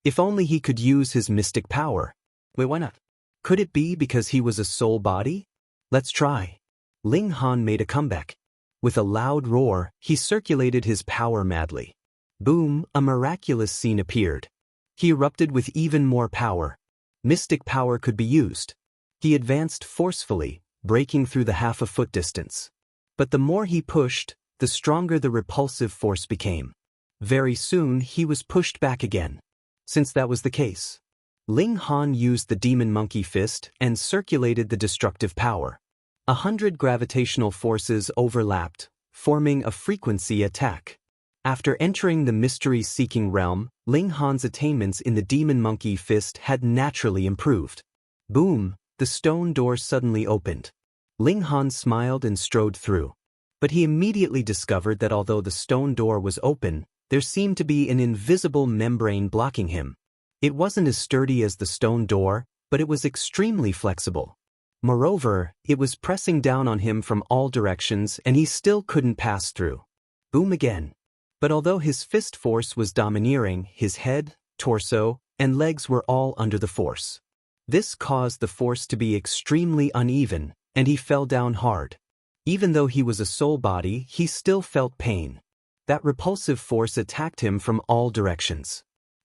If only he could use his mystic power. Wait, why not? Could it be because he was a soul body? Let's try. Ling Han made a comeback. With a loud roar, he circulated his power madly. Boom, a miraculous scene appeared. He erupted with even more power. Mystic power could be used. He advanced forcefully, breaking through the half-a-foot distance. But the more he pushed, the stronger the repulsive force became. Very soon he was pushed back again. Since that was the case, Ling Han used the demon monkey fist and circulated the destructive power. 100 gravitational forces overlapped, forming a frequency attack. After entering the mystery-seeking realm, Ling Han's attainments in the demon monkey fist had naturally improved. Boom, the stone door suddenly opened. Ling Han smiled and strode through. But he immediately discovered that although the stone door was open, there seemed to be an invisible membrane blocking him. It wasn't as sturdy as the stone door, but it was extremely flexible. Moreover, it was pressing down on him from all directions and he still couldn't pass through. Boom again. But although his fist force was domineering, his head, torso, and legs were all under the force. This caused the force to be extremely uneven, and he fell down hard. Even though he was a soul body, he still felt pain. That repulsive force attacked him from all directions.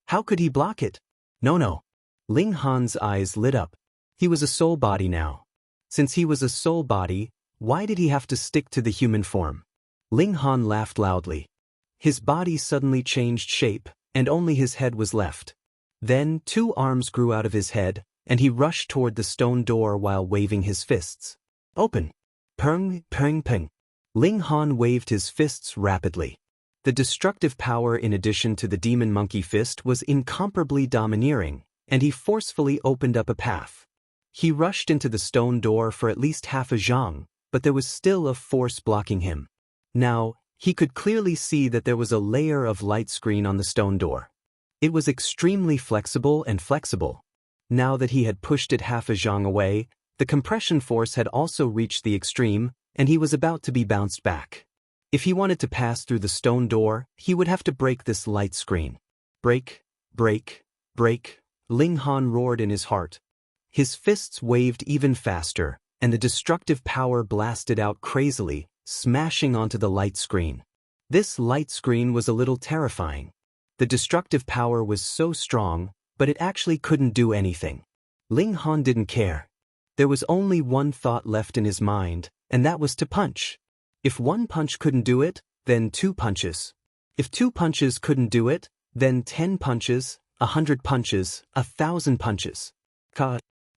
How could he block it? No. Ling Han's eyes lit up. He was a soul body now. Since he was a soul body, why did he have to stick to the human form? Ling Han laughed loudly. His body suddenly changed shape, and only his head was left. Then 2 arms grew out of his head, and he rushed toward the stone door while waving his fists. Open! Peng, peng, peng. Ling Han waved his fists rapidly. The destructive power in addition to the demon monkey fist was incomparably domineering, and he forcefully opened up a path. He rushed into the stone door for at least half a zhang, but there was still a force blocking him. Now, he could clearly see that there was a layer of light screen on the stone door. It was extremely flexible. Now that he had pushed it half a zhang away, the compression force had also reached the extreme, and he was about to be bounced back. If he wanted to pass through the stone door, he would have to break this light screen. Break, break, break, Ling Han roared in his heart. His fists waved even faster, and the destructive power blasted out crazily, smashing onto the light screen. This light screen was a little terrifying. The destructive power was so strong, but it actually couldn't do anything. Ling Han didn't care. There was only one thought left in his mind, and that was to punch. If 1 punch couldn't do it, then 2 punches. If 2 punches couldn't do it, then 10 punches, 100 punches, 1,000 punches.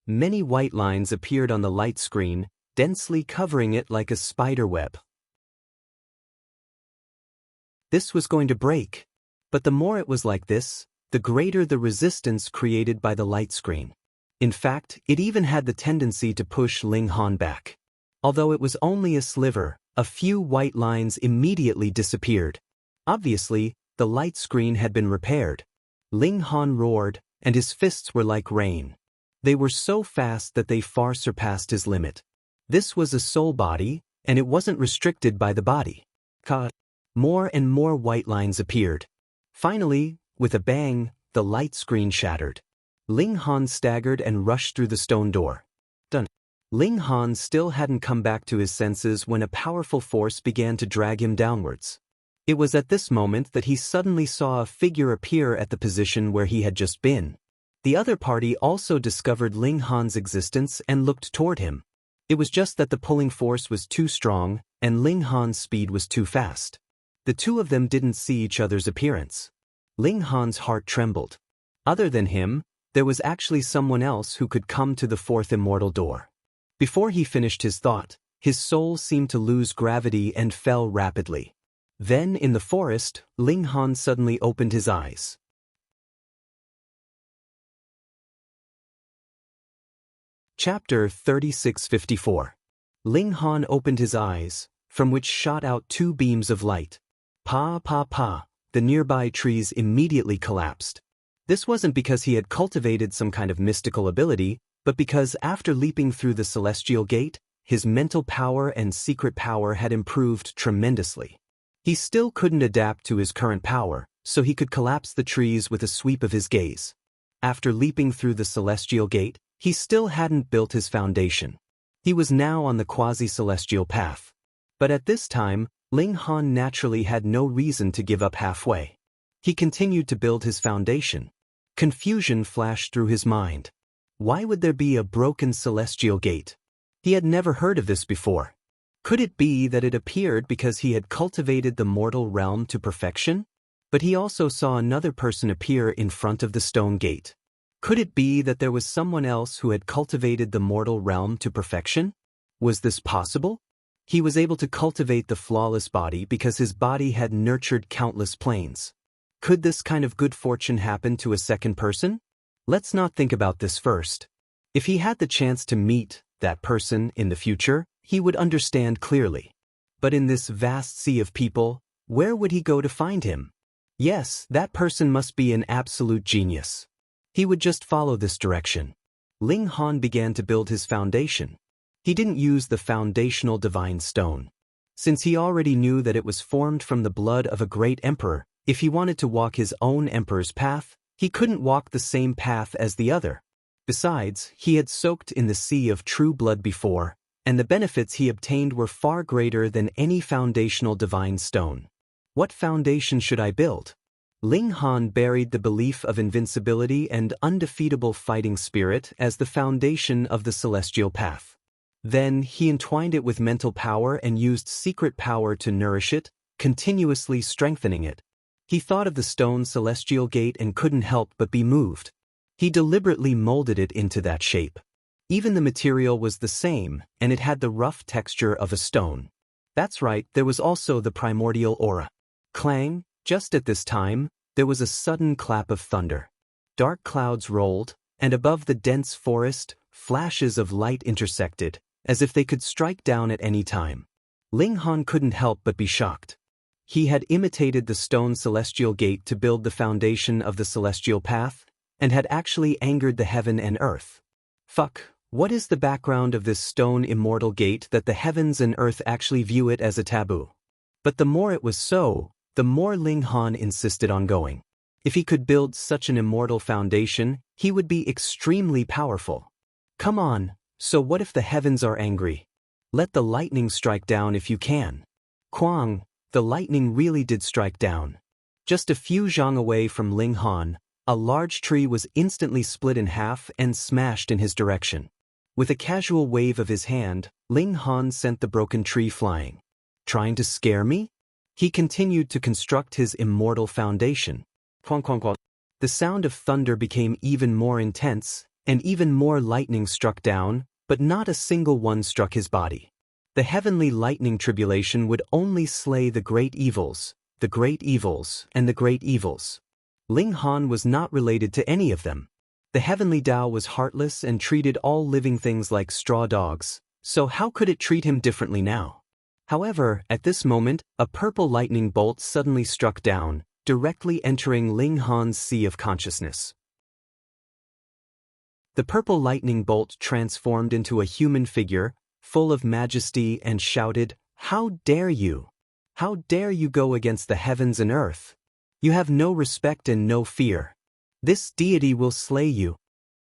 Many white lines appeared on the light screen, densely covering it like a spider web. This was going to break. But the more it was like this, the greater the resistance created by the light screen. In fact, it even had the tendency to push Ling Han back. Although it was only a sliver, a few white lines immediately disappeared. Obviously, the light screen had been repaired. Ling Han roared, and his fists were like rain. They were so fast that they far surpassed his limit. This was a soul body, and it wasn't restricted by the body. More and more white lines appeared. Finally, with a bang, the light screen shattered. Ling Han staggered and rushed through the stone door. Done. Ling Han still hadn't come back to his senses when a powerful force began to drag him downwards. It was at this moment that he suddenly saw a figure appear at the position where he had just been. The other party also discovered Ling Han's existence and looked toward him. It was just that the pulling force was too strong, and Ling Han's speed was too fast. The two of them didn't see each other's appearance. Ling Han's heart trembled. Other than him, there was actually someone else who could come to the fourth immortal door. Before he finished his thought, his soul seemed to lose gravity and fell rapidly. Then, in the forest, Ling Han suddenly opened his eyes. Chapter 3654. Ling Han opened his eyes, from which shot out two beams of light. Pa pa pa, the nearby trees immediately collapsed. This wasn't because he had cultivated some kind of mystical ability, but because after leaping through the celestial gate, his mental power and secret power had improved tremendously. He still couldn't adapt to his current power, so he could collapse the trees with a sweep of his gaze. After leaping through the celestial gate, he still hadn't built his foundation. He was now on the quasi-celestial path. But at this time, Ling Han naturally had no reason to give up halfway. He continued to build his foundation. Confusion flashed through his mind. Why would there be a broken celestial gate? He had never heard of this before. Could it be that it appeared because he had cultivated the mortal realm to perfection? But he also saw another person appear in front of the stone gate. Could it be that there was someone else who had cultivated the mortal realm to perfection? Was this possible? He was able to cultivate the flawless body because his body had nurtured countless planes. Could this kind of good fortune happen to a second person? Let's not think about this first. If he had the chance to meet that person in the future, he would understand clearly. But in this vast sea of people, where would he go to find him? Yes, that person must be an absolute genius. He would just follow this direction. Ling Han began to build his foundation. He didn't use the foundational divine stone. Since he already knew that it was formed from the blood of a great emperor, if he wanted to walk his own emperor's path, he couldn't walk the same path as the other. Besides, he had soaked in the sea of true blood before, and the benefits he obtained were far greater than any foundational divine stone. What foundation should I build? Ling Han buried the belief of invincibility and undefeatable fighting spirit as the foundation of the celestial path. Then he entwined it with mental power and used secret power to nourish it, continuously strengthening it. He thought of the stone celestial gate and couldn't help but be moved. He deliberately molded it into that shape. Even the material was the same, and it had the rough texture of a stone. That's right, there was also the primordial aura. Clang! Just at this time, there was a sudden clap of thunder. Dark clouds rolled, and above the dense forest, flashes of light intersected, as if they could strike down at any time. Ling Han couldn't help but be shocked. He had imitated the stone celestial gate to build the foundation of the celestial path, and had actually angered the heaven and earth. Fuck, what is the background of this stone immortal gate that the heavens and earth actually view it as a taboo? But the more it was so, the more Ling Han insisted on going. If he could build such an immortal foundation, he would be extremely powerful. Come on, so what if the heavens are angry? Let the lightning strike down if you can. Quang, the lightning really did strike down. Just a few zhang away from Ling Han, a large tree was instantly split in half and smashed in his direction. With a casual wave of his hand, Ling Han sent the broken tree flying. Trying to scare me? He continued to construct his immortal foundation. Quang quang quang. The sound of thunder became even more intense, and even more lightning struck down, but not a single one struck his body. The heavenly lightning tribulation would only slay the great evils, and the great evils. Ling Han was not related to any of them. The heavenly Tao was heartless and treated all living things like straw dogs, so how could it treat him differently now? However, at this moment, a purple lightning bolt suddenly struck down, directly entering Ling Han's sea of consciousness. The purple lightning bolt transformed into a human figure, full of majesty, and shouted, "How dare you? How dare you go against the heavens and earth? You have no respect and no fear. This deity will slay you."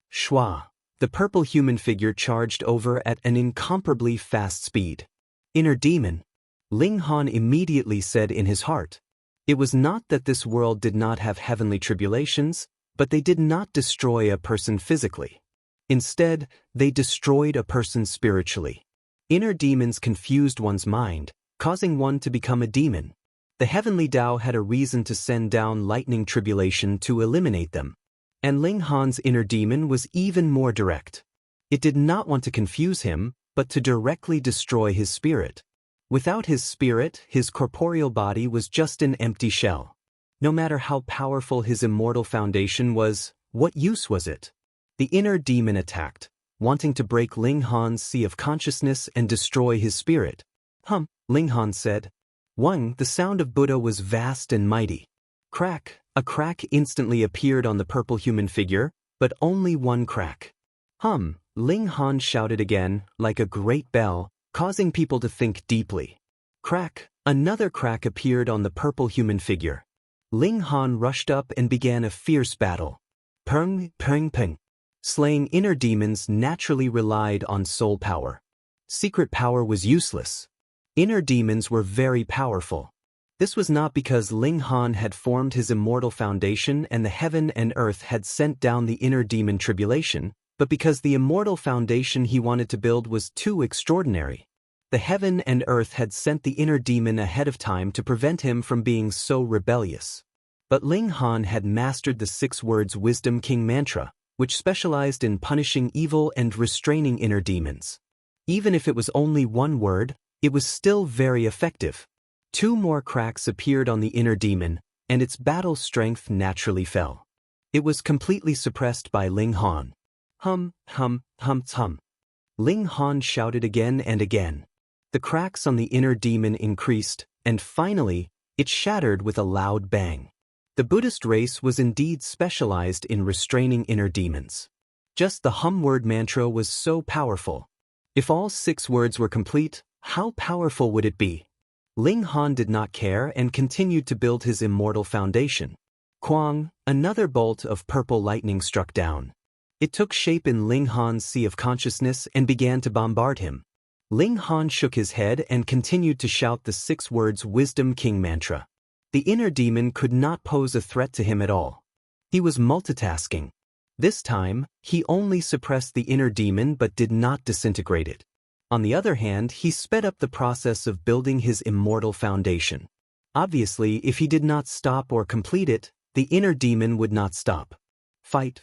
Shua. The purple human figure charged over at an incomparably fast speed. Inner demon. Ling Han immediately said in his heart. It was not that this world did not have heavenly tribulations, but they did not destroy a person physically. Instead, they destroyed a person spiritually. Inner demons confused one's mind, causing one to become a demon. The heavenly Tao had a reason to send down lightning tribulation to eliminate them. And Ling Han's inner demon was even more direct. It did not want to confuse him, but to directly destroy his spirit. Without his spirit, his corporeal body was just an empty shell. No matter how powerful his immortal foundation was, what use was it? The inner demon attacked, wanting to break Ling Han's sea of consciousness and destroy his spirit. Ling Han said. The sound of Buddha was vast and mighty. Crack. A crack instantly appeared on the purple human figure, but only one crack. Ling Han shouted again, like a great bell, causing people to think deeply. Crack. Another crack appeared on the purple human figure. Ling Han rushed up and began a fierce battle. Peng, peng, peng. Slaying inner demons naturally relied on soul power. Secret power was useless. Inner demons were very powerful. This was not because Ling Han had formed his immortal foundation and the heaven and earth had sent down the inner demon tribulation, but because the immortal foundation he wanted to build was too extraordinary. The heaven and earth had sent the inner demon ahead of time to prevent him from being so rebellious. But Ling Han had mastered the 6 words Wisdom King mantra, which specialized in punishing evil and restraining inner demons. Even if it was only one word, it was still very effective. 2 more cracks appeared on the inner demon, and its battle strength naturally fell. It was completely suppressed by Ling Han. Hum. Ling Han shouted again and again. The cracks on the inner demon increased, and finally, it shattered with a loud bang. The Buddhist race was indeed specialized in restraining inner demons. Just the hum word mantra was so powerful. If all 6 words were complete, how powerful would it be? Ling Han did not care and continued to build his immortal foundation. Quang, another bolt of purple lightning struck down. It took shape in Ling Han's sea of consciousness and began to bombard him. Ling Han shook his head and continued to shout the 6 words Wisdom King mantra. The inner demon could not pose a threat to him at all. He was multitasking. This time, he only suppressed the inner demon but did not disintegrate it. On the other hand, he sped up the process of building his immortal foundation. Obviously, if he did not stop or complete it, the inner demon would not stop. Fight.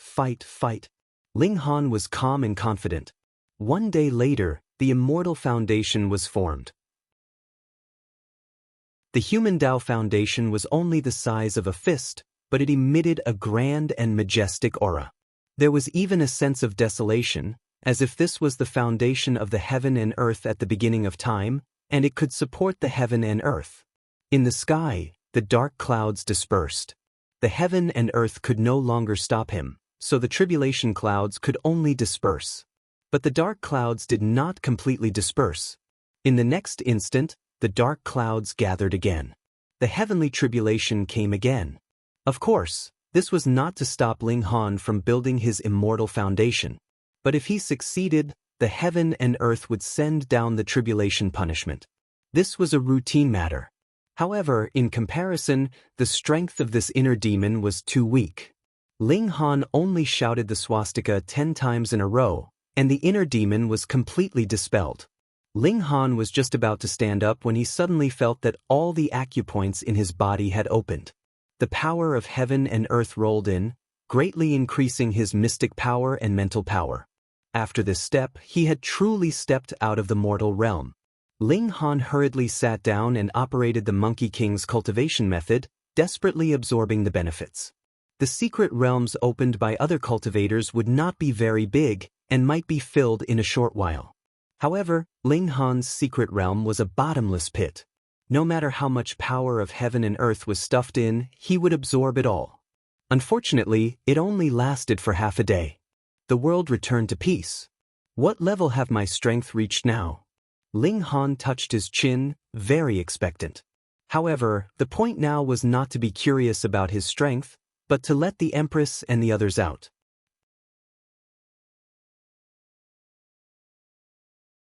Ling Han was calm and confident. One day later, the immortal foundation was formed. The human Tao foundation was only the size of a fist, but it emitted a grand and majestic aura. There was even a sense of desolation, as if this was the foundation of the heaven and earth at the beginning of time, and it could support the heaven and earth. In the sky, the dark clouds dispersed. The heaven and earth could no longer stop him, so the tribulation clouds could only disperse. But the dark clouds did not completely disperse. In the next instant, the dark clouds gathered again. The heavenly tribulation came again. Of course, this was not to stop Ling Han from building his immortal foundation. But if he succeeded, the heaven and earth would send down the tribulation punishment. This was a routine matter. However, in comparison, the strength of this inner demon was too weak. Ling Han only shouted the swastika 10 times in a row, and the inner demon was completely dispelled. Ling Han was just about to stand up when he suddenly felt that all the acupoints in his body had opened. The power of heaven and earth rolled in, greatly increasing his mystic power and mental power. After this step, he had truly stepped out of the mortal realm. Ling Han hurriedly sat down and operated the Monkey King's cultivation method, desperately absorbing the benefits. The secret realms opened by other cultivators would not be very big and might be filled in a short while. However, Ling Han's secret realm was a bottomless pit. No matter how much power of heaven and earth was stuffed in, he would absorb it all. Unfortunately, it only lasted for half a day. The world returned to peace. What level have my strength reached now? Ling Han touched his chin, very expectant. However, the point now was not to be curious about his strength, but to let the Empress and the others out.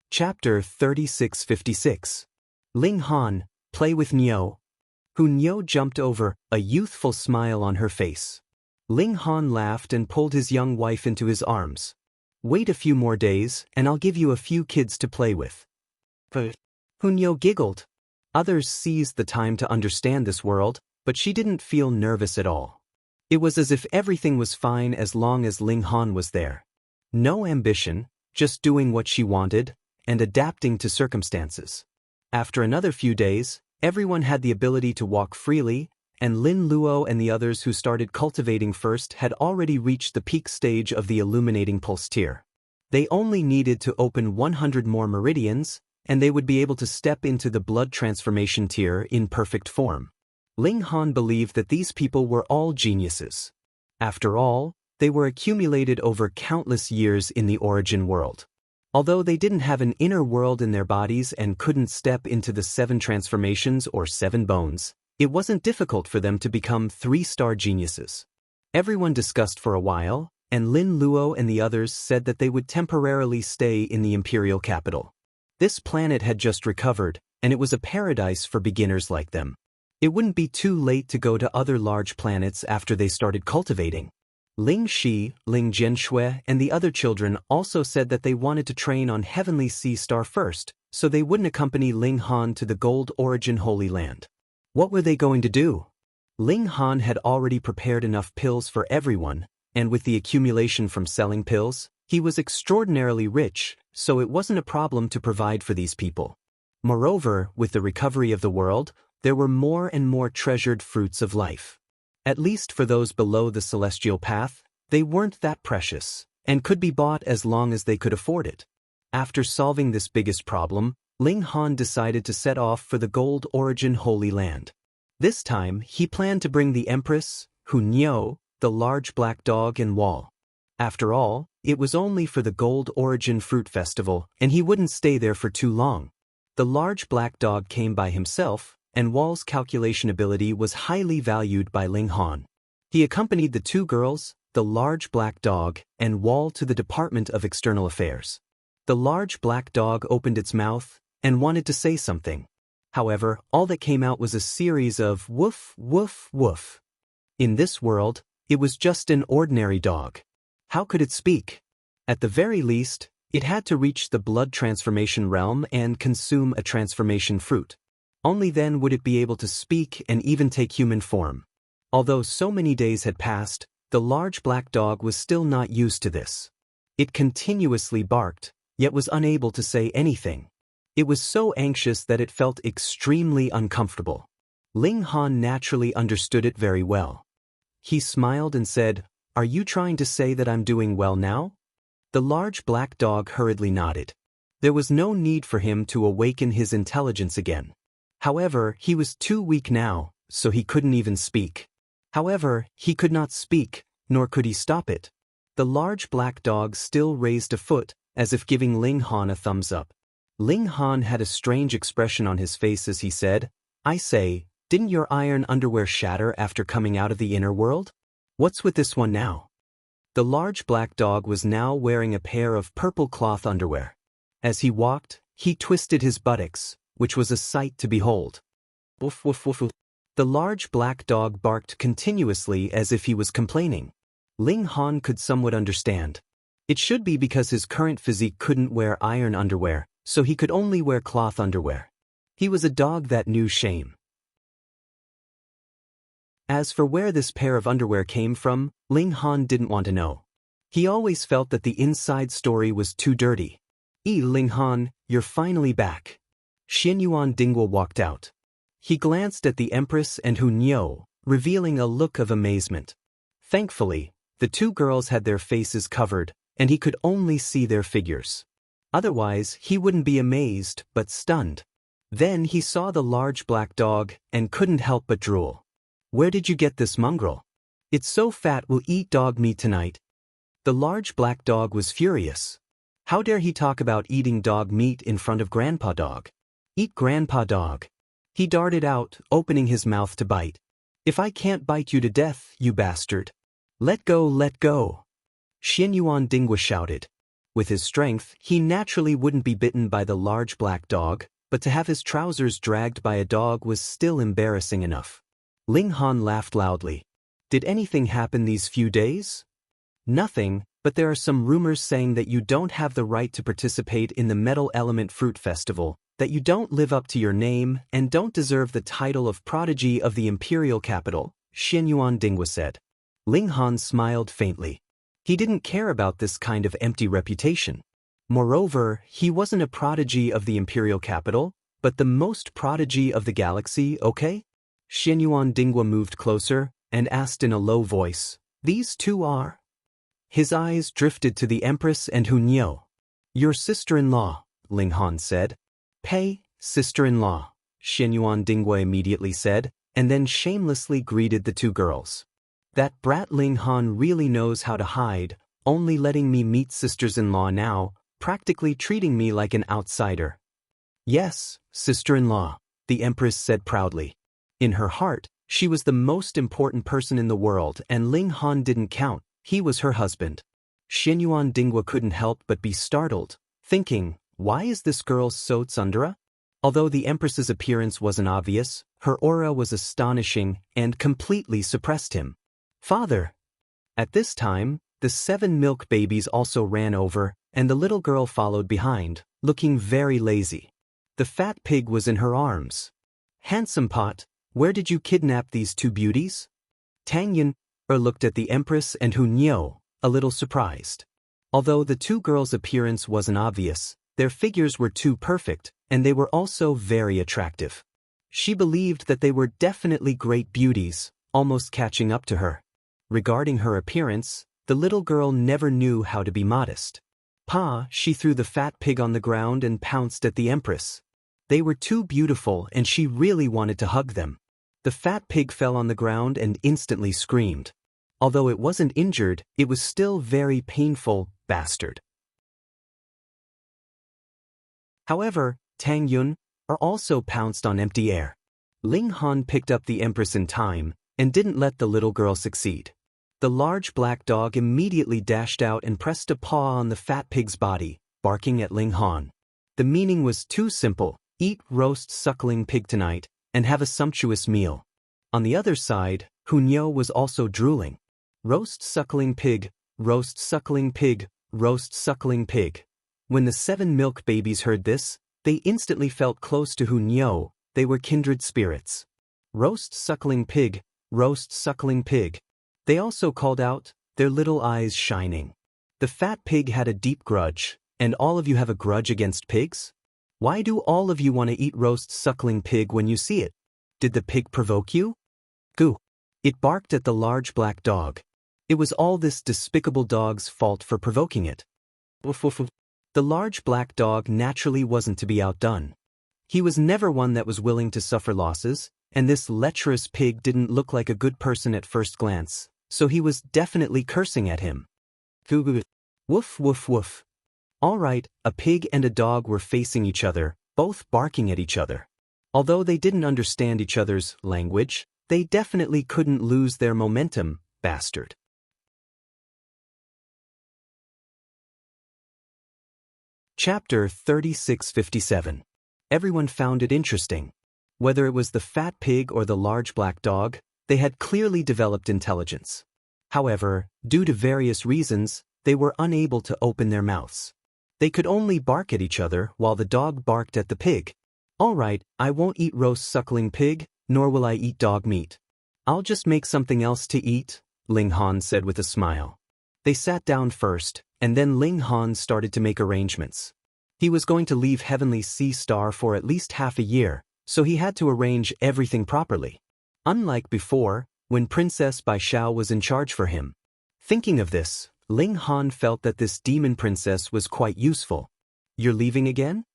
Chapter 3656. Ling Han, play with Niu. Niu jumped over, a youthful smile on her face. Ling Han laughed and pulled his young wife into his arms. Wait a few more days, and I'll give you a few kids to play with. Niu giggled. Others seized the time to understand this world, but she didn't feel nervous at all. It was as if everything was fine as long as Ling Han was there. No ambition, just doing what she wanted, and adapting to circumstances. After another few days, everyone had the ability to walk freely, and Lin Luo and the others who started cultivating first had already reached the peak stage of the illuminating pulse tier. They only needed to open 100 more meridians, and they would be able to step into the blood transformation tier in perfect form. Ling Han believed that these people were all geniuses. After all, they were accumulated over countless years in the origin world. Although they didn't have an inner world in their bodies and couldn't step into the 7 transformations or 7 bones, it wasn't difficult for them to become 3-star geniuses. Everyone discussed for a while, and Lin Luo and the others said that they would temporarily stay in the imperial capital. This planet had just recovered, and it was a paradise for beginners like them. It wouldn't be too late to go to other large planets after they started cultivating. Ling Shi, Ling Jianshui, and the other children also said that they wanted to train on Heavenly Sea Star first, so they wouldn't accompany Ling Han to the Gold Origin Holy Land. What were they going to do? Ling Han had already prepared enough pills for everyone, and with the accumulation from selling pills, he was extraordinarily rich, so it wasn't a problem to provide for these people. Moreover, with the recovery of the world, there were more and more treasured fruits of life. At least for those below the celestial path, they weren't that precious, and could be bought as long as they could afford it. After solving this biggest problem, Ling Han decided to set off for the Gold Origin Holy Land. This time, he planned to bring the Empress, Niu, the large black dog, and Wall. After all, it was only for the Gold Origin Fruit Festival, and he wouldn't stay there for too long. The large black dog came by himself, and Wall's calculation ability was highly valued by Ling Han. He accompanied the 2 girls, the large black dog, and Wall to the Department of External Affairs. The large black dog opened its mouth and wanted to say something. However, all that came out was a series of woof, woof, woof. In this world, it was just an ordinary dog. How could it speak? At the very least, it had to reach the blood transformation realm and consume a transformation fruit. Only then would it be able to speak and even take human form. Although so many days had passed, the large black dog was still not used to this. It continuously barked, yet was unable to say anything. It was so anxious that it felt extremely uncomfortable. Ling Han naturally understood it very well. He smiled and said, "Are you trying to say that I'm doing well now?" The large black dog hurriedly nodded. There was no need for him to awaken his intelligence again. However, he was too weak now, so he couldn't even speak. However, he could not speak, nor could he stop it. The large black dog still raised a foot, as if giving Ling Han a thumbs up. Ling Han had a strange expression on his face as he said, "I say, didn't your iron underwear shatter after coming out of the inner world? What's with this one now?" The large black dog was now wearing a pair of purple cloth underwear. As he walked, he twisted his buttocks, which was a sight to behold. Woof, woof, woof, woof. The large black dog barked continuously as if he was complaining. Ling Han could somewhat understand. It should be because his current physique couldn't wear iron underwear, so he could only wear cloth underwear. He was a dog that knew shame. As for where this pair of underwear came from, Ling Han didn't want to know. He always felt that the inside story was too dirty. Ling Han, you're finally back." Xianyuan Dingguo walked out. He glanced at the Empress and Niu, revealing a look of amazement. Thankfully, the two girls had their faces covered, and he could only see their figures. Otherwise, he wouldn't be amazed, but stunned. Then he saw the large black dog, and couldn't help but drool. "Where did you get this mongrel? It's so fat we'll eat dog meat tonight." The large black dog was furious. How dare he talk about eating dog meat in front of Grandpa Dog? "Eat Grandpa Dog." He darted out, opening his mouth to bite. "If I can't bite you to death, you bastard. Let go, let go." Xianyuan Dingwa shouted. With his strength, he naturally wouldn't be bitten by the large black dog, but to have his trousers dragged by a dog was still embarrassing enough. Ling Han laughed loudly. "Did anything happen these few days?" "Nothing, but there are some rumors saying that you don't have the right to participate in the Metal Element Fruit Festival, that you don't live up to your name, and don't deserve the title of Prodigy of the Imperial Capital," Xianyuan Dingwa said. Ling Han smiled faintly. He didn't care about this kind of empty reputation. Moreover, he wasn't a prodigy of the Imperial Capital, but the most prodigy of the galaxy, okay? Xianyuan Dingwa moved closer, and asked in a low voice, "These two are?" His eyes drifted to the Empress and Hunyeo. "Your sister-in-law," Ling Han said. "Pei, sister-in-law," Xianyuan Dingwa immediately said, and then shamelessly greeted the two girls. "That brat Ling Han really knows how to hide, only letting me meet sisters-in-law now, practically treating me like an outsider." "Yes, sister-in-law," the Empress said proudly. In her heart, she was the most important person in the world, and Ling Han didn't count, he was her husband. Xianyuan Dingwa couldn't help but be startled, thinking, why is this girl so tsundere? Although the Empress's appearance wasn't obvious, her aura was astonishing and completely suppressed him. "Father!" At this time, the 7 milk babies also ran over, and the little girl followed behind, looking very lazy. The fat pig was in her arms. "Handsome Pot, where did you kidnap these two beauties?" Tang Yin looked at the Empress and Hunyeo, a little surprised. Although the two girls' appearance wasn't obvious, their figures were too perfect, and they were also very attractive. She believed that they were definitely great beauties, almost catching up to her. Regarding her appearance, the little girl never knew how to be modest. "Pa," she threw the fat pig on the ground and pounced at the Empress. They were too beautiful and she really wanted to hug them. The fat pig fell on the ground and instantly screamed. Although it wasn't injured, it was still very painful, bastard. However, Tang Yun also pounced on empty air. Ling Han picked up the Empress in time, and didn't let the little girl succeed. The large black dog immediately dashed out and pressed a paw on the fat pig's body, barking at Ling Han. The meaning was too simple: eat roast suckling pig tonight, and have a sumptuous meal. On the other side, Hunyeo was also drooling. Roast suckling pig, roast suckling pig, roast suckling pig. When the 7 milk babies heard this, they instantly felt close to Hunyeo. They were kindred spirits. Roast suckling pig, roast suckling pig. They also called out, their little eyes shining. The fat pig had a deep grudge, and all of you have a grudge against pigs? Why do all of you want to eat roast suckling pig when you see it? Did the pig provoke you? Goo. It barked at the large black dog. It was all this despicable dog's fault for provoking it. Woof woof woof. The large black dog naturally wasn't to be outdone. He was never one that was willing to suffer losses, and this lecherous pig didn't look like a good person at first glance, so he was definitely cursing at him. Goo. Woof woof woof. All right, a pig and a dog were facing each other, both barking at each other. Although they didn't understand each other's language, they definitely couldn't lose their momentum, bastard. Chapter 3657. Everyone found it interesting. Whether it was the fat pig or the large black dog, they had clearly developed intelligence. However, due to various reasons, they were unable to open their mouths. They could only bark at each other while the dog barked at the pig. "All right, I won't eat roast suckling pig, nor will I eat dog meat. I'll just make something else to eat," Ling Han said with a smile. They sat down first, and then Ling Han started to make arrangements. He was going to leave Heavenly Sea Star for at least half a year, so he had to arrange everything properly. Unlike before, when Princess Bai Xiao was in charge for him. Thinking of this, Ling Han felt that this demon princess was quite useful. You're leaving again?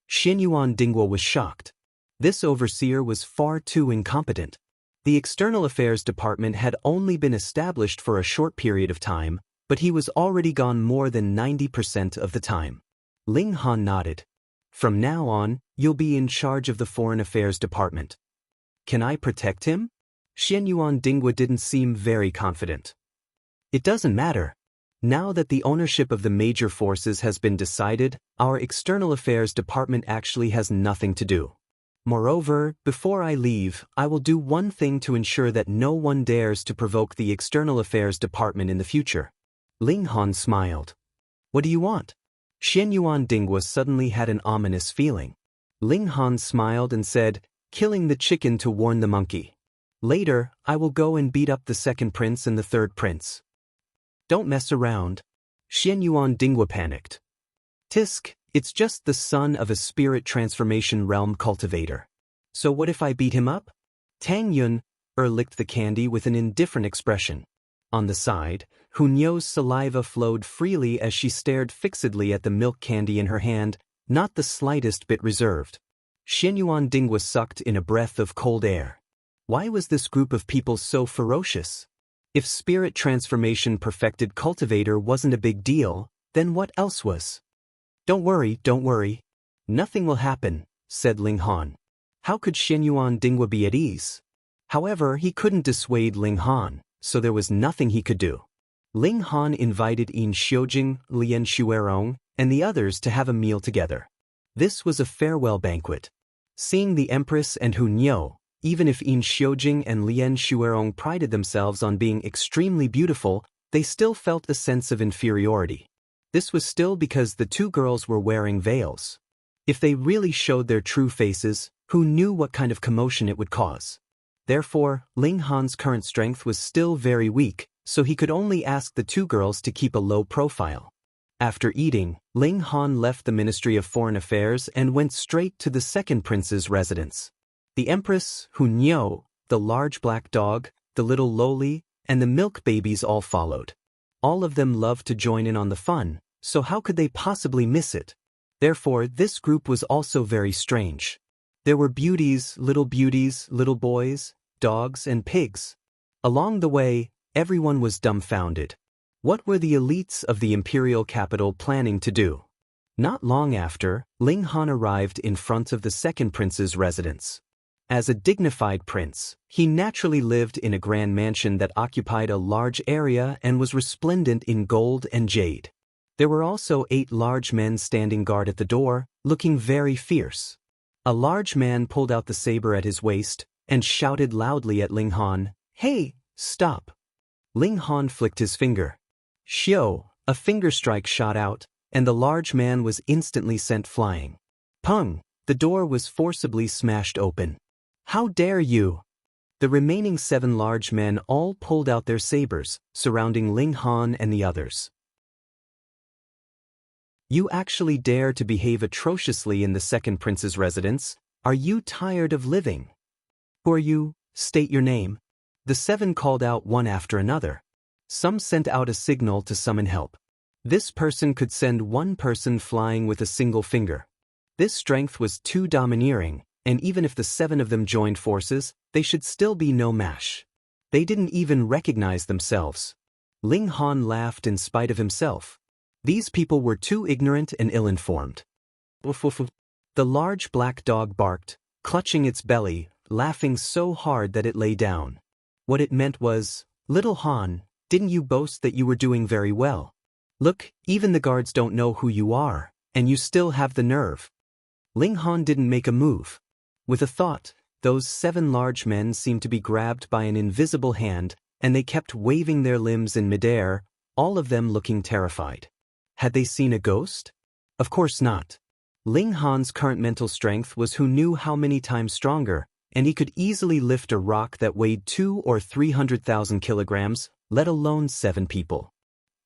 Xianyuan Dingguo was shocked. This overseer was far too incompetent. The External Affairs Department had only been established for a short period of time, but he was already gone more than 90% of the time. Ling Han nodded. From now on, you'll be in charge of the Foreign Affairs Department. Can I protect him? Xianyuan Dingguo didn't seem very confident. It doesn't matter. Now that the ownership of the major forces has been decided, our External Affairs Department actually has nothing to do. Moreover, before I leave, I will do one thing to ensure that no one dares to provoke the External Affairs Department in the future. Ling Han smiled. What do you want? Xianyuan Dingguo suddenly had an ominous feeling. Ling Han smiled and said, killing the chicken to warn the monkey. Later, I will go and beat up the second prince and the third prince. Don't mess around. Xianyuan Dingguo panicked. Tisk, it's just the son of a spirit transformation realm cultivator. So what if I beat him up? Tang Yun licked the candy with an indifferent expression. On the side, Hunyo's saliva flowed freely as she stared fixedly at the milk candy in her hand, not the slightest bit reserved. Xianyuan Dingguo sucked in a breath of cold air. Why was this group of people so ferocious? If spirit transformation perfected cultivator wasn't a big deal, then what else was? Don't worry. Nothing will happen, said Ling Han. How could Xianyuan Dingguo be at ease? However, he couldn't dissuade Ling Han, so there was nothing he could do. Ling Han invited Yin Xiujing, Lian Xuerong, and the others to have a meal together. This was a farewell banquet. Seeing the Empress and Hunyo, even if Yin Xiujing and Lian Xuerong prided themselves on being extremely beautiful, they still felt a sense of inferiority. This was still because the two girls were wearing veils. If they really showed their true faces, who knew what kind of commotion it would cause? Therefore, Ling Han's current strength was still very weak, so he could only ask the two girls to keep a low profile. After eating, Ling Han left the Ministry of Foreign Affairs and went straight to the second prince's residence. The Empress, Hunyo, the large black dog, the little Loli, and the milk babies all followed. All of them loved to join in on the fun, so how could they possibly miss it? Therefore, this group was also very strange. There were beauties, little boys, dogs, and pigs. Along the way, everyone was dumbfounded. What were the elites of the imperial capital planning to do? Not long after, Ling Han arrived in front of the second prince's residence. As a dignified prince, he naturally lived in a grand mansion that occupied a large area and was resplendent in gold and jade. There were also 8 large men standing guard at the door, looking very fierce. A large man pulled out the saber at his waist and shouted loudly at Ling Han, "Hey, stop!" Ling Han flicked his finger. Xiao, a finger strike shot out, and the large man was instantly sent flying. Pung! The door was forcibly smashed open. How dare you! The remaining 7 large men all pulled out their sabers, surrounding Ling Han and the others. You actually dare to behave atrociously in the second prince's residence? Are you tired of living? Who are you? State your name. The 7 called out one after another. Some sent out a signal to summon help. This person could send one person flying with a single finger. This strength was too domineering, and even if the 7 of them joined forces, they should still be no match. They didn't even recognize themselves. Ling Han laughed in spite of himself. These people were too ignorant and ill-informed. Woof woof woof. The large black dog barked, clutching its belly, laughing so hard that it lay down. What it meant was, "Little Han, didn't you boast that you were doing very well? Look, even the guards don't know who you are, and you still have the nerve." Ling Han didn't make a move. With a thought, those 7 large men seemed to be grabbed by an invisible hand, and they kept waving their limbs in midair, all of them looking terrified. Had they seen a ghost? Of course not. Ling Han's current mental strength was who knew how many times stronger, and he could easily lift a rock that weighed 200,000 or 300,000 kilograms, let alone 7 people.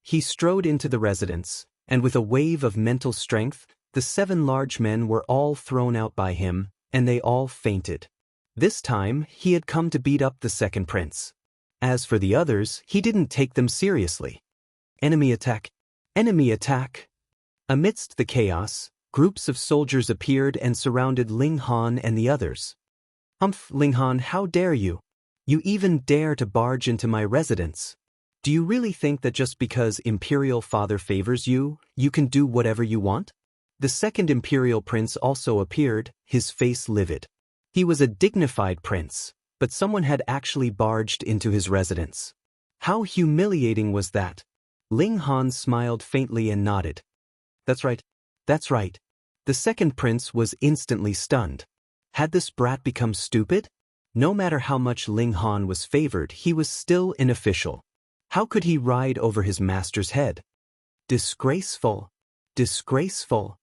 He strode into the residence, and with a wave of mental strength, the 7 large men were all thrown out by him, and they all fainted. This time, he had come to beat up the second prince. As for the others, he didn't take them seriously. Enemy attack! Enemy attack! Amidst the chaos, groups of soldiers appeared and surrounded Ling Han and the others. Ling Han, how dare you? You even dare to barge into my residence. Do you really think that just because Imperial Father favors you, you can do whatever you want? The second Imperial Prince also appeared, his face livid. He was a dignified prince, but someone had actually barged into his residence. How humiliating was that? Ling Han smiled faintly and nodded. That's right. That's right. The second prince was instantly stunned. Had this brat become stupid? No matter how much Ling Han was favored, he was still an official. How could he ride over his master's head? Disgraceful. Disgraceful.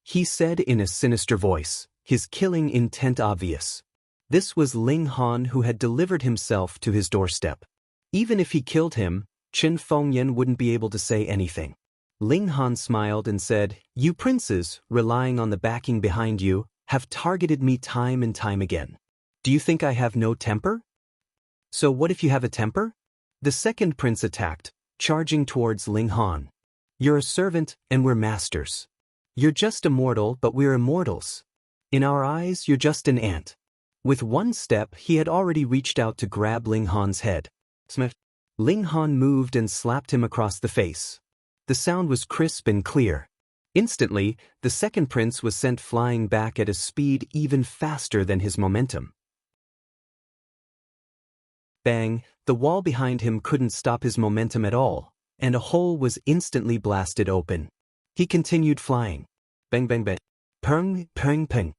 He said in a sinister voice, his killing intent obvious. This was Ling Han who had delivered himself to his doorstep. Even if he killed him, Qin Fengyan wouldn't be able to say anything. Ling Han smiled and said, "You princes, relying on the backing behind you, have targeted me time and time again. Do you think I have no temper? So what if you have a temper?" The second prince attacked, charging towards Ling Han. "You're a servant, and we're masters. You're just a mortal, but we're immortals. In our eyes, you're just an ant." With one step, he had already reached out to grab Ling Han's head. Smash! Ling Han moved and slapped him across the face. The sound was crisp and clear. Instantly, the second prince was sent flying back at a speed even faster than his momentum. Bang! The wall behind him couldn't stop his momentum at all, and a hole was instantly blasted open. He continued flying. Bang bang bang. Peng, peng, peng.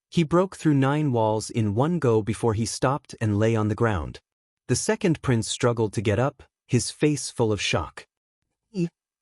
He broke through 9 walls in one go before he stopped and lay on the ground. The second prince struggled to get up, his face full of shock.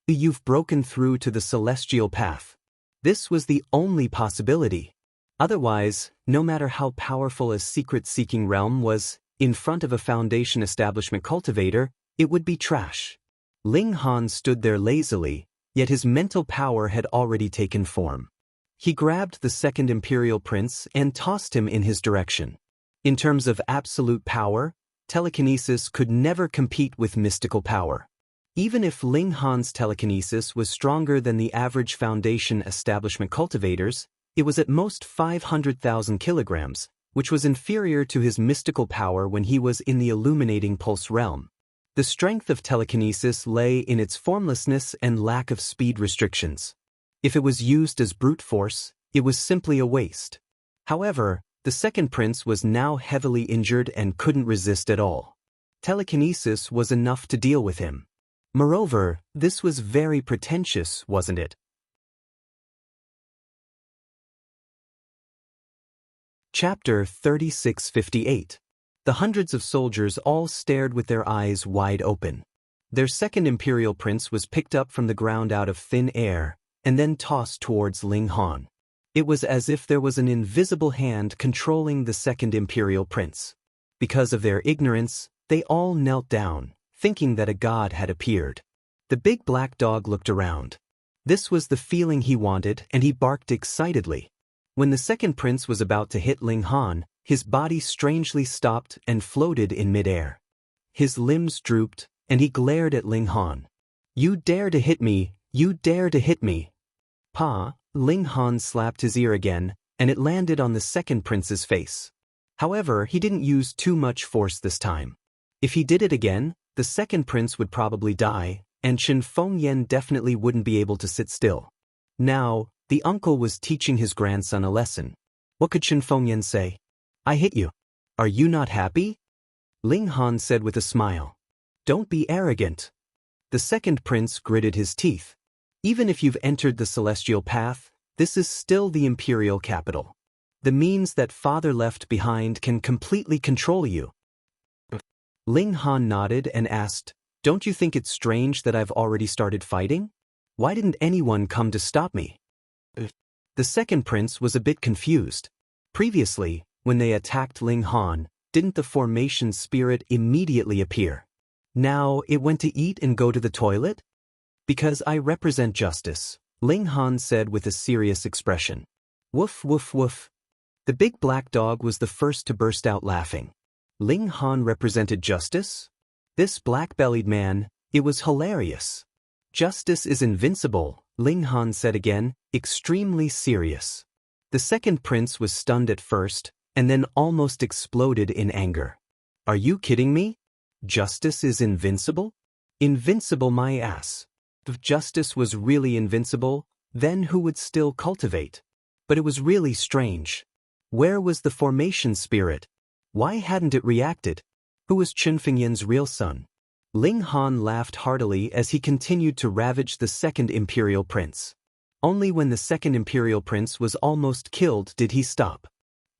"You've broken through to the celestial path." This was the only possibility. Otherwise, no matter how powerful a secret-seeking realm was, in front of a Foundation establishment cultivator, it would be trash. Ling Han stood there lazily, yet his mental power had already taken form. He grabbed the second Imperial Prince and tossed him in his direction. In terms of absolute power, telekinesis could never compete with mystical power. Even if Ling Han's telekinesis was stronger than the average Foundation establishment cultivators, it was at most 500,000 kilograms, which was inferior to his mystical power when he was in the illuminating pulse realm. The strength of telekinesis lay in its formlessness and lack of speed restrictions. If it was used as brute force, it was simply a waste. However, the second prince was now heavily injured and couldn't resist at all. Telekinesis was enough to deal with him. Moreover, this was very pretentious, wasn't it? Chapter 3658. The hundreds of soldiers all stared with their eyes wide open. Their second Imperial Prince was picked up from the ground out of thin air, and then tossed towards Ling Han. It was as if there was an invisible hand controlling the second Imperial Prince. Because of their ignorance, they all knelt down, thinking that a god had appeared. The big black dog looked around. This was the feeling he wanted, and he barked excitedly. When the second prince was about to hit Ling Han, his body strangely stopped and floated in midair. His limbs drooped, and he glared at Ling Han. "You dare to hit me! You dare to hit me!" "Pa!" Ling Han slapped his ear again, and it landed on the second prince's face. However, he didn't use too much force this time. If he did it again, the second prince would probably die, and Qin Fengyan definitely wouldn't be able to sit still. Now, the uncle was teaching his grandson a lesson. What could Qin Fengyan say? "I hit you. Are you not happy?" Ling Han said with a smile. "Don't be arrogant." The second prince gritted his teeth. "Even if you've entered the celestial path, this is still the imperial capital. The means that father left behind can completely control you." Ling Han nodded and asked, "Don't you think it's strange that I've already started fighting? Why didn't anyone come to stop me?" The second prince was a bit confused. Previously, when they attacked Ling Han, didn't the formation spirit immediately appear? Now it went to eat and go to the toilet? "Because I represent justice," Ling Han said with a serious expression. "Woof woof woof." The big black dog was the first to burst out laughing. Ling Han represented justice? This black-bellied man, it was hilarious. Justice is invincible, Ling Han said again, extremely serious. The second prince was stunned at first, and then almost exploded in anger. Are you kidding me? Justice is invincible? Invincible my ass. If justice was really invincible, then who would still cultivate? But it was really strange. Where was the formation spirit? Why hadn't it reacted? Who was Chen Fengyan's real son? Ling Han laughed heartily as he continued to ravage the second imperial prince. Only when the second imperial prince was almost killed did he stop.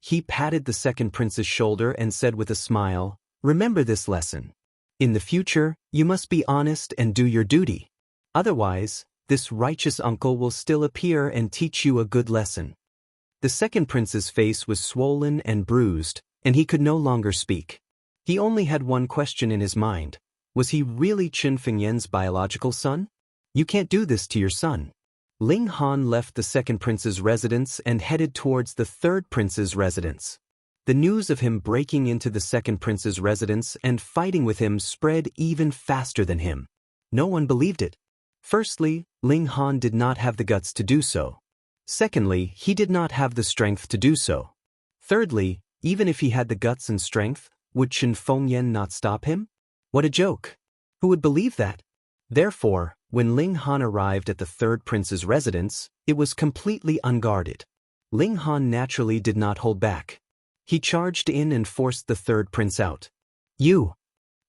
He patted the second prince's shoulder and said with a smile, "Remember this lesson. In the future, you must be honest and do your duty. Otherwise, this righteous uncle will still appear and teach you a good lesson." The second prince's face was swollen and bruised, and he could no longer speak. He only had one question in his mind. Was he really Chen Fengyan's biological son? You can't do this to your son. Ling Han left the second prince's residence and headed towards the third prince's residence. The news of him breaking into the second prince's residence and fighting with him spread even faster than him. No one believed it. Firstly, Ling Han did not have the guts to do so. Secondly, he did not have the strength to do so. Thirdly, even if he had the guts and strength, would Chen Fengyan not stop him? What a joke! Who would believe that? Therefore, when Ling Han arrived at the third prince's residence, it was completely unguarded. Ling Han naturally did not hold back. He charged in and forced the third prince out. You!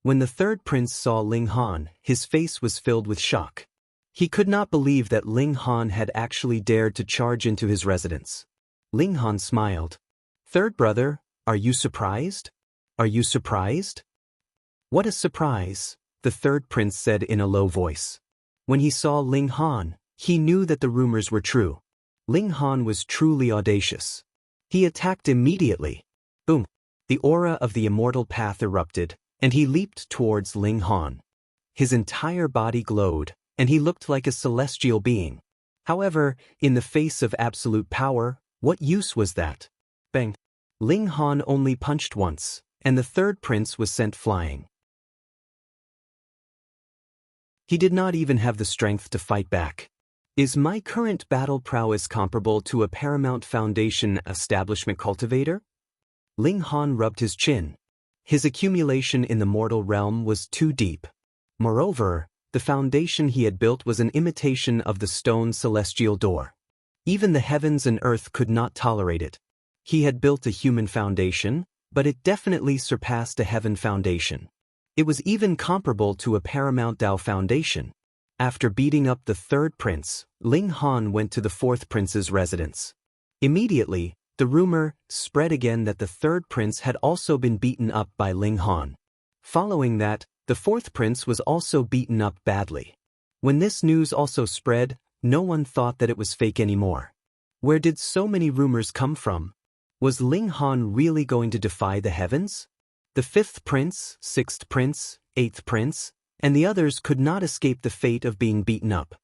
When the third prince saw Ling Han, his face was filled with shock. He could not believe that Ling Han had actually dared to charge into his residence. Ling Han smiled. "Third brother, are you surprised? Are you surprised?" "What a surprise," the third prince said in a low voice. When he saw Ling Han, he knew that the rumors were true. Ling Han was truly audacious. He attacked immediately. Boom! The aura of the immortal path erupted, and he leaped towards Ling Han. His entire body glowed, and he looked like a celestial being. However, in the face of absolute power, what use was that? Bang! Ling Han only punched once, and the third prince was sent flying. He did not even have the strength to fight back. Is my current battle prowess comparable to a Paramount Foundation establishment cultivator? Ling Han rubbed his chin. His accumulation in the mortal realm was too deep. Moreover, the foundation he had built was an imitation of the stone celestial door. Even the heavens and earth could not tolerate it. He had built a human foundation, but it definitely surpassed a heaven foundation. It was even comparable to a Paramount Tao foundation. After beating up the third prince, Ling Han went to the fourth prince's residence. Immediately, the rumor spread again that the third prince had also been beaten up by Ling Han. Following that, the fourth prince was also beaten up badly. When this news also spread, no one thought that it was fake anymore. Where did so many rumors come from? Was Ling Han really going to defy the heavens? The fifth prince, sixth prince, eighth prince, and the others could not escape the fate of being beaten up.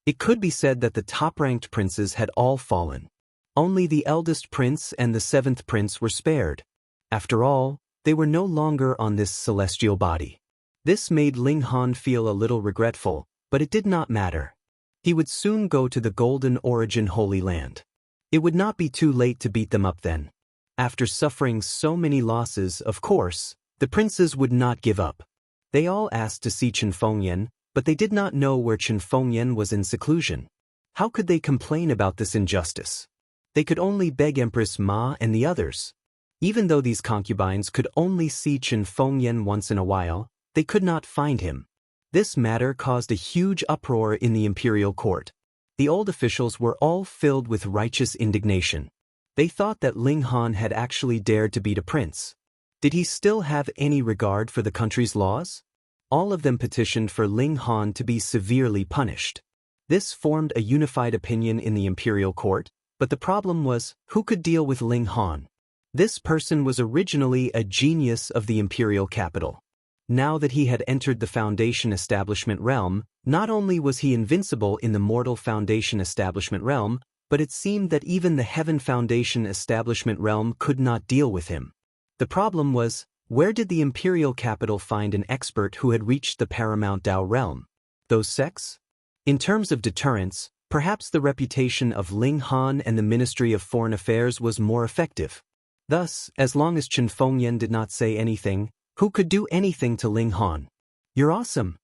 It could be said that the top-ranked princes had all fallen. Only the eldest prince and the seventh prince were spared. After all, they were no longer on this celestial body. This made Ling Han feel a little regretful, but it did not matter. He would soon go to the Golden Origin Holy Land. It would not be too late to beat them up then. After suffering so many losses, of course, the princes would not give up. They all asked to see Chen Fengyan, but they did not know where Chen Fengyan was in seclusion. How could they complain about this injustice? They could only beg Empress Ma and the others. Even though these concubines could only see Chen Fengyan once in a while, they could not find him. This matter caused a huge uproar in the imperial court. The old officials were all filled with righteous indignation. They thought that Ling Han had actually dared to beat a prince. Did he still have any regard for the country's laws? All of them petitioned for Ling Han to be severely punished. This formed a unified opinion in the imperial court, but the problem was, who could deal with Ling Han? This person was originally a genius of the imperial capital. Now that he had entered the Foundation Establishment realm, not only was he invincible in the mortal Foundation Establishment realm, but it seemed that even the Heaven Foundation Establishment realm could not deal with him. The problem was, Where did the imperial capital find an expert who had reached the paramount Dao realm? Those sects? In terms of deterrence, perhaps the reputation of Ling Han and the Ministry of Foreign Affairs was more effective. Thus, as long as Chen Fengyan did not say anything, who could do anything to Ling Han? You're awesome.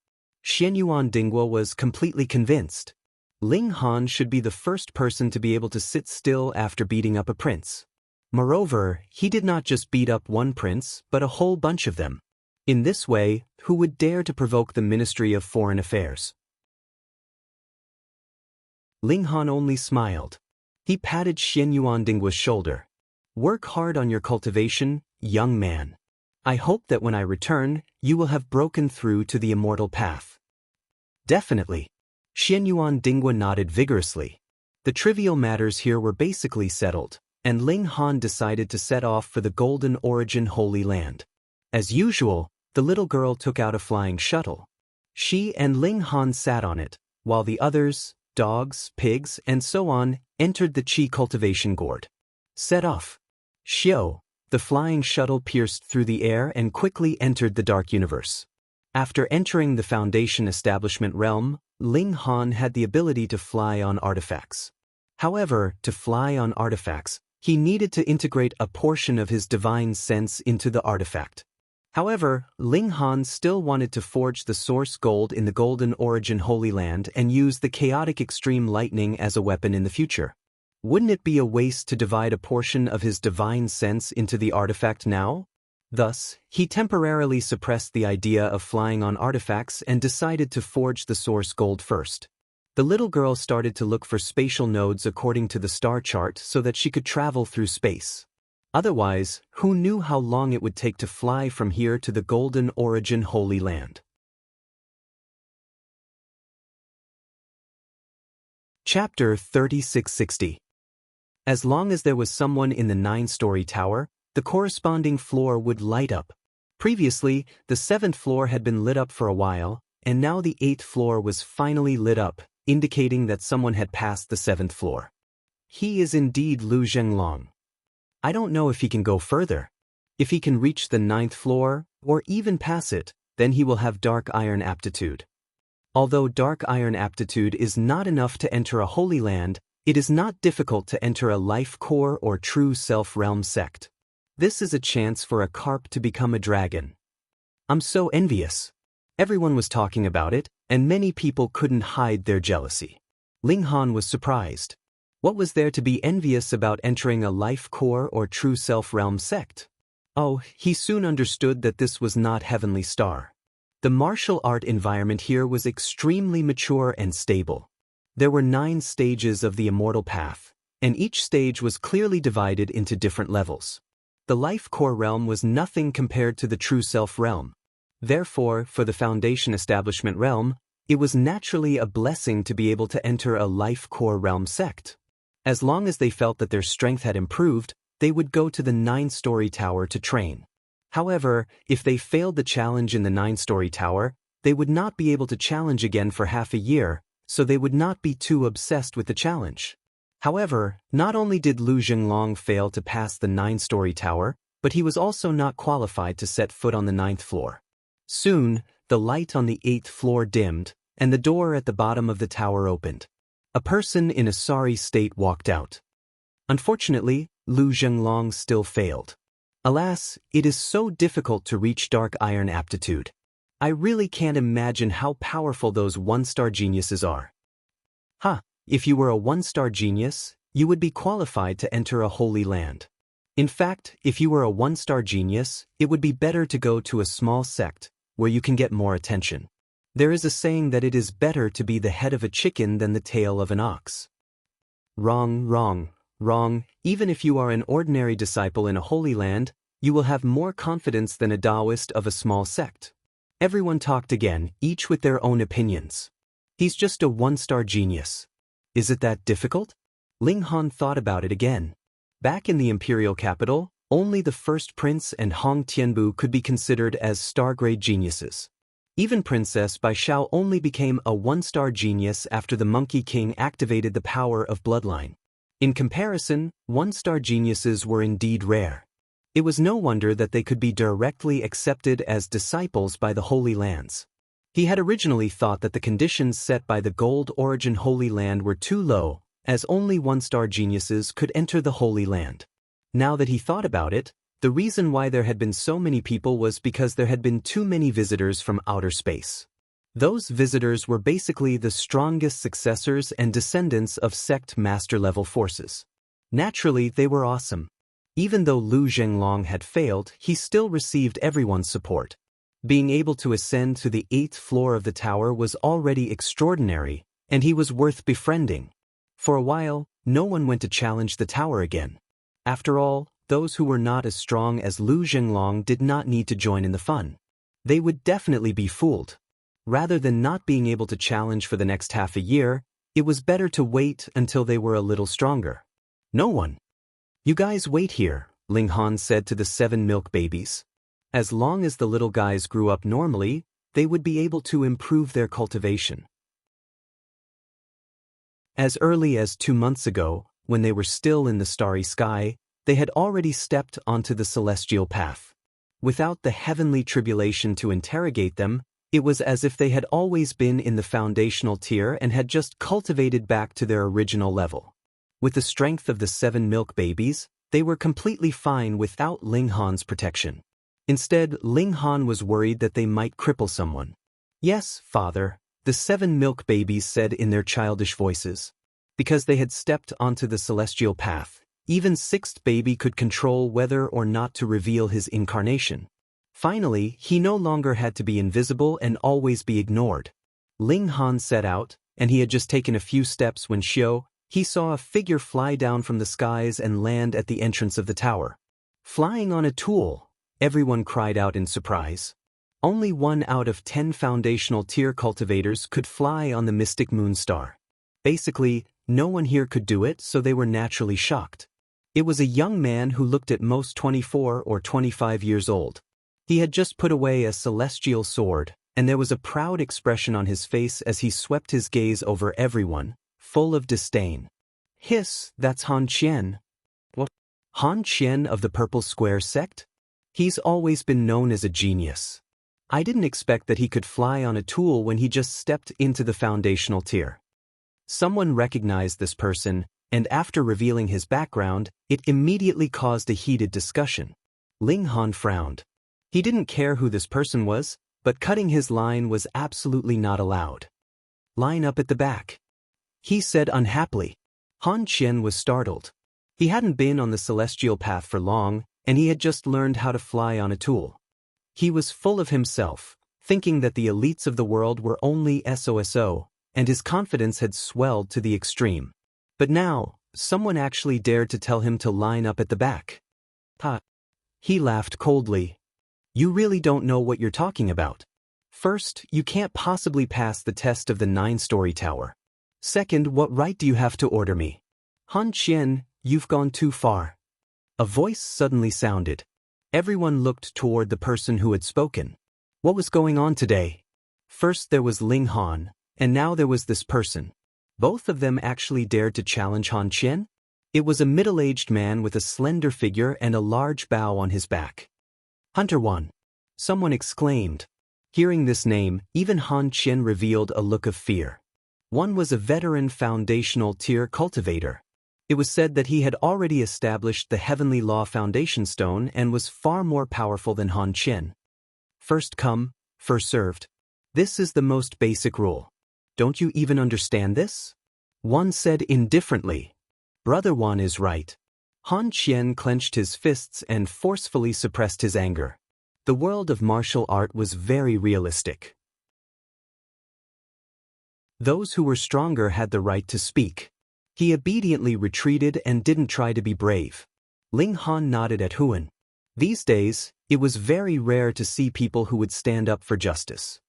Xianyuan Dingguo was completely convinced. Ling Han should be the first person to be able to sit still after beating up a prince. Moreover, he did not just beat up one prince, but a whole bunch of them. In this way, who would dare to provoke the Ministry of Foreign Affairs? Ling Han only smiled. He patted Xianyuan Dingguo's shoulder. Work hard on your cultivation, young man. I hope that when I return, you will have broken through to the immortal path. Definitely. Xianyuan Dingguo nodded vigorously. The trivial matters here were basically settled, and Ling Han decided to set off for the Golden Origin Holy Land. As usual, the little girl took out a flying shuttle. She and Ling Han sat on it, while the others, dogs, pigs, and so on, entered the Qi cultivation gourd. Set off. Xiao, the flying shuttle pierced through the air and quickly entered the dark universe. After entering the Foundation Establishment realm, Ling Han had the ability to fly on artifacts. However, to fly on artifacts, he needed to integrate a portion of his divine sense into the artifact. However, Ling Han still wanted to forge the source gold in the Golden Origin Holy Land and use the chaotic extreme lightning as a weapon in the future. Wouldn't it be a waste to divide a portion of his divine sense into the artifact now? Thus, he temporarily suppressed the idea of flying on artifacts and decided to forge the source gold first. The little girl started to look for spatial nodes according to the star chart so that she could travel through space. Otherwise, who knew how long it would take to fly from here to the Golden Origin Holy Land? Chapter 3660. As long as there was someone in the 9-story tower, the corresponding floor would light up. Previously, the 7th floor had been lit up for a while, and now the 8th floor was finally lit up, indicating that someone had passed the 7th floor. He is indeed Lu Zhenglong. I don't know if he can go further. If he can reach the 9th floor, or even pass it, then he will have Dark Iron Aptitude. Although Dark Iron Aptitude is not enough to enter a Holy Land, it is not difficult to enter a Life Core or True Self Realm sect. This is a chance for a carp to become a dragon. I'm so envious. Everyone was talking about it, and many people couldn't hide their jealousy. Ling Han was surprised. What was there to be envious about entering a Life Core or True Self Realm sect? Oh, he soon understood that this was not Heavenly Star. The martial art environment here was extremely mature and stable. There were 9 stages of the immortal path, and each stage was clearly divided into different levels. The Life Core realm was nothing compared to the True Self realm. Therefore, for the Foundation Establishment realm, it was naturally a blessing to be able to enter a Life Core realm sect. As long as they felt that their strength had improved, they would go to the 9-story tower to train. However, if they failed the challenge in the 9-story tower, they would not be able to challenge again for half a year, so they would not be too obsessed with the challenge. However, not only did Lu Zhenglong fail to pass the 9-story tower, but he was also not qualified to set foot on the 9th floor. Soon, the light on the 8th floor dimmed, and the door at the bottom of the tower opened. A person in a sorry state walked out. Unfortunately, Lu Zhenglong still failed. Alas, it is so difficult to reach Dark Iron Aptitude. I really can't imagine how powerful those 1-star geniuses are. If you were a 1-star genius, you would be qualified to enter a Holy Land. In fact, if you were a 1-star genius, it would be better to go to a small sect, where you can get more attention. There is a saying that it is better to be the head of a chicken than the tail of an ox. Wrong, wrong, wrong. Even if you are an ordinary disciple in a Holy Land, you will have more confidence than a Taoist of a small sect. Everyone talked again, each with their own opinions. He's just a 1-star genius. Is it that difficult? Ling Han thought about it again. Back in the imperial capital, only the first prince and Hong Tianbu could be considered as star-grade geniuses. Even Princess Bai Xiao only became a 1-star genius after the Monkey King activated the power of bloodline. In comparison, 1-star geniuses were indeed rare. It was no wonder that they could be directly accepted as disciples by the Holy Lands. He had originally thought that the conditions set by the Gold Origin Holy Land were too low, as only one-star geniuses could enter the Holy Land. Now that he thought about it, the reason why there had been so many people was because there had been too many visitors from outer space. Those visitors were basically the strongest successors and descendants of sect master-level forces. Naturally, they were awesome. Even though Lu Zhenglong had failed, he still received everyone's support. Being able to ascend to the 8th floor of the tower was already extraordinary, and he was worth befriending. For a while, no one went to challenge the tower again. After all, those who were not as strong as Lu Zhenglong did not need to join in the fun. They would definitely be fooled. Rather than not being able to challenge for the next half a year, it was better to wait until they were a little stronger. No one. You guys wait here, Ling Han said to the 7 milk babies. As long as the little guys grew up normally, they would be able to improve their cultivation. As early as 2 months ago, when they were still in the starry sky, they had already stepped onto the celestial path. Without the heavenly tribulation to interrogate them, it was as if they had always been in the foundational tier and had just cultivated back to their original level. With the strength of the 7 milk babies, they were completely fine without Ling Han's protection. Instead, Ling Han was worried that they might cripple someone. Yes, father, the 7 milk babies said in their childish voices. Because they had stepped onto the celestial path, even 6th baby could control whether or not to reveal his incarnation. Finally, he no longer had to be invisible and always be ignored. Ling Han set out, and he had just taken a few steps when he saw a figure fly down from the skies and land at the entrance of the tower. Flying on a tool, everyone cried out in surprise. Only 1 out of 10 foundational tier cultivators could fly on the mystic moon star. Basically, no one here could do it, so they were naturally shocked. It was a young man who looked at most 24 or 25 years old. He had just put away a celestial sword, and there was a proud expression on his face as he swept his gaze over everyone, full of disdain. Hiss, that's Han Qian. What? Han Qian of the Purple Square sect? He's always been known as a genius. I didn't expect that he could fly on a tool when he just stepped into the foundational tier. Someone recognized this person, and after revealing his background, it immediately caused a heated discussion. Ling Han frowned. He didn't care who this person was, but cutting his line was absolutely not allowed. Line up at the back, he said unhappily. Han Qian was startled. He hadn't been on the celestial path for long, and he had just learned how to fly on a tool. He was full of himself, thinking that the elites of the world were only SOSO, and his confidence had swelled to the extreme. But now, someone actually dared to tell him to line up at the back. Ha! He laughed coldly. You really don't know what you're talking about. First, you can't possibly pass the test of the 9-story tower. Second, what right do you have to order me? Han Qian, you've gone too far. A voice suddenly sounded. Everyone looked toward the person who had spoken. What was going on today? First there was Ling Han, and now there was this person. Both of them actually dared to challenge Han Qian? It was a middle-aged man with a slender figure and a large bow on his back. Hunter 1. Someone exclaimed. Hearing this name, even Han Qian revealed a look of fear. One was a veteran foundational tier cultivator. It was said that he had already established the Heavenly Law Foundation Stone and was far more powerful than Han Qian. First come, first served. This is the most basic rule. Don't you even understand this? One said indifferently. Brother Wan is right. Han Qian clenched his fists and forcefully suppressed his anger. The world of martial art was very realistic. Those who were stronger had the right to speak. He obediently retreated and didn't try to be brave. Ling Han nodded at Huan. These days, it was very rare to see people who would stand up for justice.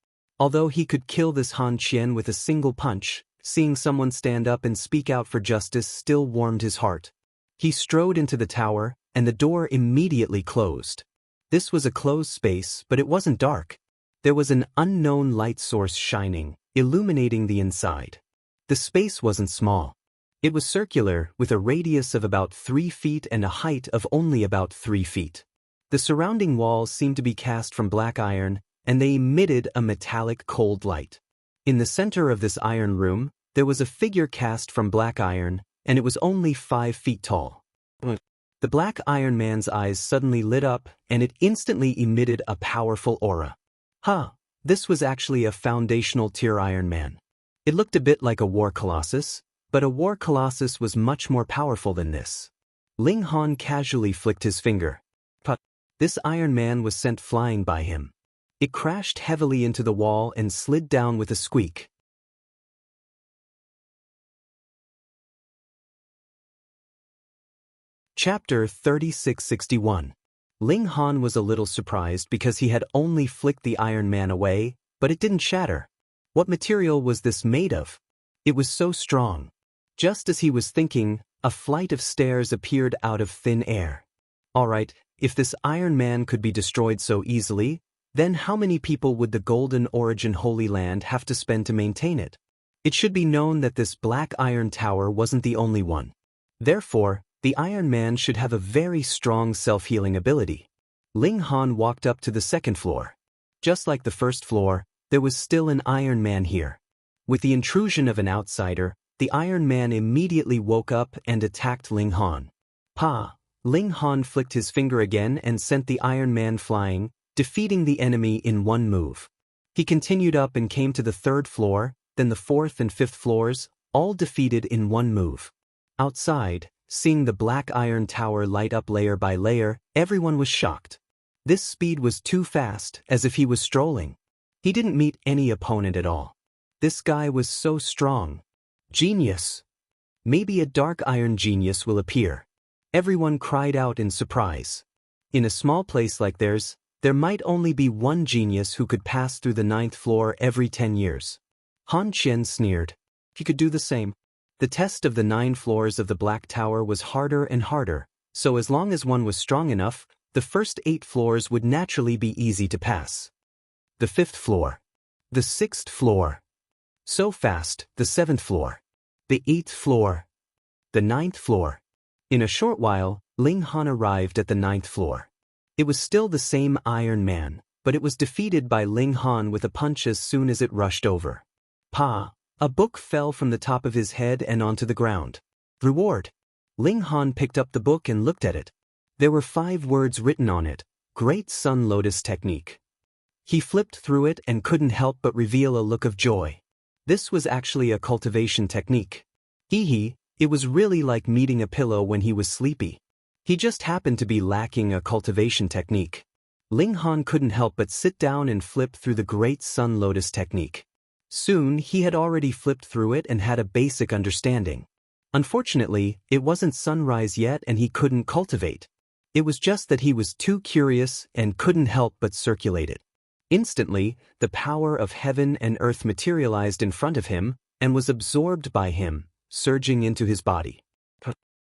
Although he could kill this Han Qian with a single punch, seeing someone stand up and speak out for justice still warmed his heart. He strode into the tower, and the door immediately closed. This was a closed space, but it wasn't dark. There was an unknown light source shining, illuminating the inside. The space wasn't small. It was circular, with a radius of about 3 feet and a height of only about 3 feet. The surrounding walls seemed to be cast from black iron, and they emitted a metallic cold light. In the center of this iron room, there was a figure cast from black iron, and it was only 5 feet tall. The black Iron Man's eyes suddenly lit up, and it instantly emitted a powerful aura. This was actually a foundational tier Iron Man. It looked a bit like a war colossus, but a war colossus was much more powerful than this. Ling Han casually flicked his finger. This Iron Man was sent flying by him. It crashed heavily into the wall and slid down with a squeak. Chapter 3661. Ling Han was a little surprised because he had only flicked the Iron Man away, but it didn't shatter. What material was this made of? It was so strong. Just as he was thinking, a flight of stairs appeared out of thin air. Alright, if this Iron Man could be destroyed so easily, then how many people would the Golden Origin Holy Land have to spend to maintain it? It should be known that this black iron tower wasn't the only one. Therefore, the Iron Man should have a very strong self-healing ability. Ling Han walked up to the second floor. Just like the first floor, there was still an Iron Man here. With the intrusion of an outsider, the Iron Man immediately woke up and attacked Ling Han. Ling Han flicked his finger again and sent the Iron Man flying, defeating the enemy in one move. He continued up and came to the third floor, then the fourth and fifth floors, all defeated in one move. Outside, seeing the black iron tower light up layer by layer, everyone was shocked. This speed was too fast, as if he was strolling. He didn't meet any opponent at all. This guy was so strong. Genius! Maybe a dark iron genius will appear. Everyone cried out in surprise. In a small place like theirs, there might only be one genius who could pass through the 9th floor every 10 years. Han Qian sneered. He could do the same. The test of the 9 floors of the Black Tower was harder and harder, so as long as one was strong enough, the first 8 floors would naturally be easy to pass. The 5th floor. The 6th floor. So fast, the 7th floor. The 8th floor. The 9th floor. In a short while, Ling Han arrived at the 9th floor. It was still the same Iron Man, but it was defeated by Ling Han with a punch as soon as it rushed over. A book fell from the top of his head and onto the ground. Reward. Ling Han picked up the book and looked at it. There were 5 words written on it. Great Sun Lotus Technique. He flipped through it and couldn't help but reveal a look of joy. This was actually a cultivation technique. It was really like meeting a pillow when he was sleepy. He just happened to be lacking a cultivation technique. Ling Han couldn't help but sit down and flip through the Great Sun Lotus Technique. Soon he had already flipped through it and had a basic understanding. Unfortunately, it wasn't sunrise yet and he couldn't cultivate. It was just that he was too curious and couldn't help but circulate it. Instantly, the power of heaven and earth materialized in front of him and was absorbed by him, surging into his body.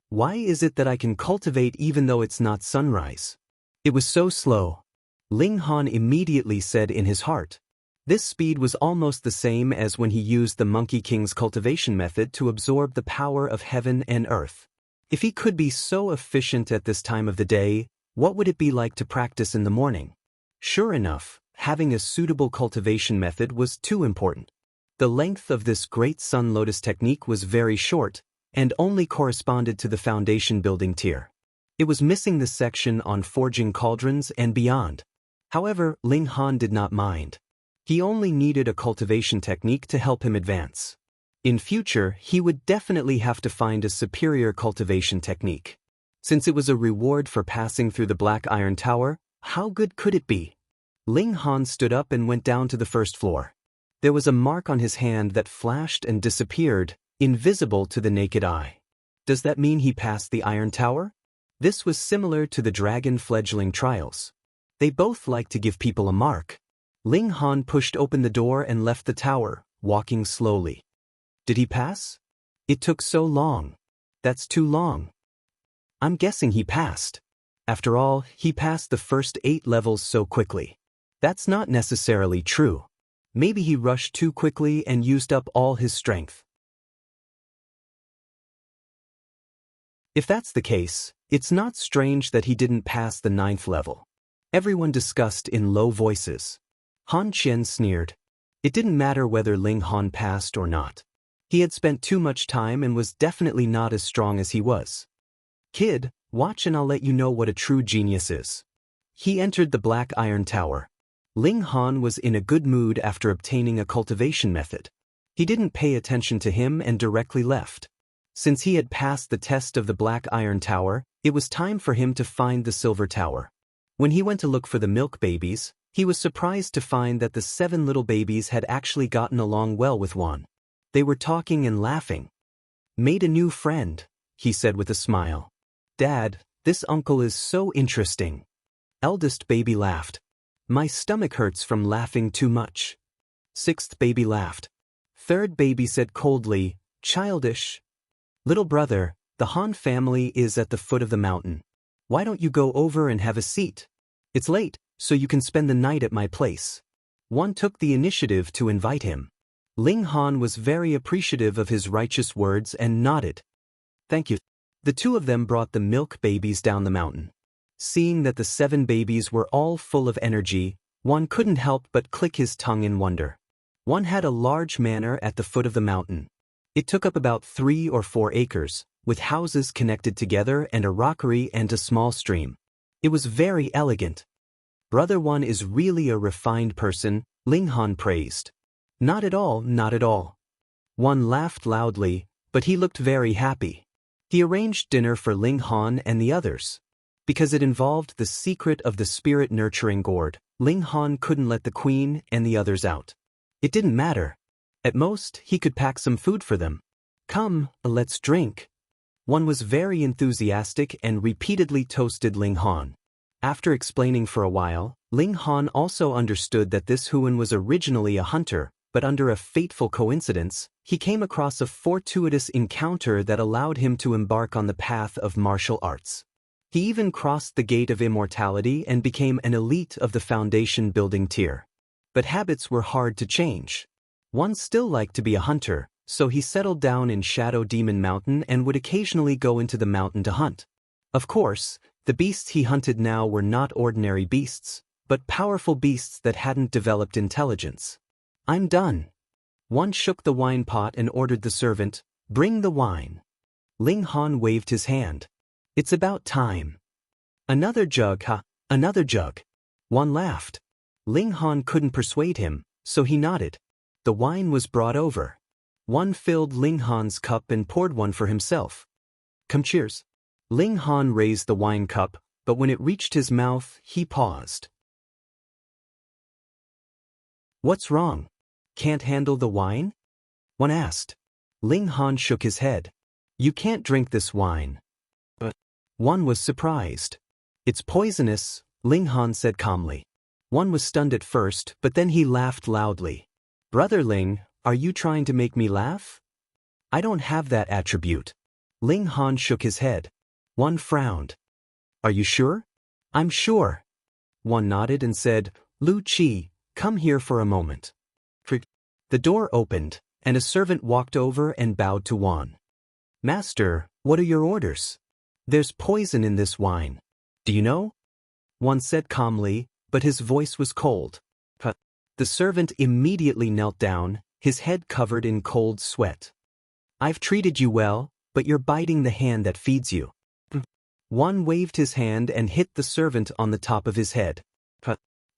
Why is it that I can cultivate even though it's not sunrise? It was so slow. Ling Han immediately said in his heart. This speed was almost the same as when he used the Monkey King's cultivation method to absorb the power of heaven and earth. If he could be so efficient at this time of the day, what would it be like to practice in the morning? Sure enough, having a suitable cultivation method was too important. The length of this Great Sun Lotus Technique was very short, and only corresponded to the foundation building tier. It was missing the section on forging cauldrons and beyond. However, Ling Han did not mind. He only needed a cultivation technique to help him advance. In future, he would definitely have to find a superior cultivation technique. Since it was a reward for passing through the Black Iron Tower, how good could it be? Ling Han stood up and went down to the first floor. There was a mark on his hand that flashed and disappeared, invisible to the naked eye. Does that mean he passed the Iron Tower? This was similar to the Dragon Fledgling Trials. They both like to give people a mark. Ling Han pushed open the door and left the tower, walking slowly. Did he pass? It took so long. That's too long. I'm guessing he passed. After all, he passed the first 8 levels so quickly. That's not necessarily true. Maybe he rushed too quickly and used up all his strength. If that's the case, it's not strange that he didn't pass the 9th level. Everyone discussed in low voices. Han Qian sneered. It didn't matter whether Ling Han passed or not. He had spent too much time and was definitely not as strong as he was. Kid, watch and I'll let you know what a true genius is. He entered the Black Iron Tower. Ling Han was in a good mood after obtaining a cultivation method. He didn't pay attention to him and directly left. Since he had passed the test of the Black Iron Tower, it was time for him to find the Silver Tower. When he went to look for the milk babies, he was surprised to find that the 7 little babies had actually gotten along well with Wan. They were talking and laughing. Made a new friend, he said with a smile. Dad, this uncle is so interesting. Eldest baby laughed. My stomach hurts from laughing too much. 6th baby laughed. 3rd baby said coldly, childish. Little brother, the Han family is at the foot of the mountain. Why don't you go over and have a seat? It's late, so you can spend the night at my place. One took the initiative to invite him. Ling Han was very appreciative of his righteous words and nodded. Thank you. The 2 of them brought the milk babies down the mountain. Seeing that the 7 babies were all full of energy, one couldn't help but click his tongue in wonder. One had a large manor at the foot of the mountain. It took up about 3 or 4 acres, with houses connected together and a rockery and a small stream. It was very elegant. Brother One is really a refined person, Ling Han praised. Not at all, not at all. One laughed loudly, but he looked very happy. He arranged dinner for Ling Han and the others. Because it involved the secret of the spirit-nurturing gourd, Ling Han couldn't let the queen and the others out. It didn't matter. At most, he could pack some food for them. Come, let's drink. One was very enthusiastic and repeatedly toasted Ling Han. After explaining for a while, Ling Han also understood that this Huan was originally a hunter, but under a fateful coincidence, he came across a fortuitous encounter that allowed him to embark on the path of martial arts. He even crossed the gate of immortality and became an elite of the foundation building tier. But habits were hard to change. One still liked to be a hunter, so he settled down in Shadow Demon Mountain and would occasionally go into the mountain to hunt. Of course, the beasts he hunted now were not ordinary beasts, but powerful beasts that hadn't developed intelligence. I'm done. One shook the wine pot and ordered the servant, bring the wine. Ling Han waved his hand. It's about time. Another jug, huh? Another jug. One laughed. Ling Han couldn't persuade him, so he nodded. The wine was brought over. One filled Ling Han's cup and poured one for himself. Come cheers. Ling Han raised the wine cup, but when it reached his mouth, he paused. What's wrong? Can't handle the wine? One asked. Ling Han shook his head. You can't drink this wine. But one was surprised. It's poisonous, Ling Han said calmly. One was stunned at first, but then he laughed loudly. Brother Ling, are you trying to make me laugh? I don't have that attribute. Ling Han shook his head. One frowned. Are you sure? I'm sure. One nodded and said, Lu Qi, come here for a moment. The door opened, and a servant walked over and bowed to Wan. Master, what are your orders? There's poison in this wine. Do you know? Wan said calmly, but his voice was cold. The servant immediately knelt down, his head covered in cold sweat. I've treated you well, but you're biting the hand that feeds you. Wan waved his hand and hit the servant on the top of his head.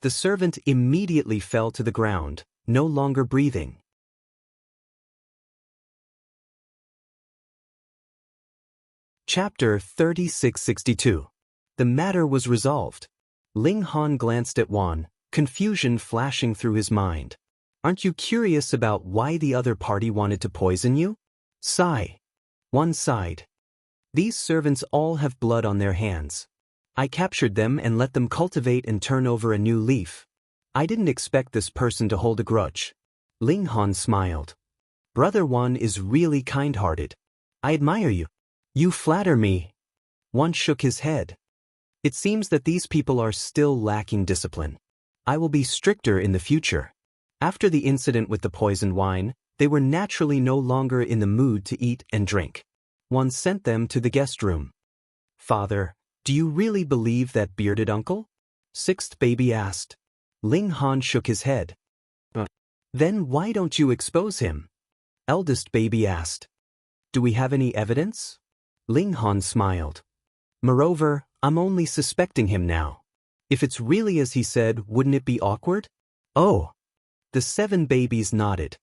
The servant immediately fell to the ground, no longer breathing. Chapter 3662. The matter was resolved. Ling Han glanced at Wan, confusion flashing through his mind. Aren't you curious about why the other party wanted to poison you? Sigh. Wan sighed. These servants all have blood on their hands. I captured them and let them cultivate and turn over a new leaf. I didn't expect this person to hold a grudge. Ling Han smiled. Brother Wan is really kind-hearted. I admire you. You flatter me. Wan shook his head. It seems that these people are still lacking discipline. I will be stricter in the future. After the incident with the poisoned wine, they were naturally no longer in the mood to eat and drink. Wan sent them to the guest room. Father, do you really believe that bearded uncle? Sixth baby asked. Ling Han shook his head. Then why don't you expose him? Eldest baby asked. Do we have any evidence? Ling Han smiled. Moreover, I'm only suspecting him now. If it's really as he said, wouldn't it be awkward? Oh. The 7 babies nodded.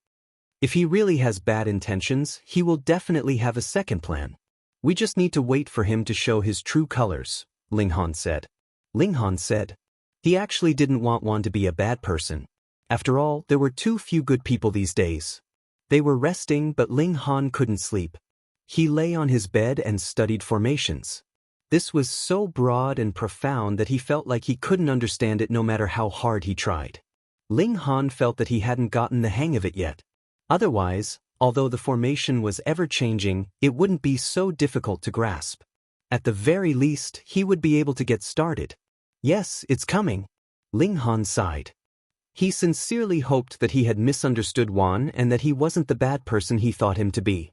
If he really has bad intentions, he will definitely have a second plan. We just need to wait for him to show his true colors, Ling Han said. Ling Han said. He actually didn't want Wan to be a bad person. After all, there were too few good people these days. They were resting, but Ling Han couldn't sleep. He lay on his bed and studied formations. This was so broad and profound that he felt like he couldn't understand it no matter how hard he tried. Ling Han felt that he hadn't gotten the hang of it yet. Otherwise, although the formation was ever-changing, it wouldn't be so difficult to grasp. At the very least, he would be able to get started. Yes, it's coming. Ling Han sighed. He sincerely hoped that he had misunderstood Wan and that he wasn't the bad person he thought him to be.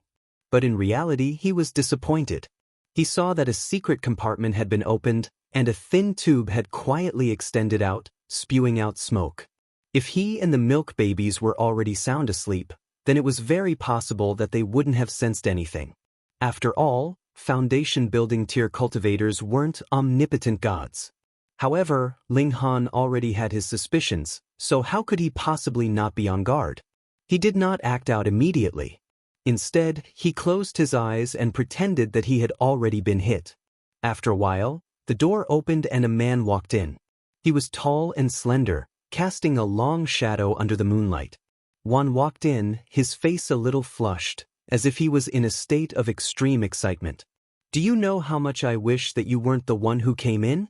But in reality, he was disappointed. He saw that a secret compartment had been opened, and a thin tube had quietly extended out, spewing out smoke. If he and the milk babies were already sound asleep, then it was very possible that they wouldn't have sensed anything. After all, foundation building tier cultivators weren't omnipotent gods. However, Ling Han already had his suspicions, so how could he possibly not be on guard? He did not act out immediately. Instead, he closed his eyes and pretended that he had already been hit. After a while, the door opened and a man walked in. He was tall and slender, casting a long shadow under the moonlight. Wan walked in, his face a little flushed, as if he was in a state of extreme excitement. Do you know how much I wish that you weren't the one who came in?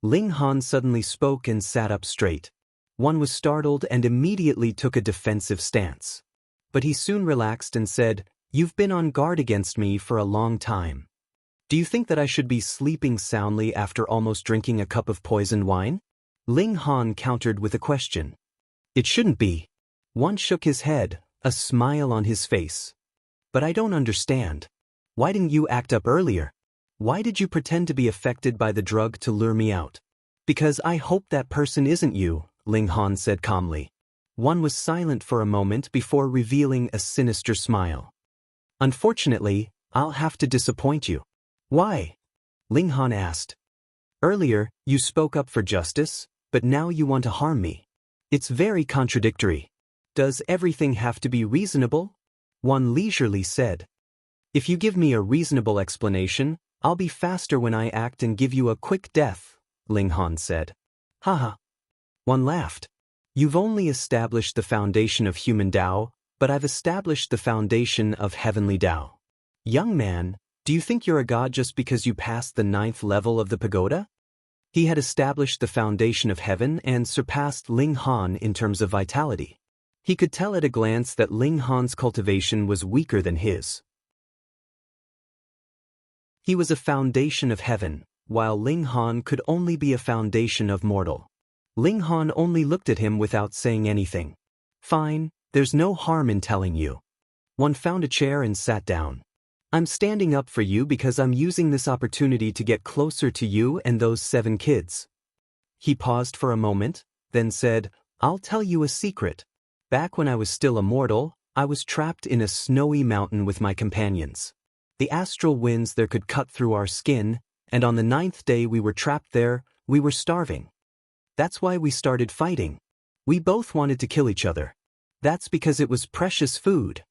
Ling Han suddenly spoke and sat up straight. Wan was startled and immediately took a defensive stance. But he soon relaxed and said, You've been on guard against me for a long time. Do you think that I should be sleeping soundly after almost drinking a cup of poisoned wine? Ling Han countered with a question. It shouldn't be. Wan shook his head, a smile on his face. But I don't understand. Why didn't you act up earlier? Why did you pretend to be affected by the drug to lure me out? Because I hope that person isn't you, Ling Han said calmly. Wan was silent for a moment before revealing a sinister smile. Unfortunately, I'll have to disappoint you. Why? Ling Han asked. Earlier, you spoke up for justice, but now you want to harm me. It's very contradictory. Does everything have to be reasonable? Wan leisurely said. If you give me a reasonable explanation, I'll be faster when I act and give you a quick death, Ling Han said. Haha. Wan laughed. You've only established the foundation of human Tao, but I've established the foundation of heavenly Tao. Young man, do you think you're a god just because you passed the 9th level of the pagoda? He had established the foundation of heaven and surpassed Ling Han in terms of vitality. He could tell at a glance that Ling Han's cultivation was weaker than his. He was a foundation of heaven, while Ling Han could only be a foundation of mortal. Ling Han only looked at him without saying anything. Fine, there's no harm in telling you. Wan found a chair and sat down. I'm standing up for you because I'm using this opportunity to get closer to you and those 7 kids. He paused for a moment, then said, I'll tell you a secret. Back when I was still a mortal, I was trapped in a snowy mountain with my companions. The astral winds there could cut through our skin, and on the 9th day we were trapped there, we were starving. That's why we started fighting. We both wanted to kill each other. That's because it was precious food.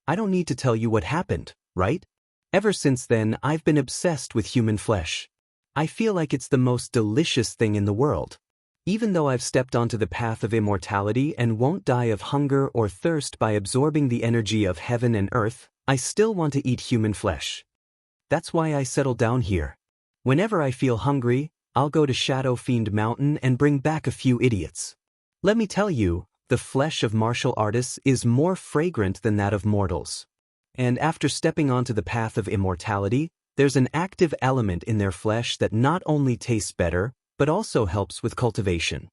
I don't need to tell you what happened, right? Ever since then, I've been obsessed with human flesh. I feel like it's the most delicious thing in the world. Even though I've stepped onto the path of immortality and won't die of hunger or thirst by absorbing the energy of heaven and earth, I still want to eat human flesh. That's why I settled down here. Whenever I feel hungry, I'll go to Shadow Fiend Mountain and bring back a few idiots. Let me tell you, the flesh of martial artists is more fragrant than that of mortals. And after stepping onto the path of immortality, there's an active element in their flesh that not only tastes better, but also helps with cultivation.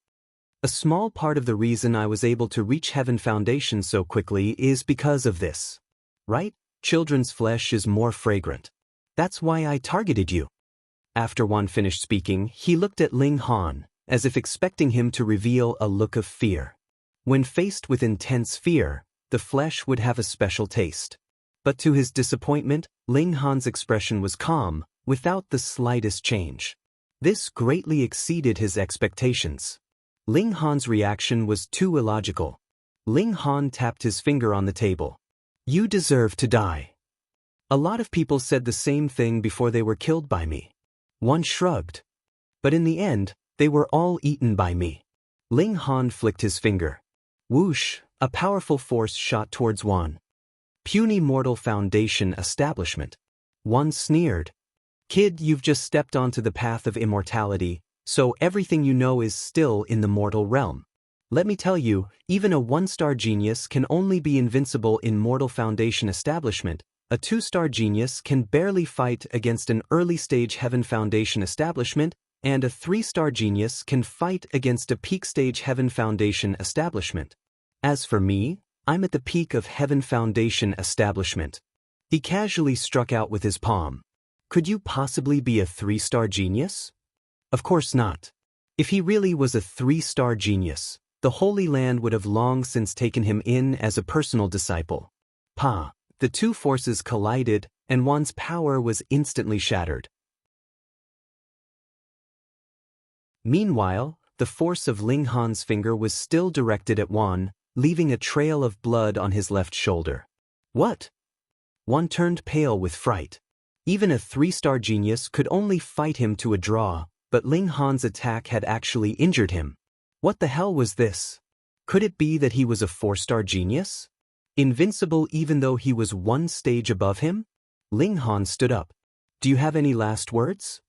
A small part of the reason I was able to reach Heaven Foundation so quickly is because of this. Right? Children's flesh is more fragrant. That's why I targeted you. After Wan finished speaking, he looked at Ling Han, as if expecting him to reveal a look of fear. When faced with intense fear, the flesh would have a special taste. But to his disappointment, Ling Han's expression was calm, without the slightest change. This greatly exceeded his expectations. Ling Han's reaction was too illogical. Ling Han tapped his finger on the table. "You deserve to die." "A lot of people said the same thing before they were killed by me." One shrugged. "But in the end, they were all eaten by me." Ling Han flicked his finger. Whoosh, a powerful force shot towards Wan. "Puny Mortal Foundation Establishment." Wan sneered. "Kid, you've just stepped onto the path of immortality, so everything you know is still in the mortal realm. Let me tell you, even a 1-star genius can only be invincible in Mortal Foundation Establishment. A 2-star genius can barely fight against an early-stage Heaven Foundation Establishment, and a 3-star genius can fight against a peak-stage Heaven Foundation Establishment. As for me, I'm at the peak of Heaven Foundation Establishment." He casually struck out with his palm. "Could you possibly be a 3-star genius?" Of course not. If he really was a 3-star genius, the Holy Land would have long since taken him in as a personal disciple. The two forces collided, and Wan's power was instantly shattered. Meanwhile, the force of Ling Han's finger was still directed at Wan, leaving a trail of blood on his left shoulder. "What?" Wan turned pale with fright. Even a 3-star genius could only fight him to a draw, but Ling Han's attack had actually injured him. What the hell was this? Could it be that he was a 4-star genius? Invincible even though he was 1 stage above him? Ling Han stood up. "Do you have any last words?"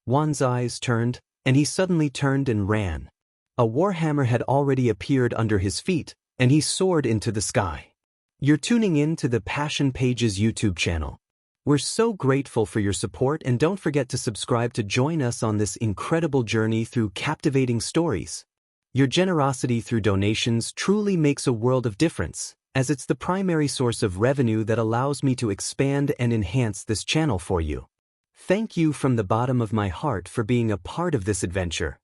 Wan's eyes turned, and he suddenly turned and ran. A warhammer had already appeared under his feet, and he soared into the sky. You're tuning in to the Passion Pages YouTube channel. We're so grateful for your support, and don't forget to subscribe to join us on this incredible journey through captivating stories. Your generosity through donations truly makes a world of difference, as it's the primary source of revenue that allows me to expand and enhance this channel for you. Thank you from the bottom of my heart for being a part of this adventure.